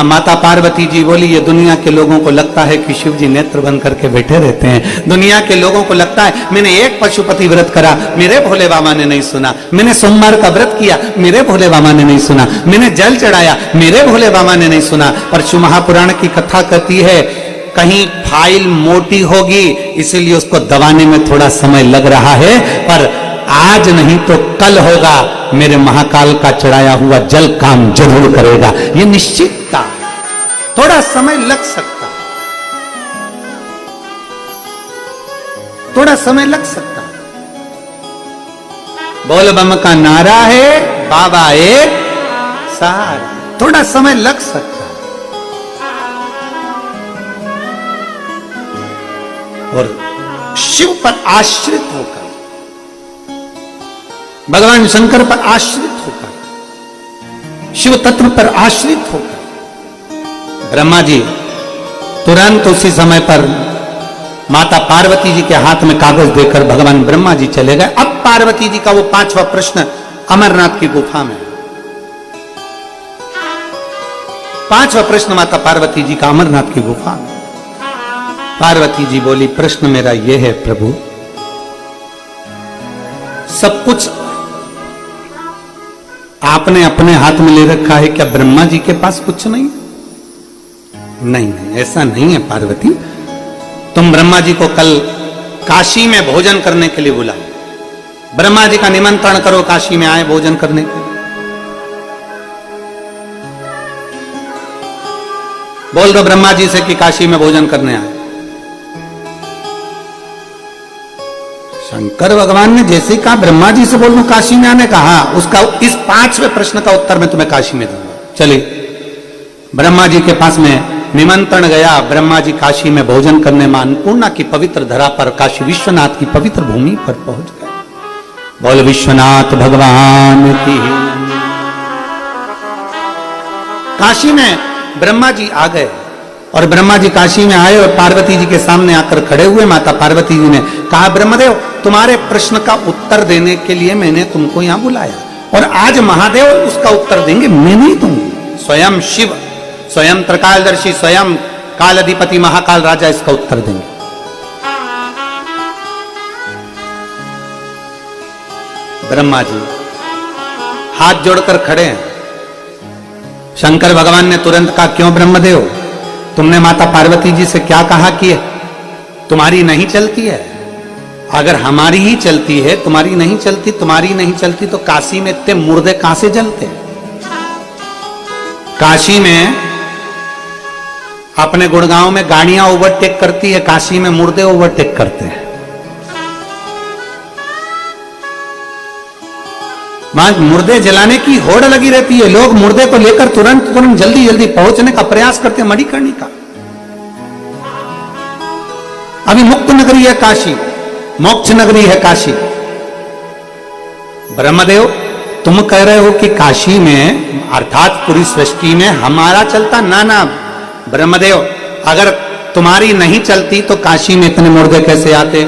माता पार्वती जी बोली ये दुनिया के लोगों को लगता है कि शिव जी नेत्र बंद करके बैठे रहते हैं, दुनिया के लोगों को लगता है मैंने एक पशुपति व्रत करा, मेरे भोले बाबा ने नहीं सुना, मैंने सोमवार का व्रत किया, मेरे भोले बाबा ने नहीं सुना, मैंने जल चढ़ाया, मेरे भोले बाबा ने नहीं सुना। पर शिव महापुराण की कथा कहती है कहीं फाइल मोटी होगी इसीलिए उसको दबाने में थोड़ा समय लग रहा है, पर आज नहीं तो कल होगा, मेरे महाकाल का चढ़ाया हुआ जल काम जरूर करेगा, ये निश्चितता। थोड़ा समय लग सकता, थोड़ा समय लग सकता। बोल बम का नारा है, बाबा एक सहारा, थोड़ा समय लग सकता। और शिव पर आश्रित होकर, भगवान शंकर पर आश्रित होकर, शिव तत्व पर आश्रित होकर ब्रह्मा जी तुरंत उसी समय पर माता पार्वती जी के हाथ में कागज देकर भगवान ब्रह्मा जी चले गए। अब पार्वती जी का वो 5वां प्रश्न अमरनाथ की गुफा में, 5वां प्रश्न माता पार्वती जी का अमरनाथ की गुफा में। पार्वती जी बोली प्रश्न मेरा यह है प्रभु, सब कुछ आपने अपने हाथ में ले रखा है, क्या ब्रह्मा जी के पास कुछ नहीं? नहीं नहीं ऐसा नहीं है पार्वती, तुम ब्रह्मा जी को कल काशी में भोजन करने के लिए बुलाओ, ब्रह्मा जी का निमंत्रण करो, काशी में आए भोजन करने के लिए। बोल दो ब्रह्मा जी से कि काशी में भोजन करने आए। शंकर भगवान ने जैसे ही कहा ब्रह्मा जी से बोल दो काशी में आने का, हाँ उसका इस 5वें प्रश्न का उत्तर मैं तुम्हें काशी में दूंगा। चलिए ब्रह्मा जी के पास में निमंत्रण गया, ब्रह्मा जी काशी में भोजन करने में अन्नपूर्णा की पवित्र धरा पर, काशी विश्वनाथ की पवित्र भूमि पर पहुंच गए। बोल विश्वनाथ भगवान की। काशी में ब्रह्मा जी आ गए और ब्रह्मा जी काशी में आए और पार्वती जी के सामने आकर खड़े हुए। माता पार्वती जी ने कहा ब्रह्मदेव तुम्हारे प्रश्न का उत्तर देने के लिए मैंने तुमको यहां बुलाया, और आज महादेव उसका उत्तर देंगे, मैं नहीं दूंगी। स्वयं शिव, स्वयं त्रिकालदर्शी, स्वयं कालाधिपति महाकाल राजा इसका उत्तर देंगे। ब्रह्मा जी हाथ जोड़कर खड़े हैं। शंकर भगवान ने तुरंत कहा क्यों ब्रह्मदेव, तुमने माता पार्वती जी से क्या कहा कि तुम्हारी नहीं चलती है। अगर हमारी ही चलती है, तुम्हारी नहीं चलती, तुम्हारी नहीं चलती, तो काशी में इतने मुर्दे कहां से जलते हैं? काशी में अपने गुड़गांव में गाड़ियां ओवरटेक करती है, काशी में मुर्दे ओवरटेक करते हैं। वहां मुर्दे जलाने की होड़ लगी रहती है, लोग मुर्दे को लेकर तुरंत जल्दी जल्दी पहुंचने का प्रयास करते हैं, मणिकर्णिका। अभी मुक्त नगरी है काशी, मोक्ष नगरी है काशी। ब्रह्मदेव, तुम कह रहे हो कि काशी में अर्थात पूरी सृष्टि में हमारा चलता, ना ना ब्रह्मदेव, अगर तुम्हारी नहीं चलती तो काशी में इतने मुर्दे कैसे आते?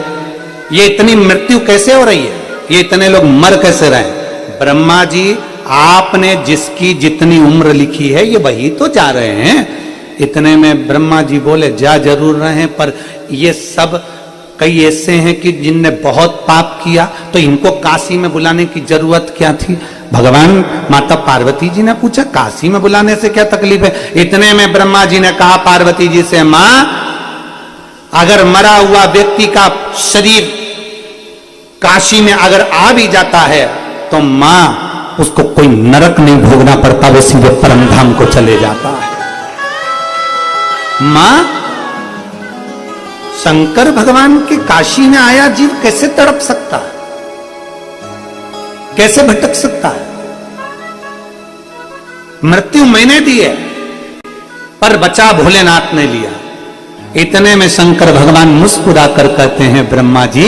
ये इतनी मृत्यु कैसे हो रही है? ये इतने लोग मर कैसे रहे? ब्रह्मा जी, आपने जिसकी जितनी उम्र लिखी है ये वही तो जा रहे हैं। इतने में ब्रह्मा जी बोले, जा जरूर रहे हैं, पर ये सब कई ऐसे हैं कि जिनने बहुत पाप किया, तो इनको काशी में बुलाने की जरूरत क्या थी? भगवान माता पार्वती जी ने पूछा, काशी में बुलाने से क्या तकलीफ है? इतने में ब्रह्मा जी ने कहा पार्वती जी से, मां, अगर मरा हुआ व्यक्ति का शरीर काशी में अगर आ भी जाता है तो मां, उसको कोई नरक नहीं भोगना पड़ता, वो सीधे परमधाम को चले जाता है। मां, शंकर भगवान के काशी में आया जीव कैसे तड़प सकता है? कैसे भटक सकता है? मृत्यु मैंने दी है, पर बचा भोलेनाथ ने लिया। इतने में शंकर भगवान मुस्कुरा कर कहते हैं, ब्रह्मा जी,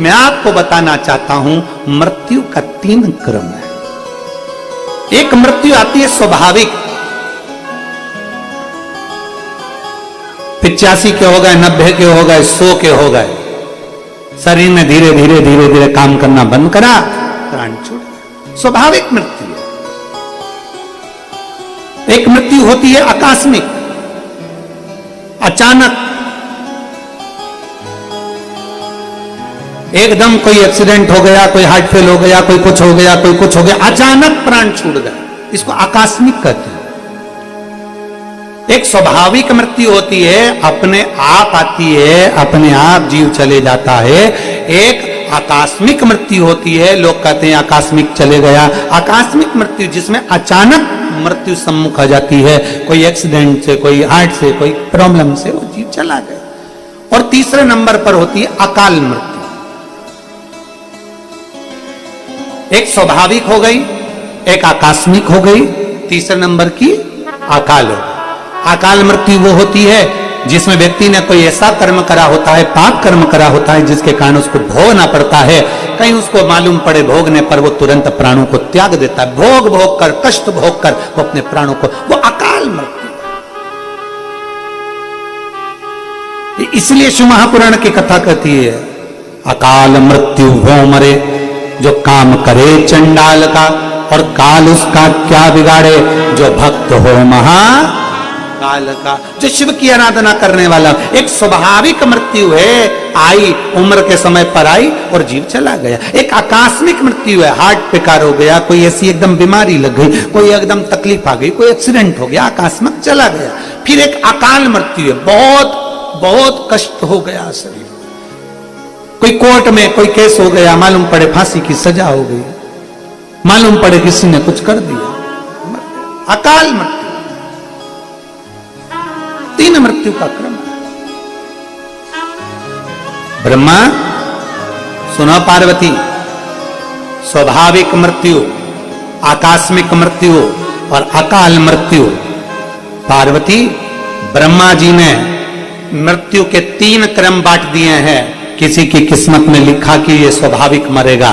मैं आपको बताना चाहता हूं, मृत्यु का 3 क्रम है। एक मृत्यु आती है स्वाभाविक, 85 के हो गए, 90 के हो गए, 100 के हो गए, शरीर ने धीरे धीरे धीरे धीरे काम करना बंद करा, प्राण छूट गया, स्वाभाविक मृत्यु है। एक मृत्यु होती है आकस्मिक, अचानक एकदम कोई एक्सीडेंट हो गया, कोई हार्ट फेल हो गया, कोई कुछ हो गया, कोई कुछ हो गया, अचानक प्राण छूट गया, इसको आकस्मिक कहते हैं। एक स्वाभाविक मृत्यु होती है, अपने आप आती है, अपने आप जीव चले जाता है। एक आकस्मिक मृत्यु होती है, लोग कहते हैं आकस्मिक चले गया। आकस्मिक मृत्यु जिसमें अचानक मृत्यु सम्मुख आ जाती है, कोई एक्सीडेंट से, कोई हार्ट से, कोई प्रॉब्लम से वो जीव चला गया। और तीसरे नंबर पर होती है अकाल मृत्यु। एक स्वाभाविक हो गई, एक आकस्मिक हो गई, तीसरे नंबर की अकाल हो गई। अकाल मृत्यु वो होती है जिसमें व्यक्ति ने कोई ऐसा कर्म करा होता है, पाप कर्म करा होता है, जिसके कारण उसको भोगना पड़ता है। कहीं उसको मालूम पड़े भोगने पर, वो तुरंत प्राणों को त्याग देता है, भोग भोग कर, कष्ट भोग कर वो अपने प्राणों को, वो अकाल मृत्यु। इसलिए शिव महापुराण की कथा कहती है, अकाल मृत्यु हो मरे जो काम करे चंडाल का, और काल उसका क्या बिगाड़े जो भक्त हो महाकाल का। जो शिव की आराधना करने वाला, एक स्वाभाविक मृत्यु है, आई उम्र के समय पर आई और जीव चला गया। एक आकस्मिक मृत्यु है, हार्ट बेकार हो गया, कोई ऐसी एकदम बीमारी लग गई, कोई एकदम तकलीफ आ गई, कोई एक्सीडेंट हो गया, आकस्मिक चला गया। फिर एक अकाल मृत्यु है, बहुत बहुत कष्ट हो गया शरीर, कोई कोर्ट में कोई केस हो गया, मालूम पड़े फांसी की सजा हो गई, मालूम पड़े किसी ने कुछ कर दिया, अकाल मृत्यु। 3 मृत्यु का क्रम है। ब्रह्मा, सुनो पार्वती, स्वाभाविक मृत्यु, आकस्मिक मृत्यु और अकाल मृत्यु। पार्वती, ब्रह्मा जी ने मृत्यु के 3 क्रम बांट दिए हैं। किसी की किस्मत में लिखा कि ये स्वाभाविक मरेगा,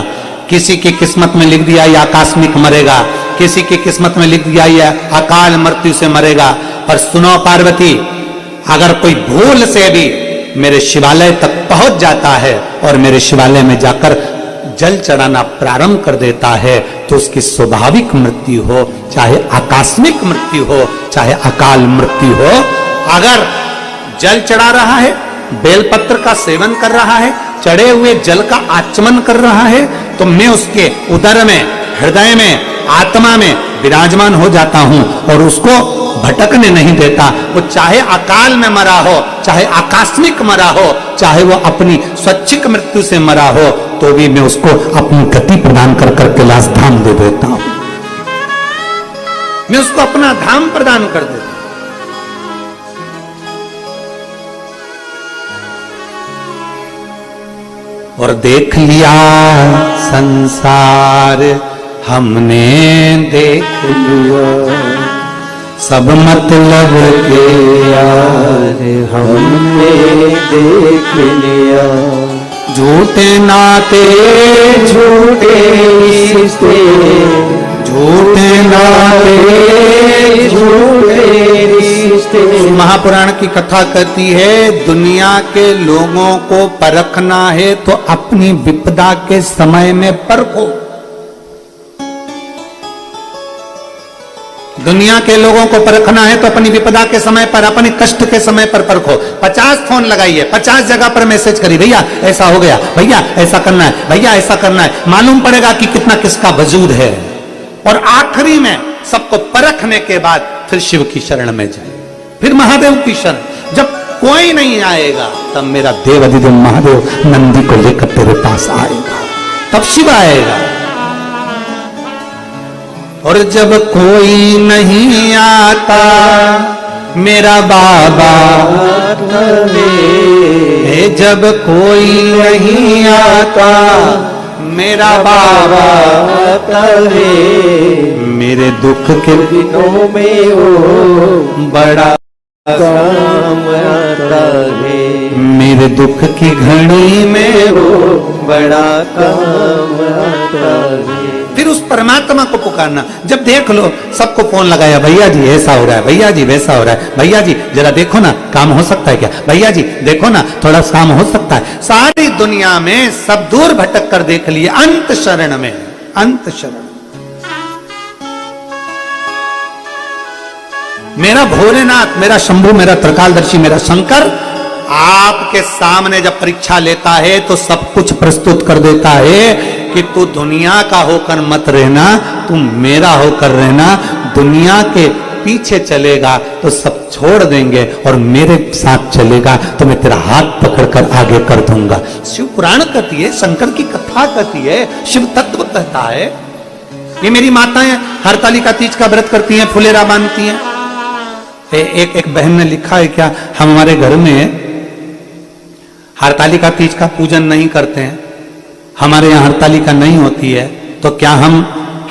किसी की किस्मत में लिख दिया ये आकस्मिक मरेगा, किसी की किस्मत में लिख दिया ये अकाल मृत्यु से मरेगा। पर सुनो पार्वती, अगर कोई भूल से भी मेरे शिवालय तक पहुंच जाता है और मेरे शिवालय में जाकर जल चढ़ाना प्रारंभ कर देता है, तो उसकी स्वाभाविक मृत्यु हो, चाहे आकस्मिक मृत्यु हो, चाहे अकाल मृत्यु हो, अगर जल चढ़ा रहा है, बेलपत्र का सेवन कर रहा है, चढ़े हुए जल का आचमन कर रहा है, तो मैं उसके उदर में, हृदय में, आत्मा में विराजमान हो जाता हूं और उसको भटकने नहीं देता। वो चाहे अकाल में मरा हो, चाहे आकस्मिक मरा हो, चाहे वो अपनी स्वैच्छिक मृत्यु से मरा हो, तो भी मैं उसको अपनी गति प्रदान कर करके कैलाश धाम दे देता हूं। मैं उसको अपना धाम प्रदान कर देता हूं। और देख लिया संसार हमने, देख लिया सब मतलब के यार हमने, देख लिया झूठे नाते झूठे रिश्ते, झूठे नाते झूठे रिश्ते। महापुराण की कथा कहती है दुनिया के लोगों को परखना है तो अपनी विपदा के समय में परखो। दुनिया के लोगों को परखना है तो अपनी विपदा के समय पर, अपनी कष्ट के समय पर परखो। 50 फोन लगाइए, 50 जगह पर मैसेज करिए, भैया ऐसा हो गया, भैया ऐसा करना है, भैया ऐसा करना है। मालूम पड़ेगा कि कितना किसका वजूद है। और आखिरी में सबको परखने के बाद फिर शिव की शरण में जाए, फिर महादेव की शरण। जब कोई नहीं आएगा तब मेरा देव अधिदेव महादेव नंदी को लेकर तेरे पास आएगा, तब शिव आएगा। और जब कोई नहीं आता मेरा बाबा रे, जब कोई नहीं आता मेरा बाबा रे, मेरे दुख के दिनों में वो बड़ा काम आता है, मेरे दुख की घड़ी में वो बड़ा काम आता है। फिर उस परमात्मा को पुकारना। जब देख लो सबको फोन लगाया, भैया जी ऐसा हो रहा है, भैया जी वैसा हो रहा है, भैया जी जरा देखो ना काम हो सकता है क्या, भैया जी देखो ना थोड़ा काम हो सकता है। सारी दुनिया में सब दूर भटक कर देख लिए, अंत शरण में, अंत शरण। मेरा भोलेनाथ, मेरा शंभु, मेरा त्रिकालदर्शी, मेरा शंकर आपके सामने जब परीक्षा लेता है तो सब कुछ प्रस्तुत कर देता है कि तू दुनिया का होकर मत रहना, तू मेरा होकर रहना। दुनिया के पीछे चलेगा तो सब छोड़ देंगे और मेरे साथ चलेगा तो मैं तेरा हाथ पकड़कर आगे कर दूंगा। शिव पुराण कहती है, शंकर की कथा कहती है, शिव तत्व कहता है। ये मेरी माताएं हरतालिका तीज का व्रत करती हैं, फुलेरा बांधती हैं। एक बहन ने लिखा है क्या, हमारे घर में हरतालिका तीज का पूजन नहीं करते हैं, हमारे यहाँ हरतालिका नहीं होती है, तो क्या हम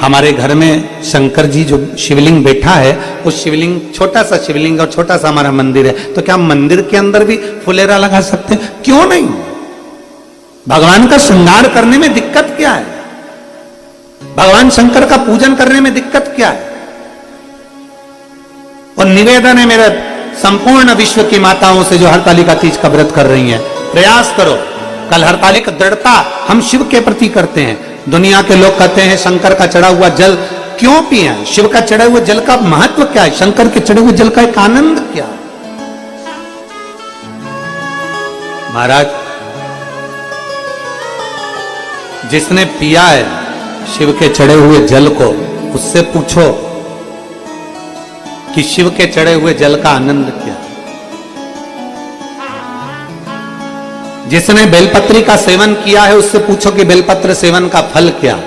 हमारे घर में शंकर जी जो शिवलिंग बैठा है, उस शिवलिंग, छोटा सा शिवलिंग और छोटा सा हमारा मंदिर है, तो क्या मंदिर के अंदर भी फुलेरा लगा सकते हैं? क्यों नहीं? भगवान का श्रृंगार करने में दिक्कत क्या है? भगवान शंकर का पूजन करने में दिक्कत क्या है? और निवेदन है मेरे संपूर्ण विश्व की माताओं से जो हरतालिका तीज का व्रत कर रही हैं, प्रयास करो। कल हरतालिका दृढ़ता हम शिव के प्रति करते हैं। दुनिया के लोग कहते हैं शंकर का चढ़ा हुआ जल क्यों पिए? शिव का चढ़े हुए जल का महत्व क्या है? शंकर के चढ़े हुए जल का एक आनंद क्या है? महाराज, जिसने पिया है शिव के चढ़े हुए जल को, उससे पूछो कि शिव के चढ़े हुए जल का आनंद क्या है। जिसने बेलपत्री का सेवन किया है उससे पूछो कि बेलपत्र सेवन का फल क्या।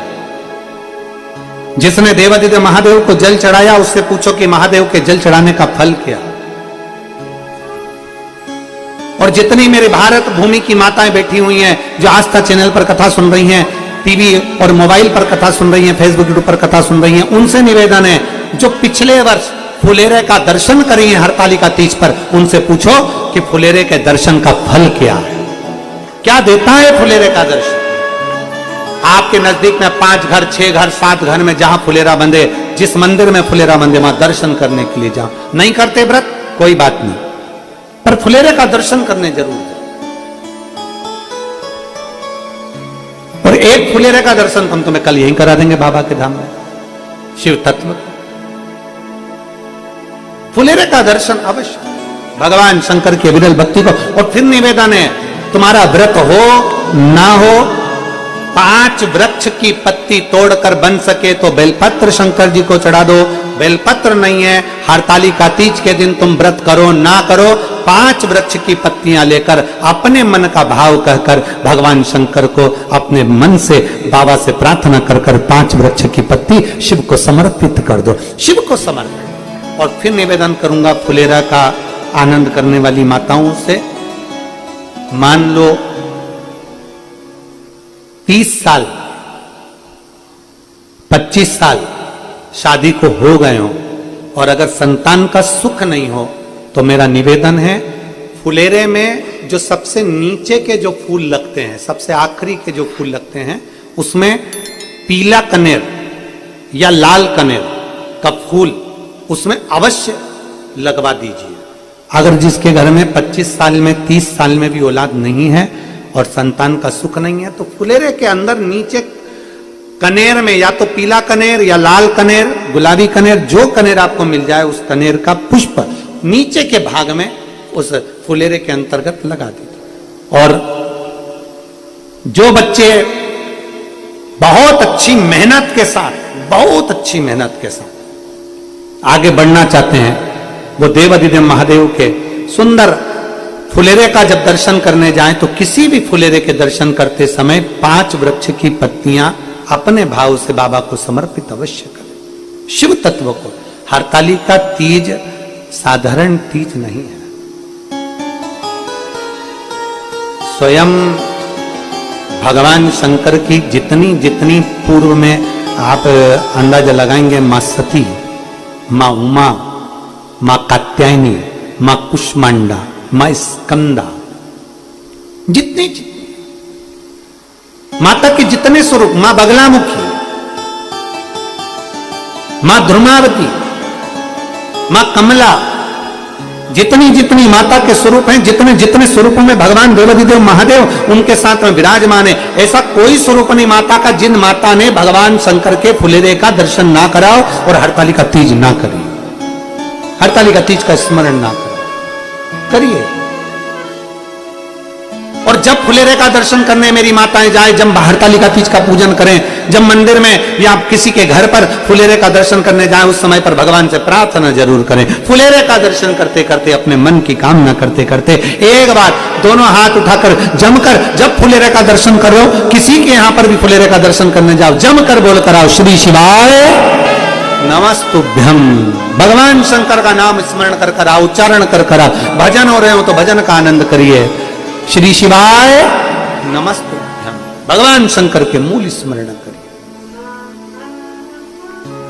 जिसने देवादिदेव महादेव को जल चढ़ाया उससे पूछो कि महादेव के जल चढ़ाने का फल क्या। और जितनी मेरे भारत भूमि की माताएं बैठी हुई हैं जो आस्था चैनल पर कथा सुन रही हैं, टीवी और मोबाइल पर कथा सुन रही हैं, फेसबुक यूट्यूब पर कथा सुन रही हैं, उनसे निवेदन है जो पिछले वर्ष फुलेरे का दर्शन करी है हरतालिका तीज पर, उनसे पूछो कि फुलेरे के दर्शन का फल क्या है, क्या देता है फुलेरे का दर्शन। आपके नजदीक में 5 घर, 6 घर, 7 घर में जहां फुलेरा बंधे, जिस मंदिर में फुलेरा बंधे वहां दर्शन करने के लिए जाओ। नहीं करते व्रत, कोई बात नहीं, पर फुलेरे का दर्शन करने जरूर जाओ। और एक फुलेरे का दर्शन हम तुम्हें कल यहीं करा देंगे बाबा के धाम में, शिव तत्व। फुलेरे का दर्शन अवश्य, भगवान शंकर की अविरल भक्ति को। और फिर निवेदन है, तुम्हारा व्रत हो ना हो, 5 वृक्ष की पत्ती तोड़कर बन सके तो बेलपत्र शंकर जी को चढ़ा दो, बेलपत्र नहीं है, हरतालिका तीज के दिन तुम व्रत करो ना करो, 5 वृक्ष की पत्तियां लेकर अपने मन का भाव कहकर भगवान शंकर को अपने मन से बाबा से प्रार्थना कर कर 5 वृक्ष की पत्ती शिव को समर्पित कर दो, शिव को समर्पित। और फिर निवेदन करूंगा फुलेरा का आनंद करने वाली माताओं से, मान लो 30 साल 25 साल शादी को हो गए हो और अगर संतान का सुख नहीं हो तो मेरा निवेदन है, फुलेरे में जो सबसे नीचे के जो फूल लगते हैं, सबसे आखिरी के जो फूल लगते हैं, उसमें पीला कनेर या लाल कनेर का फूल उसमें अवश्य लगवा दीजिए। अगर जिसके घर में 25 साल में 30 साल में भी औलाद नहीं है और संतान का सुख नहीं है, तो फुलेरे के अंदर नीचे कनेर में या तो पीला कनेर या लाल कनेर, गुलाबी कनेर, जो कनेर आपको मिल जाए उस कनेर का पुष्प नीचे के भाग में उस फुलेरे के अंतर्गत लगा दीजिए। और जो बच्चे बहुत अच्छी मेहनत के साथ, बहुत अच्छी मेहनत के साथ आगे बढ़ना चाहते हैं, वो देवाधिदेव महादेव के सुंदर फुलेरे का जब दर्शन करने जाएं तो किसी भी फुलेरे के दर्शन करते समय 5 वृक्ष की पत्तियां अपने भाव से बाबा को समर्पित अवश्य करें, शिव तत्व को। हरतालिका तीज साधारण तीज नहीं है, स्वयं भगवान शंकर की जितनी जितनी पूर्व में आप अंदाजा लगाएंगे, मां सती, मां उमा, मां कात्यायनी, मां कुष्मांडा, मां स्कंदा, जितनी माता के जितने स्वरूप, मां बगलामुखी, मां ध्रुमावती, मां कमला, जितनी जितनी माता के स्वरूप हैं, जितने जितने स्वरूपों में भगवान देवाधिदेव महादेव उनके साथ में विराजमान है, ऐसा कोई स्वरूप नहीं माता का जिन माता ने भगवान शंकर के फुलेरे का दर्शन ना कराओ और हरतालिका तीज ना करिए, हरतालिका तीज का स्मरण ना करिए। और जब फुलेरे का दर्शन करने मेरी माताएं जाए, जब हरतालिका तीज का पूजन करें, जब मंदिर में या किसी के घर पर फुलेरे का दर्शन करने जाए, उस समय पर भगवान से प्रार्थना जरूर करें। फुलेरे का दर्शन करते करते, अपने मन की कामना करते करते, एक बार दोनों हाथ उठाकर जमकर जब फुलेरे का दर्शन करो, किसी के यहां पर भी फुलेरे का दर्शन करने जाओ, जमकर बोल कर आओ, श्री शिवाय नमस्तुभ्यम। भगवान शंकर का नाम स्मरण कर कर आओ, उच्चारण कर कर आओ। भजन हो रहे हो तो भजन का आनंद करिए, श्री शिवाय नमस्तुभ्यम। भगवान शंकर के मूल स्मरण करिए,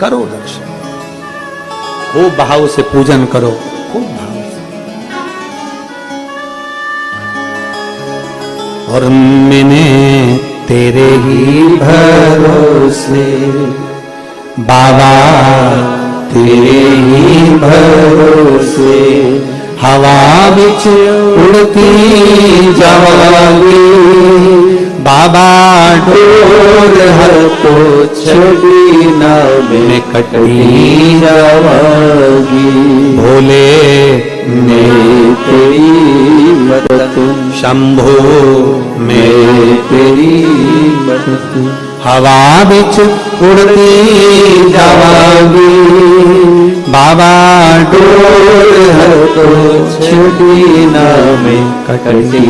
करो दर्शन, खूब भाव से पूजन करो, खूब भाव से। और मैंने तेरे ही भरोसे बाबा, तेरे ही भरोसे हवा बिच उड़ती जावांगी, बाबा डोर हर को छड़ी ना में कटती जावांगी, भोले मैं तेरी मदद, शंभो मैं तेरी मदद, हवा बिच उड़ती जावांगी, बाबा डोर हर तो छड़ी ना में कटती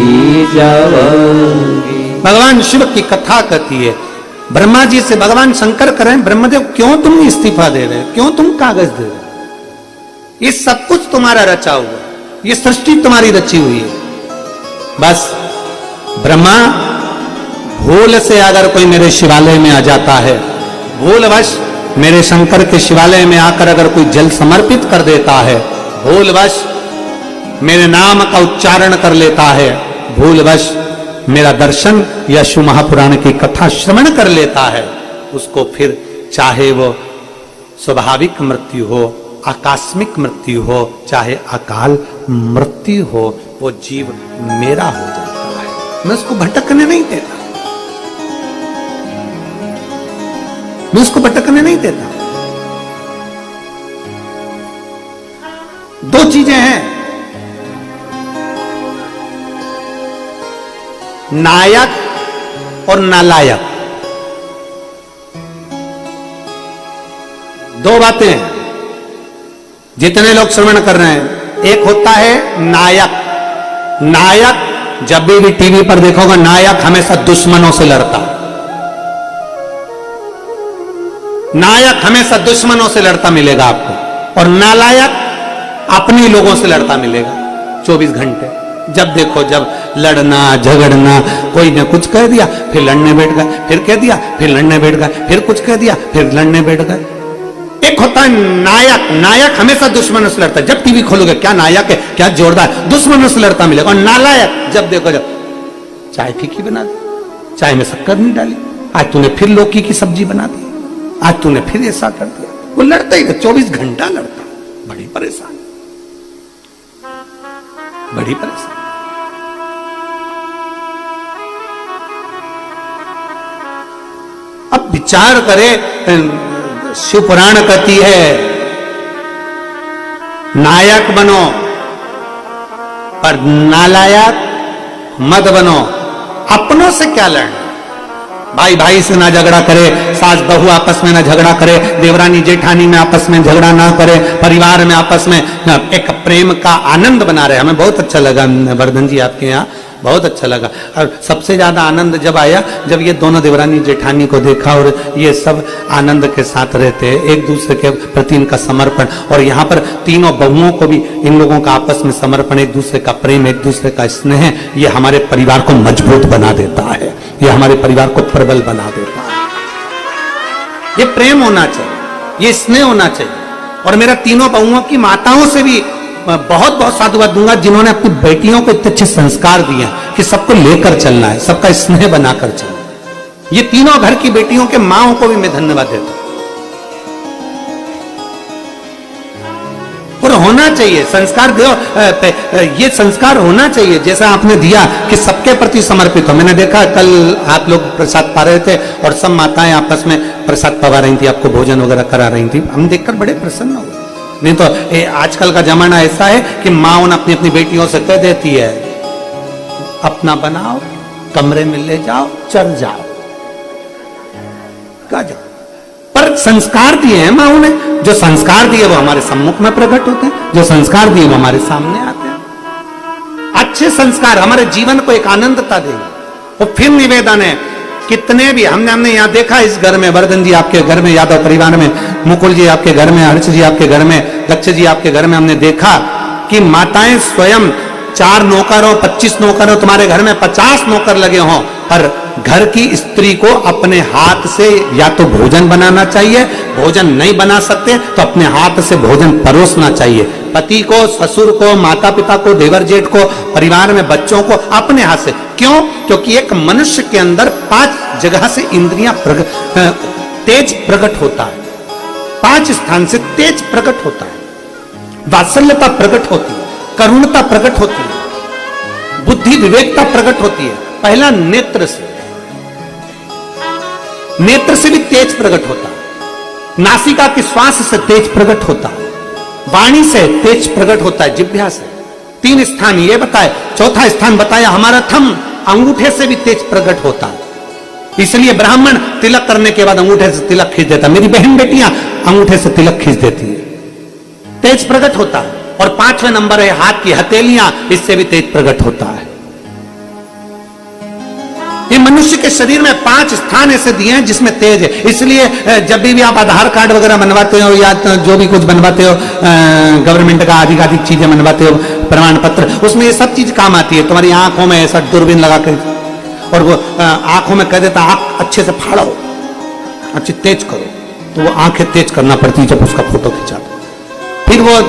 जावांगी। भगवान शिव की कथा कहती है, ब्रह्मा जी से भगवान शंकर करें, ब्रह्मदेव क्यों तुम इस्तीफा दे रहे हो, क्यों तुम कागज दे रहे हो, ये सब कुछ तुम्हारा रचा हुआ, ये सृष्टि तुम्हारी रची हुई है। बस ब्रह्मा, भूल से अगर कोई मेरे शिवालय में आ जाता है, भूलवश मेरे शंकर के शिवालय में आकर अगर कोई जल समर्पित कर देता है, भूलवश मेरे नाम का उच्चारण कर लेता है, भूलवश मेरा दर्शन या शिव महापुराण की कथा श्रवण कर लेता है, उसको फिर चाहे वो स्वाभाविक मृत्यु हो, आकस्मिक मृत्यु हो, चाहे अकाल मृत्यु हो, वो जीव मेरा हो जाता है। मैं उसको भटकने नहीं देता, मैं उसको भटकने नहीं देता। दो चीजें हैं, नायक और नालायक, दो बातें हैं। जितने लोग श्रवण कर रहे हैं, एक होता है नायक। नायक जब भी टीवी पर देखोगे, नायक हमेशा दुश्मनों से लड़ता। नायक हमेशा दुश्मनों से लड़ता मिलेगा आपको, और नालायक अपने लोगों से लड़ता मिलेगा 24 घंटे। जब देखो, जब लड़ना झगड़ना, कोई ने कुछ कह दिया फिर लड़ने बैठ गए, फिर कह दिया फिर लड़ने बैठ गए, फिर कुछ कह दिया फिर लड़ने बैठ गए। एक होता है नायक। नायक हमेशा दुश्मनों से लड़ता है। जब टीवी खोलोगे, क्या नायक है, क्या जोरदार, दुश्मनों से लड़ता मिलेगा। और नालायक जब देखो, जब चाय फीकी बना दी, चाय में शक्कर नहीं डाली, आज तूने फिर लौकी की सब्जी बना दी, आज तूने फिर ऐसा कर दिया, वो लड़ता ही 24 घंटा लड़ता। बड़ी परेशान, बड़ी परेशान। अब विचार करें, शिव पुराण कहती है नायक बनो पर नालायक मत बनो। अपनों से क्या लड़ना, भाई भाई से ना झगड़ा करे, सास बहू आपस में ना झगड़ा करे, देवरानी जेठानी में आपस में झगड़ा ना करे, परिवार में आपस में एक प्रेम का आनंद बना रहे। हमें बहुत अच्छा लगा वर्धन जी, आपके यहाँ बहुत अच्छा लगा। और सबसे ज्यादा आनंद जब आया जब ये दोनों देवरानी जेठानी को देखा, और ये सब आनंद के साथ रहते, एक दूसरे के प्रति इनका समर्पण, और यहाँ पर तीनों बहुओं को भी इन लोगों का आपस में समर्पण, एक दूसरे का प्रेम, एक दूसरे का स्नेह, ये हमारे परिवार को मजबूत बना देता है, ये हमारे परिवार को प्रबल बना देता है। ये प्रेम होना चाहिए, ये स्नेह होना चाहिए। और मेरा तीनों बहुओं की माताओं से भी बहुत बहुत साधुवाद दूंगा, जिन्होंने अपनी बेटियों को इतने अच्छे संस्कार दिए कि सबको लेकर चलना है, सबका स्नेह बनाकर चलना है। ये तीनों घर की बेटियों के माओं को भी मैं धन्यवाद देता हूं। और होना चाहिए संस्कार, ये संस्कार होना चाहिए जैसा आपने दिया कि सबके प्रति समर्पित हो। मैंने देखा कल आप लोग प्रसाद पा रहे थे और सब माताएं आपस में प्रसाद पवा रही थी, आपको भोजन वगैरह करा रही थी, हम देखकर बड़े प्रसन्न हुए। नहीं तो आजकल का जमाना ऐसा है कि माँ अपनी अपनी बेटियों से कह देती है, अपना बनाओ, कमरे में ले जाओ, चल जाओ, कहा जाओ। पर संस्कार दिए हैं माँ ने, जो संस्कार दिए वो हमारे सम्मुख में प्रकट होते हैं, जो संस्कार दिए वो हमारे सामने आते हैं। अच्छे संस्कार हमारे जीवन को एक आनंदता देंगे। और फिर निवेदन है, कितने भी हमने यहाँ देखा, इस घर में वर्धन जी आपके घर में, यादव परिवार में, मुकुल जी आपके घर में, हर्ष जी आपके घर में, लक्ष्य जी आपके घर में, हमने देखा कि माताएं स्वयं 4 नौकर हो, 25 नौकर हो, तुम्हारे घर में 50 नौकर लगे हों, पर घर की स्त्री को अपने हाथ से या तो भोजन बनाना चाहिए, भोजन नहीं बना सकते तो अपने हाथ से भोजन परोसना चाहिए। पति को, ससुर को, माता पिता को, देवर जेठ को, परिवार में बच्चों को अपने हाथ से। क्यों? क्योंकि एक मनुष्य के अंदर 5 जगह से इंद्रियां तेज प्रकट होता है, 5 स्थान से तेज प्रकट होता है। वात्सल्यता प्रकट होती है, करुणता प्रकट होती है, बुद्धि विवेकता प्रकट होती है। पहला नेत्र से, नेत्र से भी तेज प्रकट होता है, नासिका के श्वास से तेज प्रकट होता है, वाणी से तेज प्रकट होता है, जिह्वा से। 3 स्थान ये बताए। चौथा स्थान बताया हमारा थंब, अंगूठे से भी तेज प्रकट होता है। इसलिए ब्राह्मण तिलक करने के बाद अंगूठे से तिलक खींच देता। मेरी बहन बेटियां अंगूठे से तिलक खींच देती है, तेज प्रकट होता है। और 5वें नंबर है हाथ की हथेलियां, इससे भी तेज प्रकट होता है। ये मनुष्य के शरीर में 5 स्थान ऐसे दिए हैं जिसमें तेज है। इसलिए जब भी आप आधार कार्ड वगैरह बनवाते हो या जो भी कुछ बनवाते हो, गवर्नमेंट का अधिकाधिक चीजें बनवाते हो, प्रमाण पत्र, उसमें ये सब चीज काम आती है। तुम्हारी आंखों में ऐसा दूरबीन लगा कर, और वो आंखों में कह देता आंख अच्छे से फाड़ो, अच्छी तेज करो, तो वो आंखें तेज करना पड़ती है जब उसका फोटो खिंचाता। फिर वो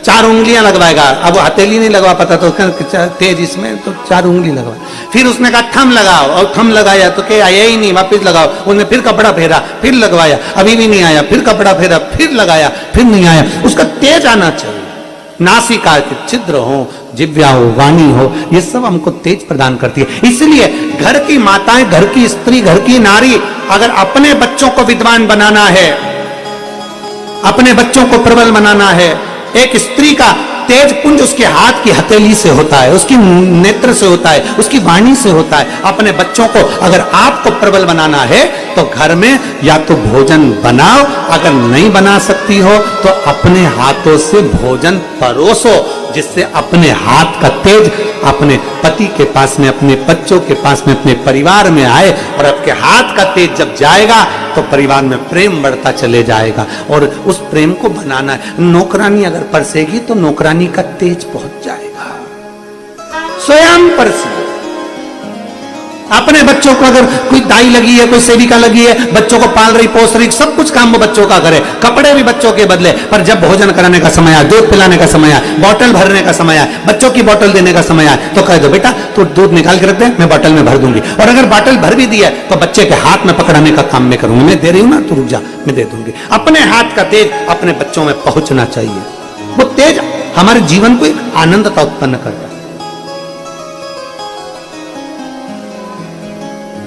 4 उंगलियां लगवाएगा। अब वो हथेली नहीं लगवा पाता तो तेज इसमें, तो 4 उंगली लगवा। फिर उसने कहा थम लगाओ, और थम लगाया तो क्या आया ही नहीं, वापस लगाओ। उसने फिर कपड़ा फेरा, फिर लगवाया, अभी भी नहीं आया, फिर कपड़ा फेरा, फिर लगाया, फिर नहीं आया। उसका तेज आना चाहिए। नासिका के छिद्र हो, जिह्वा हो, वाणी हो, ये सब हमको तेज प्रदान करती है। इसलिए घर की माताएं, घर की स्त्री, घर की नारी अगर अपने बच्चों को विद्वान बनाना है, अपने बच्चों को प्रबल बनाना है, एक स्त्री का तेज पुंज उसके हाथ की हथेली से होता है, उसकी नेत्र से होता है, उसकी वाणी से होता है। अपने बच्चों को अगर आपको प्रबल बनाना है तो घर में या तो भोजन बनाओ, अगर नहीं बना सकती हो तो अपने हाथों से भोजन परोसो, जिससे अपने हाथ का तेज अपने पति के पास में, अपने बच्चों के पास में, अपने परिवार में आए। और आपके हाथ का तेज जब जाएगा तो परिवार में प्रेम बढ़ता चले जाएगा। और उस प्रेम को बनाना है। नौकरानी अगर परसेगी तो नौकरानी का तेज पहुंच जाएगा। स्वयं परसे। अपने बच्चों को, अगर कोई दाई लगी है, कोई सेविका लगी है, बच्चों को पाल रही, पोस रही, सब कुछ काम वो बच्चों का करे, कपड़े भी बच्चों के बदले, पर जब भोजन कराने का समय आए, दूध पिलाने का समय आए, बोतल भरने का समय आए, बच्चों की बोतल देने का समय आए, तो कह दो बेटा तू दूध निकाल के रख दे, मैं बोतल में भर दूंगी। और अगर बोतल भर भी दी है तो बच्चे के हाथ में पकड़ाने का काम मैं करूंगी। मैं दे रही हूं ना, तू रुक जा, मैं दे दूंगी। अपने हाथ का तेज अपने बच्चों में पहुंचना चाहिए। वो तेज हमारे जीवन को एक आनंदता उत्पन्न करता है।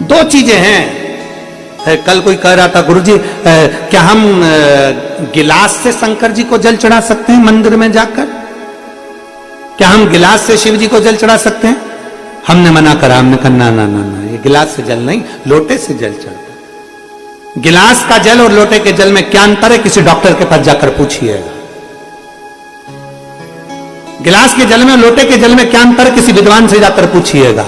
दो चीजें हैं। कल कोई कह रहा था, गुरुजी क्या हम गिलास से शंकर जी को जल चढ़ा सकते हैं मंदिर में जाकर? क्या हम गिलास से शिव जी को जल चढ़ा सकते हैं? हमने मना करा। हमने कहा ना ना ना ना, ये गिलास से जल नहीं, लोटे से जल चढ़ता। गिलास का जल और लोटे के जल में क्या अंतर है? किसी डॉक्टर के पास जाकर पूछिएगा। गिलास के जल में और लोटे के जल में क्या अंतर है? किसी विद्वान से जाकर पूछिएगा।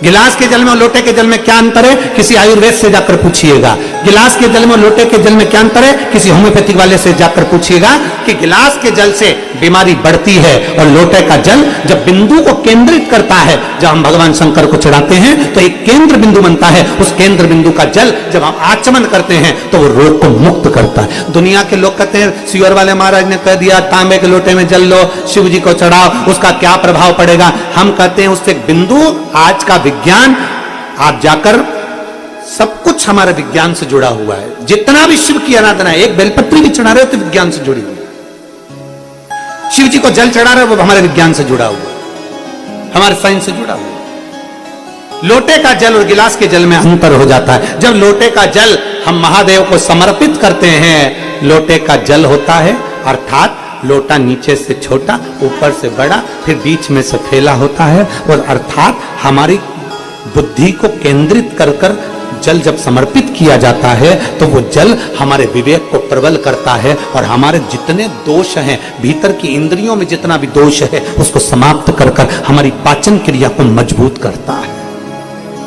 गिलास के जल में और लोटे के जल में क्या अंतर है? किसी आयुर्वेद से जाकर पूछिएगा। गिलास के जल में और लोटे के जल में क्या अंतर है? किसी होम्योपैथिक वाले से जाकर पूछिएगा कि गिलास के जल से बीमारी बढ़ती है और लोटे का जल जब बिंदु को केंद्रित करता है, जब हम भगवान शंकर को चढ़ाते हैं तो एक केंद्र बिंदु बनता है। उस केंद्र बिंदु का जल जब हम आचमन करते हैं तो वो रोग को मुक्त करता है। दुनिया के लोग कहते हैं सीवर वाले महाराज ने कह दिया तांबे के लोटे में जल लो, शिव जी को चढ़ाओ, उसका क्या प्रभाव पड़ेगा? हम कहते हैं उससे बिंदु, आज का विज्ञान, आप जाकर सब कुछ हमारे विज्ञान से जुड़ा हुआ है। जितना भी शिव की आराधना है, एक बेलपत्री भी चढ़ा रहे हो तो विज्ञान से जुड़ी हुई। शिव जी को जल चढ़ा रहे हो वो हमारे विज्ञान से जुड़ा हुआ, हमारे साइंस से जुड़ा हुआ। लोटे का जल और गिलास के जल में अंतर हो जाता है। जब लोटे का जल हम महादेव को समर्पित करते हैं, लोटे का जल होता है, अर्थात लोटा नीचे से छोटा, ऊपर से बड़ा, फिर बीच में से फैला होता है। और अर्थात हमारी बुद्धि को केंद्रित कर कर जल जब समर्पित किया जाता है तो वो जल हमारे विवेक को प्रबल करता है और हमारे जितने दोष हैं, भीतर की इंद्रियों में जितना भी दोष है उसको समाप्त कर कर हमारी पाचन क्रिया को मजबूत करता है।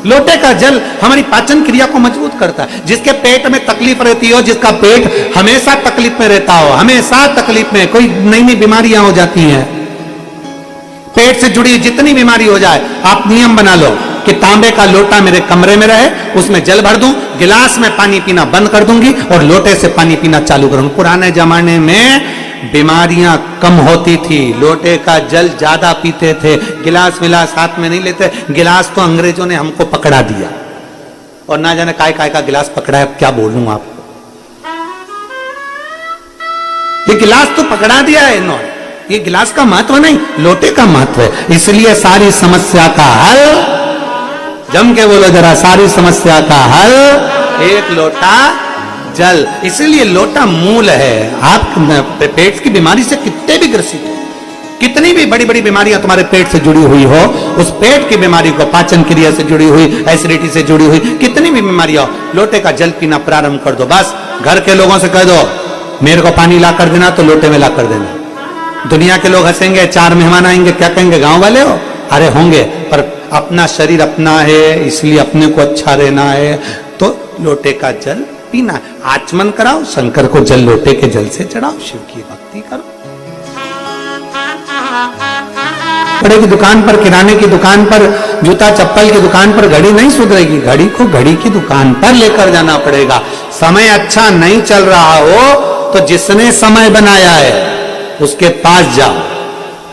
लोटे का जल हमारी पाचन क्रिया को मजबूत करता है। जिसके पेट में तकलीफ रहती हो, जिसका पेट हमेशा तकलीफ में रहता हो, हमेशा तकलीफ में, कोई नई नई बीमारियां हो जाती हैं, पेट से जुड़ी जितनी बीमारी हो जाए, आप नियम बना लो कि तांबे का लोटा मेरे कमरे में रहे, उसमें जल भर दूं, गिलास में पानी पीना बंद कर दूंगी और लोटे से पानी पीना चालू करूंगी। पुराने जमाने में बीमारियां कम होती थी, लोटे का जल ज्यादा पीते थे, गिलास विलास हाथ में नहीं लेते। गिलास तो अंग्रेजों ने हमको पकड़ा दिया और ना जाने काय काय का गिलास पकड़ा है, क्या बोलूं आपको। ये गिलास तो पकड़ा दिया है इन्होंने, ये गिलास का महत्व नहीं, लोटे का महत्व है। इसलिए सारी समस्या का हल, जम के बोलो जरा, सारी समस्या का हल एक लोटा जल। इसलिए लोटा मूल है। आप पेट की बीमारी से कितने भी ग्रसित हो, कितनी भी बड़ी बड़ी बीमारियां तुम्हारे पेट से जुड़ी हुई हो, उस पेट की बीमारी को, पाचन क्रिया से जुड़ी हुई, एसिडिटी से जुड़ी हुई कितनी भी बीमारियां हो, लोटे का जल पीना प्रारंभ कर दो। बस घर के लोगों से कह दो मेरे को पानी ला कर देना, तो लोटे में ला कर देना। दुनिया के लोग हंसेंगे, 4 मेहमान आएंगे, क्या कहेंगे, गांव वाले हो? अरे होंगे, पर अपना शरीर अपना है, इसलिए अपने को अच्छा रहना है, तो लोटे का जल पीना। आचमन कराओ, शंकर को जल लोटे के जल से चढ़ाओ, शिव की भक्ति करो। कपड़े की दुकान पर, किराने की दुकान पर, जूता चप्पल की दुकान पर घड़ी नहीं सुधरेगी, घड़ी को घड़ी की दुकान पर लेकर जाना पड़ेगा। समय अच्छा नहीं चल रहा हो तो जिसने समय बनाया है उसके पास जाओ।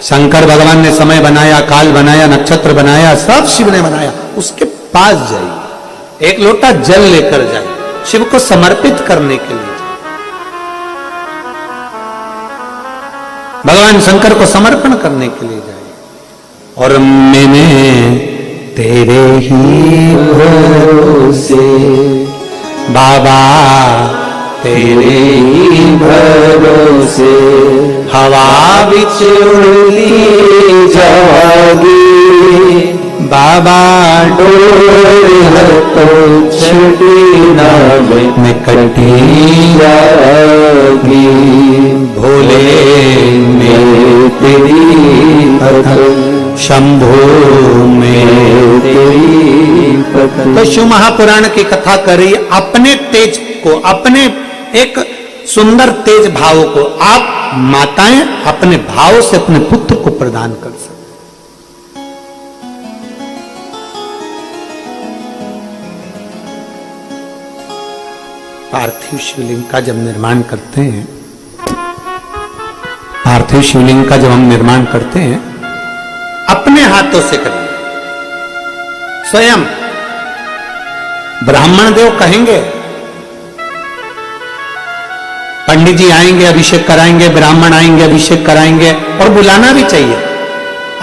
शंकर भगवान ने समय बनाया, काल बनाया, नक्षत्र बनाया, सब शिव ने बनाया, उसके पास जाइए, एक लोटा जल लेकर जाइए, शिव को समर्पित करने के लिए। भगवान शंकर को समर्पण करने के लिए जाइए। और मैंने तेरे ही भरोसे बाबा, तेरे ही भरोसे हवा बिच उड़ती जागी बाबा, डोर तो छड़ी ना में कटी जागी, भोले में तेरी कथा, शंभो में तेरी कथा। तो शिव महापुराण की कथा करी, अपने तेज को, अपने एक सुंदर तेज भाव को आप माताएं अपने भाव से अपने पुत्र को प्रदान कर सकते। पार्थिव शिवलिंग का जब निर्माण करते हैं, पार्थिव शिवलिंग का जब हम निर्माण करते हैं, अपने हाथों से करें। स्वयं ब्राह्मण देव कहेंगे, पंडित जी आएंगे अभिषेक कराएंगे, ब्राह्मण आएंगे अभिषेक कराएंगे, और बुलाना भी चाहिए,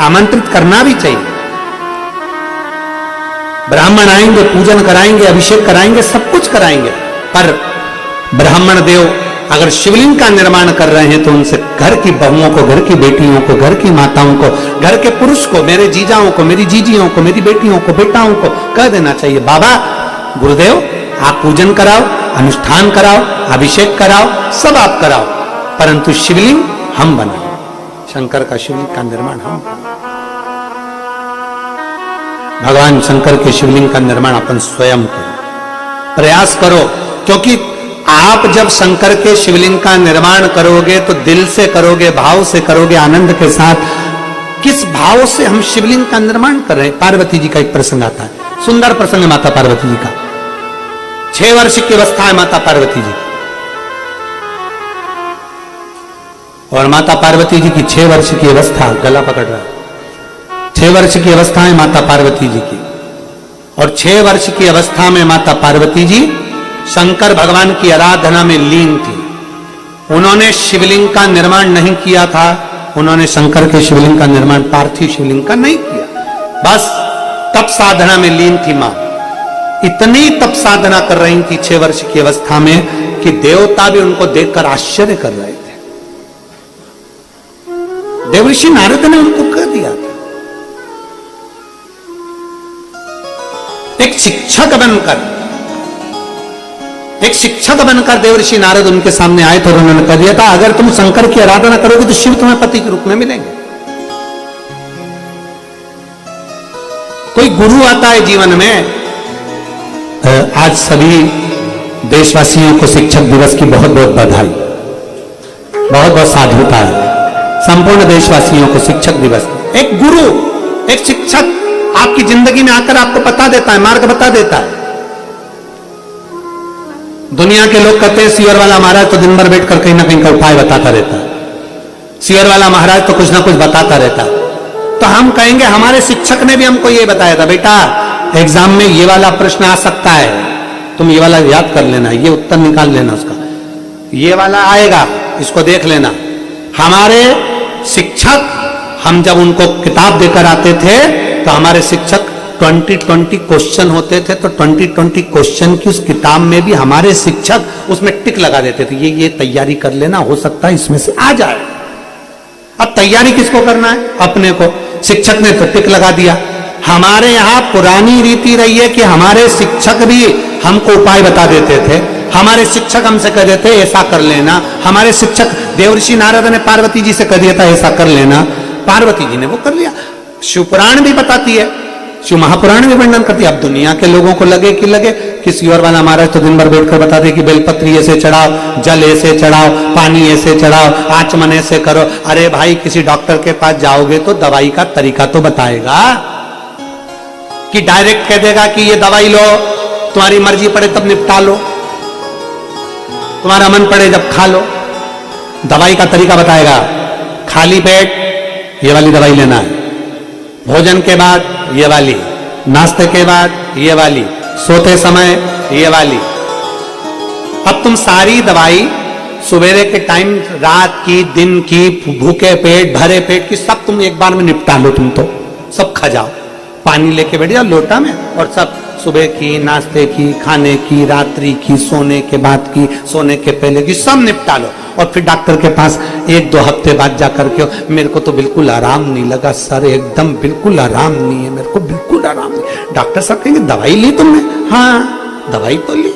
आमंत्रित करना भी चाहिए। ब्राह्मण आएंगे, पूजन कराएंगे, अभिषेक कराएंगे, सब कुछ कराएंगे। पर ब्राह्मण देव अगर शिवलिंग का निर्माण कर रहे हैं तो उनसे घर की बहुओं को, घर की बेटियों को, घर की माताओं को, घर के पुरुष को, मेरे जीजाओं को, मेरी जीजियों को, मेरी बेटियों को, बेटाओं को कह देना चाहिए, बाबा गुरुदेव आप पूजन कराओ, अनुष्ठान कराओ, अभिषेक कराओ, सब आप कराओ, परंतु शिवलिंग हम बनाए, शंकर का शिवलिंग का निर्माण हम बनाए। भगवान शंकर के शिवलिंग का निर्माण अपन स्वयं करो, प्रयास करो, क्योंकि आप जब शंकर के शिवलिंग का निर्माण करोगे तो दिल से करोगे, भाव से करोगे, आनंद के साथ। किस भाव से हम शिवलिंग का निर्माण कर रहे हैं? पार्वती जी का एक प्रसंग आता है, सुंदर प्रसंग है माता पार्वती जी का। 6 वर्ष की अवस्था है माता पार्वती जी, और माता पार्वती जी की 6 वर्ष की अवस्था, गला पकड़ रहा है, 6 वर्ष की अवस्था है माता पार्वती जी की। और 6 वर्ष की अवस्था में माता पार्वती जी शंकर भगवान की आराधना में लीन थी। उन्होंने शिवलिंग का निर्माण नहीं किया था, उन्होंने शंकर के शिवलिंग का निर्माण, पार्थिव शिवलिंग का नहीं किया, बस तप साधना में लीन थी मां। इतनी तप साधना कर रही थी 6 वर्ष की अवस्था में कि देवता भी उनको देखकर आश्चर्य कर रहे थे। देवर्षि नारद ने उनको कह दिया था, एक शिक्षक बनकर देवर्षि नारद उनके सामने आए थे और उन्होंने कह दिया था, अगर तुम शंकर की आराधना करोगे तो शिव तुम्हें पति के रूप में मिलेंगे। कोई गुरु आता है जीवन में। आज सभी देशवासियों को शिक्षक दिवस की बहुत बहुत बधाई, बहुत बहुत साधुता है संपूर्ण देशवासियों को शिक्षक दिवस। एक गुरु, एक शिक्षक आपकी जिंदगी में आकर आपको बता देता है, मार्ग बता देता है। दुनिया के लोग कहते हैं सियर वाला महाराज तो दिन भर बैठकर कहीं ना कहीं का उपाय बताता रहता है, सियर वाला महाराज तो कुछ ना कुछ बताता रहता है। तो हम कहेंगे हमारे शिक्षक ने भी हमको ये बताया था, बेटा एग्जाम में ये वाला प्रश्न आ सकता है, तुम ये वाला याद कर लेना, ये उत्तर निकाल लेना उसका, ये वाला आएगा, इसको देख लेना। हमारे शिक्षक, हम जब उनको किताब देकर आते थे तो हमारे शिक्षक 20-20 क्वेश्चन होते थे, तो 20-20 क्वेश्चन की उस किताब में भी हमारे शिक्षक उसमें टिक लगा देते थे, ये तैयारी कर लेना, हो सकता है इसमें से आ जाए। अब तैयारी किसको करना है? अपने को। शिक्षक ने तो टिक लगा दिया। हमारे यहाँ पुरानी रीति रही है कि हमारे शिक्षक भी हमको उपाय बता देते थे, हमारे शिक्षक हमसे कह देते ऐसा कर लेना। हमारे शिक्षक देवर्षि नारद ने पार्वती जी से कह दिया था ऐसा कर लेना, पार्वती जी ने वो कर लिया। शिवपुराण भी बताती है, शिव महापुराण भी वर्णन करती है। अब दुनिया के लोगों को लगे किसी और वाला महाराज तो दिन भर बैठकर बता दे कि बेलपत्री ऐसे चढ़ाओ, जल ऐसे चढ़ाओ, पानी ऐसे चढ़ाओ, आचमन ऐसे करो। अरे भाई, किसी डॉक्टर के पास जाओगे तो दवाई का तरीका तो बताएगा, कि डायरेक्ट कह देगा कि ये दवाई लो, तुम्हारी मर्जी पड़े तब निपटा लो, तुम्हारा मन पड़े जब खा लो। दवाई का तरीका बताएगा। खाली पेट ये वाली दवाई लेना है, भोजन के बाद ये वाली, नाश्ते के बाद ये वाली, सोते समय ये वाली। अब तुम सारी दवाई सवेरे के टाइम, रात की, दिन की, भूखे पेट, भरे पेट की, सब तुम एक बार में निपटा लो। तुम तो सब खा जाओ, पानी लेके बैठ जाओ लोटा में, और सब सुबह की, नाश्ते की, खाने की, रात्रि की, सोने के बाद की, सोने के पहले की, सब निपटा लो। और फिर डॉक्टर के पास 1-2 हफ्ते बाद जाकर के, मेरे को तो बिल्कुल आराम नहीं लगा सर, एकदम बिल्कुल आराम नहीं है, मेरे को बिल्कुल आराम नहीं। डॉक्टर साहब कहेंगे दवाई ली तुमने? हाँ, दवाई तो ली।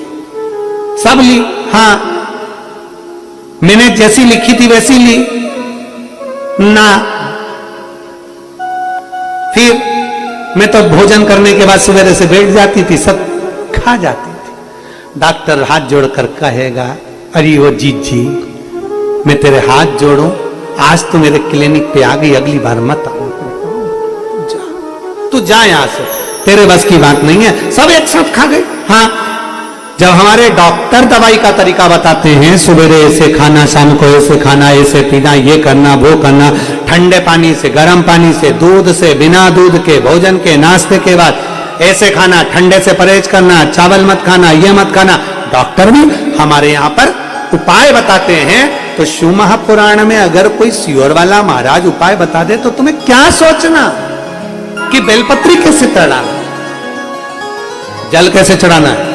सब ली, हाँ मैंने जैसी लिखी थी वैसी ली ना। फिर मैं तो भोजन करने के बाद सवेरे से बैठ जाती थी, सब खा जाती थी। डॉक्टर हाथ जोड़कर कहेगा, अरे वो जीजी मैं तेरे हाथ जोड़ूं, आज तो मेरे क्लिनिक पे आ गई, अगली बार मत आओ। तू जा यहां से, तेरे बस की बात नहीं है। सब एक साथ खा गए। हाँ, जब हमारे डॉक्टर दवाई का तरीका बताते हैं, सवेरे ऐसे खाना, शाम को ऐसे खाना, ऐसे पीना, ये करना वो करना, ठंडे पानी से, गर्म पानी से, दूध से, बिना दूध के, भोजन के, नाश्ते के बाद ऐसे खाना, ठंडे से परहेज करना, चावल मत खाना, ये मत खाना, डॉक्टर भी हमारे यहाँ पर उपाय बताते हैं। तो शिव महापुराण में अगर कोई सियोर वाला महाराज उपाय बता दे तो तुम्हें क्या सोचना कि बेलपत्री कैसे चढ़ाना, जल कैसे चढ़ाना है,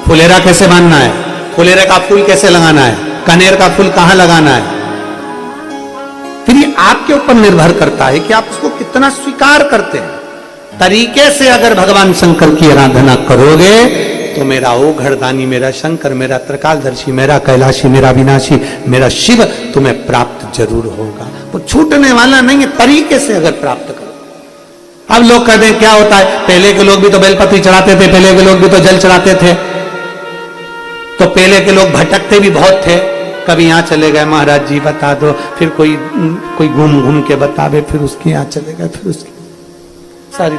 फुलेरा कैसे बांधना है, फुलेरे का फूल कैसे लगाना है, कनेर का फूल कहां लगाना है। फिर ये आपके ऊपर निर्भर करता है कि आप उसको कितना स्वीकार करते हैं। तरीके से अगर भगवान शंकर की आराधना करोगे तो मेरा ओ घरदानी, मेरा शंकर, मेरा त्रिकालदर्शी, मेरा कैलाशी, मेरा विनाशी, मेरा शिव तुम्हें प्राप्त जरूर होगा। वो छूटने वाला नहीं है, तरीके से अगर प्राप्त करो। अब लोग कहते हैं क्या होता है, पहले के लोग भी तो बेलपत्री चढ़ाते थे, पहले के लोग भी तो जल चढ़ाते थे, तो पहले के लोग भटकते भी बहुत थे। कभी यहां चले गए, महाराज जी बता दो, फिर कोई घूम घूम के बतावे, फिर उसके यहां चले गए, फिर उसकी सारी